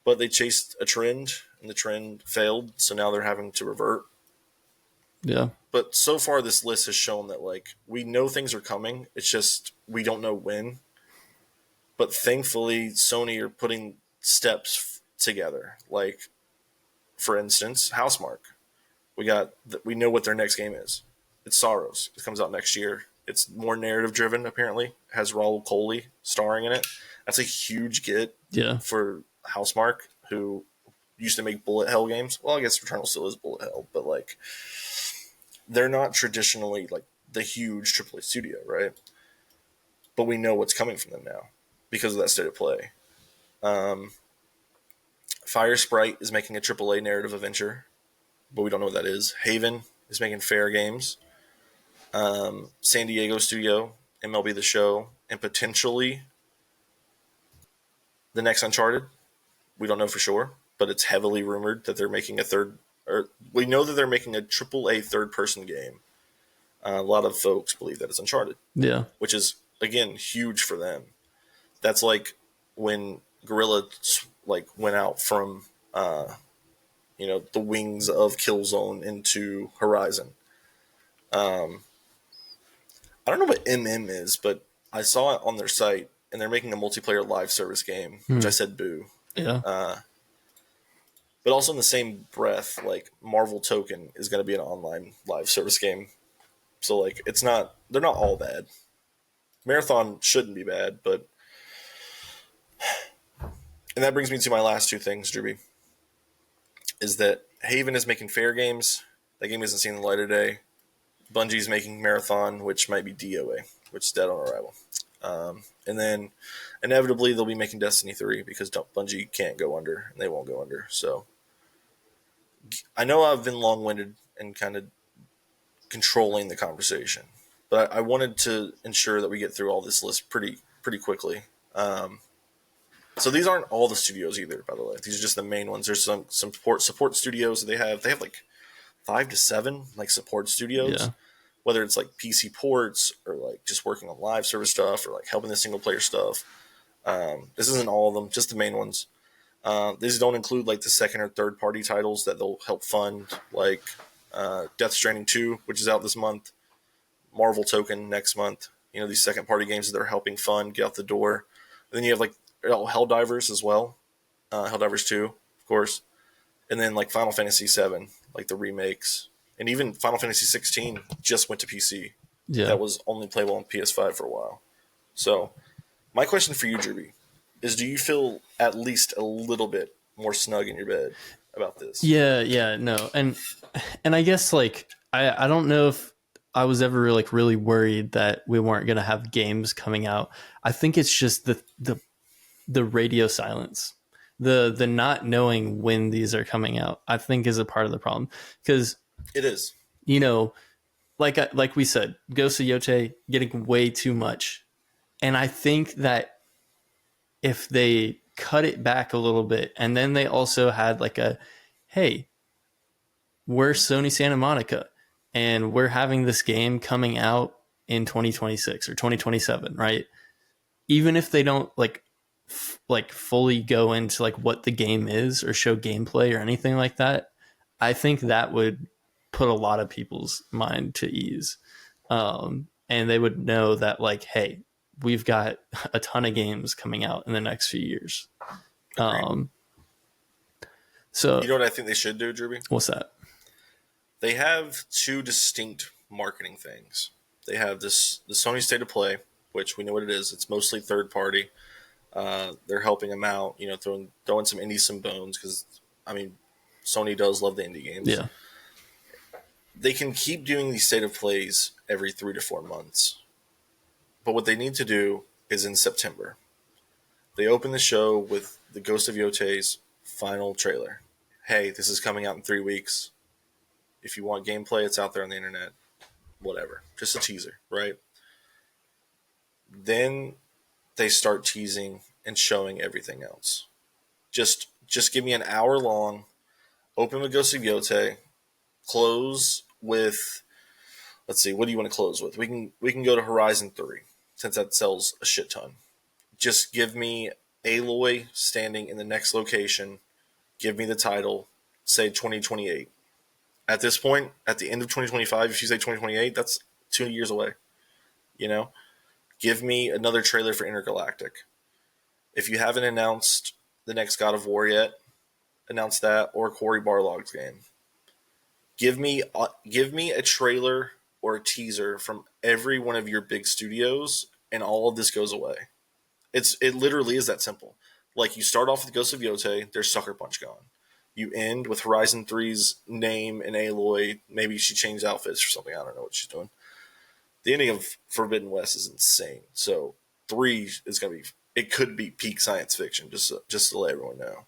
but they chased a trend, and the trend failed, so now they're having to revert. Yeah. But so far, this list has shown that like we know things are coming. It's just we don't know when. But thankfully, Sony are putting steps together. Like for instance, Housemark. We know what their next game is. It's Sorrows. It comes out next year. It's more narrative driven. Apparently, it has Raul Coley starring in it. That's a huge get Yeah. for Housemark, who used to make bullet hell games. Well, I guess Returnal still is bullet hell, but like they're not traditionally like the huge AAA studio, right? But we know what's coming from them now because of that state of play. Um, Fire Sprite is making a AAA narrative adventure, but we don't know what that is. Haven is making fair games. San Diego studio, MLB The Show, and potentially the next Uncharted. We don't know for sure, but it's heavily rumored that they're making a third, or we know that they're making a AAA third person game. A lot of folks believe that it's Uncharted, Yeah. which is again huge for them. That's like when Gorilla like went out from the wings of Killzone into Horizon. I don't know what MM is, but I saw it on their site, and they're making a multiplayer live service game, which I Hmm. said boo. Yeah. But also in the same breath, like Marvel Token is going to be an online live service game. So like they're not all bad. Marathon shouldn't be bad, but and that brings me to my last two things, Drewby. is that Haven is making Fair Games. That game isn't seeing the light of day. Bungie's making Marathon, which might be DOA, which is dead on arrival. And then inevitably they'll be making Destiny 3 because Bungie can't go under and they won't go under. So I know I've been long-winded and kind of controlling the conversation, but I wanted to ensure that we get through all this list pretty quickly. So these aren't all the studios either, by the way. These are just the main ones. There's some support studios that they have. They have like 5 to 7 like support studios. Yeah. Whether it's like PC ports or like just working on live service stuff or like helping the single player stuff. This isn't all of them, just the main ones. These don't include like the second or third party titles that they'll help fund, like Death Stranding 2, which is out this month, Marvel Token next month. You know, these second party games that they're helping fund, get out the door. And then you have like Helldivers as well, Helldivers 2, of course. And then like Final Fantasy 7, like the remakes. And even Final Fantasy 16 just went to PC. Yeah. That was only playable on PS5 for a while. So my question for you, Drewby, is do you feel at least a little bit more snug in your bed about this? Yeah, no. And I guess like I don't know if I was ever like really worried that we weren't gonna have games coming out. I think it's just the radio silence. The not knowing when these are coming out, I think is a part of the problem. Because It is. you know, like we said, Ghost of Yote getting way too much. And I think that if they cut it back a little bit, and then they also had like a, hey, we're Sony Santa Monica, and we're having this game coming out in 2026 or 2027, right? Even if they don't like fully go into like what the game is or show gameplay or anything like that, I think that would put a lot of people's mind to ease. And they would know that like, hey, we've got a ton of games coming out in the next few years. So You know what I think they should do, Drewby? what's that? They have 2 distinct marketing things. They have the Sony State of Play, which we know what it is. It's mostly third party. They're helping them out, you know, throwing some indies some bones because, I mean, Sony does love the indie games. Yeah. They can keep doing these State of Plays every 3 to 4 months. But what they need to do is in September, they open the show with the Ghost of Yote's final trailer. Hey, this is coming out in 3 weeks. If you want gameplay, it's out there on the internet. Whatever. Just a teaser, right? Then they start teasing and showing everything else. Just give me an hour long, open with Ghost of Yote, close with, let's see, what do you want to close with? We can go to Horizon 3, since that sells a shit ton. Just give me Aloy standing in the next location, give me the title, say 2028. At this point, at the end of 2025, if you say 2028, that's 2 years away. You know? Give me another trailer for Intergalactic. If you haven't announced the next God of War yet, announce that, or Cory Barlog's game. Give me a trailer or a teaser from every one of your big studios, and all of this goes away. It literally is that simple. Like, you start off with Ghost of Yote, there's Sucker Punch gone. You end with Horizon 3's name and Aloy. Maybe she changed outfits or something. I don't know what she's doing. The ending of Forbidden West is insane. So 3 is going to be, it could be peak science fiction, just to let everyone know.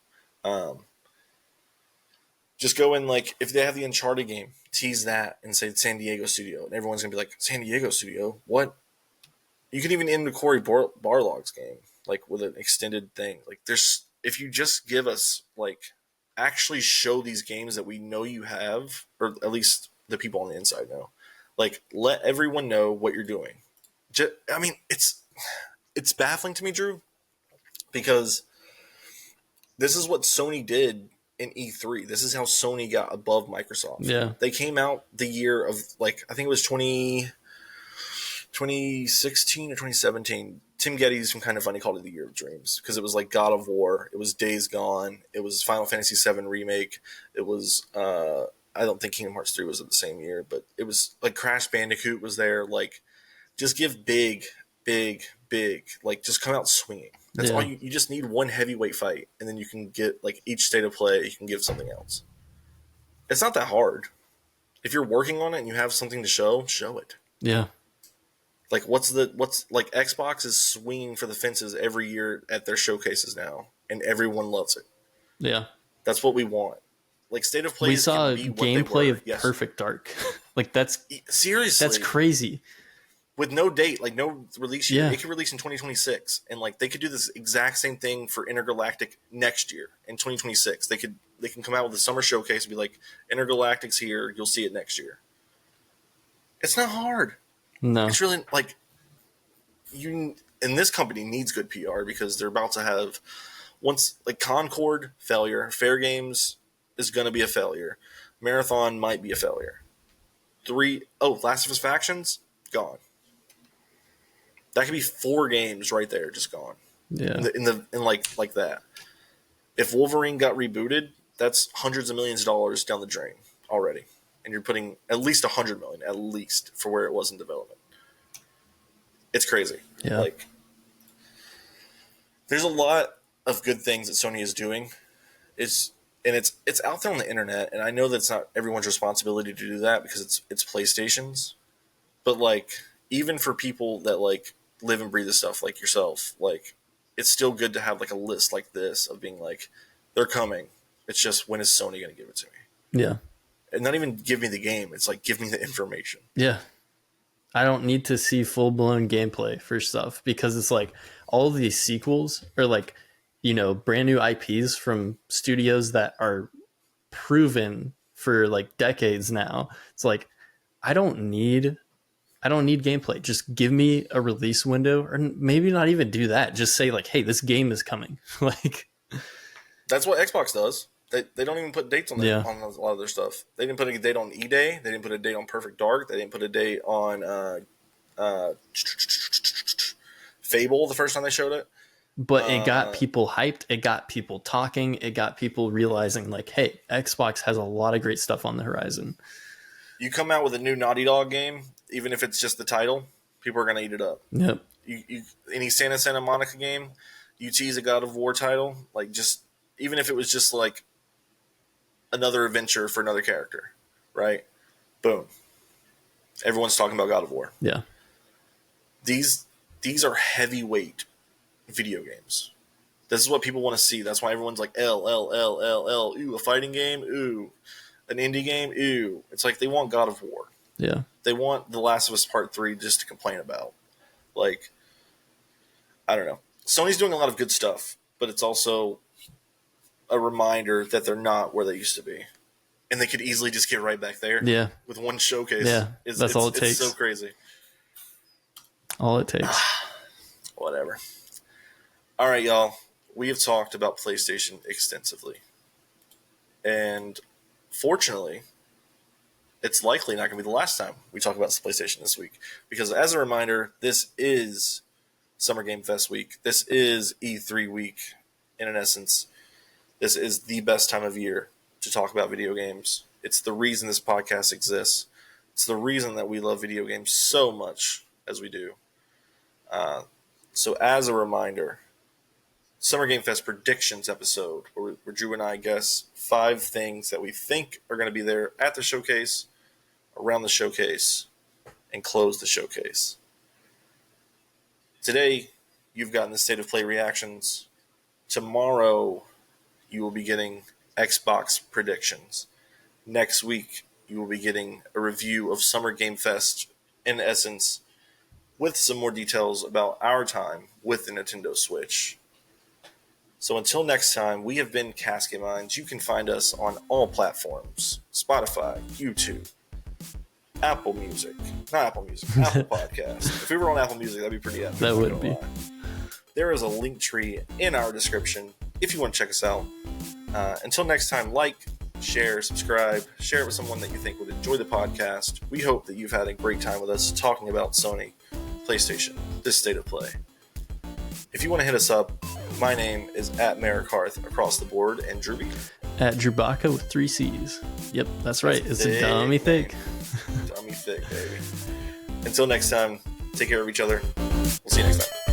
Just go in, like, if they have the Uncharted game, tease that and say San Diego Studio. And everyone's going to be like, San Diego Studio? What? You can even end the Cory Barlog's game, like, with an extended thing. Like, if you just give us, like, actually show these games that we know you have, or at least the people on the inside know. Like, let everyone know what you're doing. I mean, it's baffling to me, Drew, because this is what Sony did in E3. This is how Sony got above Microsoft. Yeah. They came out the year of, like, I think it was 2016 or 2017. Tim Geddes from Kind of Funny called it the Year of Dreams because it was like God of War. It was Days Gone. It was Final Fantasy VII Remake. It was, I don't think Kingdom Hearts 3 was in the same year, but it was like Crash Bandicoot was there. Like, just give big, like, just come out swinging. That's all you just need one heavyweight fight, and then you can get, like, each State of Play, you can give something else. It's not that hard. If you're working on it and you have something to show it. Yeah. Like what's like Xbox is swinging for the fences every year at their showcases now, and everyone loves it. Yeah. That's what we want. Like State of We Plays saw can be what they gameplay were. of Yes. Perfect Dark. Like Seriously, that's crazy. With no date, like no release year. Yeah. It could release in 2026, and like they could do this exact same thing for Intergalactic next year in 2026. They can come out with a summer showcase and be like, Intergalactic's here. You'll see it next year. It's not hard. No. It's really like and this company needs good PR because they're about to have once like Concord failure, Fair Games is going to be a failure, Marathon might be a failure. Last of Us Factions gone. That could be 4 games right there, just gone. Yeah. In like that. If Wolverine got rebooted, that's hundreds of millions of dollars down the drain already, and you're putting at least $100 million at least for where it was in development. It's crazy. Yeah. Like, there's a lot of good things that Sony is doing. It's out there on the internet, and I know that's not everyone's responsibility to do that because it's PlayStation's. But like, even for people that like live and breathe this stuff, like yourself, like it's still good to have like a list like this of being like, they're coming. It's just, when is Sony going to give it to me? Yeah. And not even give me the game. It's like, give me the information. Yeah. I don't need to see full blown gameplay for stuff because it's like all of these sequels are like, you know, brand new IPs from studios that are proven for like decades now. It's like, I don't need gameplay. Just give me a release window, or maybe not even do that. Just say like, hey, this game is coming. Like, that's what Xbox does. They don't even put dates on on a lot of their stuff. They didn't put a date on E-Day. They didn't put a date on Perfect Dark. They didn't put a date on Fable the first time they showed it. But it got people hyped. It got people talking. It got people realizing like, hey, Xbox has a lot of great stuff on the horizon. You come out with a new Naughty Dog game, even if it's just the title, people are going to eat it up. Yep. Any Santa Monica game, you tease a God of War title, like just even if it was just like another adventure for another character, right? Boom. Everyone's talking about God of War. Yeah. These are heavyweight video games. This is what people want to see. That's why everyone's like L. Ooh, a fighting game. Ooh, an indie game. Ooh. It's like they want God of War. Yeah. They want The Last of Us Part 3 just to complain about. Like, I don't know. Sony's doing a lot of good stuff, but it's also a reminder that they're not where they used to be. And they could easily just get right back there. Yeah. With one showcase. Yeah. That's all it takes. It's so crazy. All it takes. Whatever. All right, y'all. We have talked about PlayStation extensively. And fortunately, it's likely not going to be the last time we talk about PlayStation this week. Because as a reminder, this is Summer Game Fest week. This is E3 week. In essence, this is the best time of year to talk about video games. It's the reason this podcast exists. It's the reason that we love video games so much as we do. So as a reminder, Summer Game Fest predictions episode, where Drew and I guess 5 things that we think are going to be there at the showcase, around the showcase, and close the showcase. Today, you've gotten the State of Play reactions. Tomorrow, you will be getting Xbox predictions. Next week, you will be getting a review of Summer Game Fest, in essence, with some more details about our time with the Nintendo Switch. So until next time, we have been Casket Minds. You can find us on all platforms: Spotify, YouTube, Apple Music. Not Apple Music, Apple Podcast. If we were on Apple Music, that'd be pretty epic. That would be. There is a link tree in our description if you want to check us out. Until next time, like, share, subscribe, share it with someone that you think would enjoy the podcast. We hope that you've had a great time with us talking about Sony, PlayStation, this State of Play. If you want to hit us up, my name is @Merrick across the board, and Drewby @Drubaka with 3 C's. Yep, that's right. It's a dummy thick. Dummy thick, baby. Until next time, take care of each other. We'll see you next time.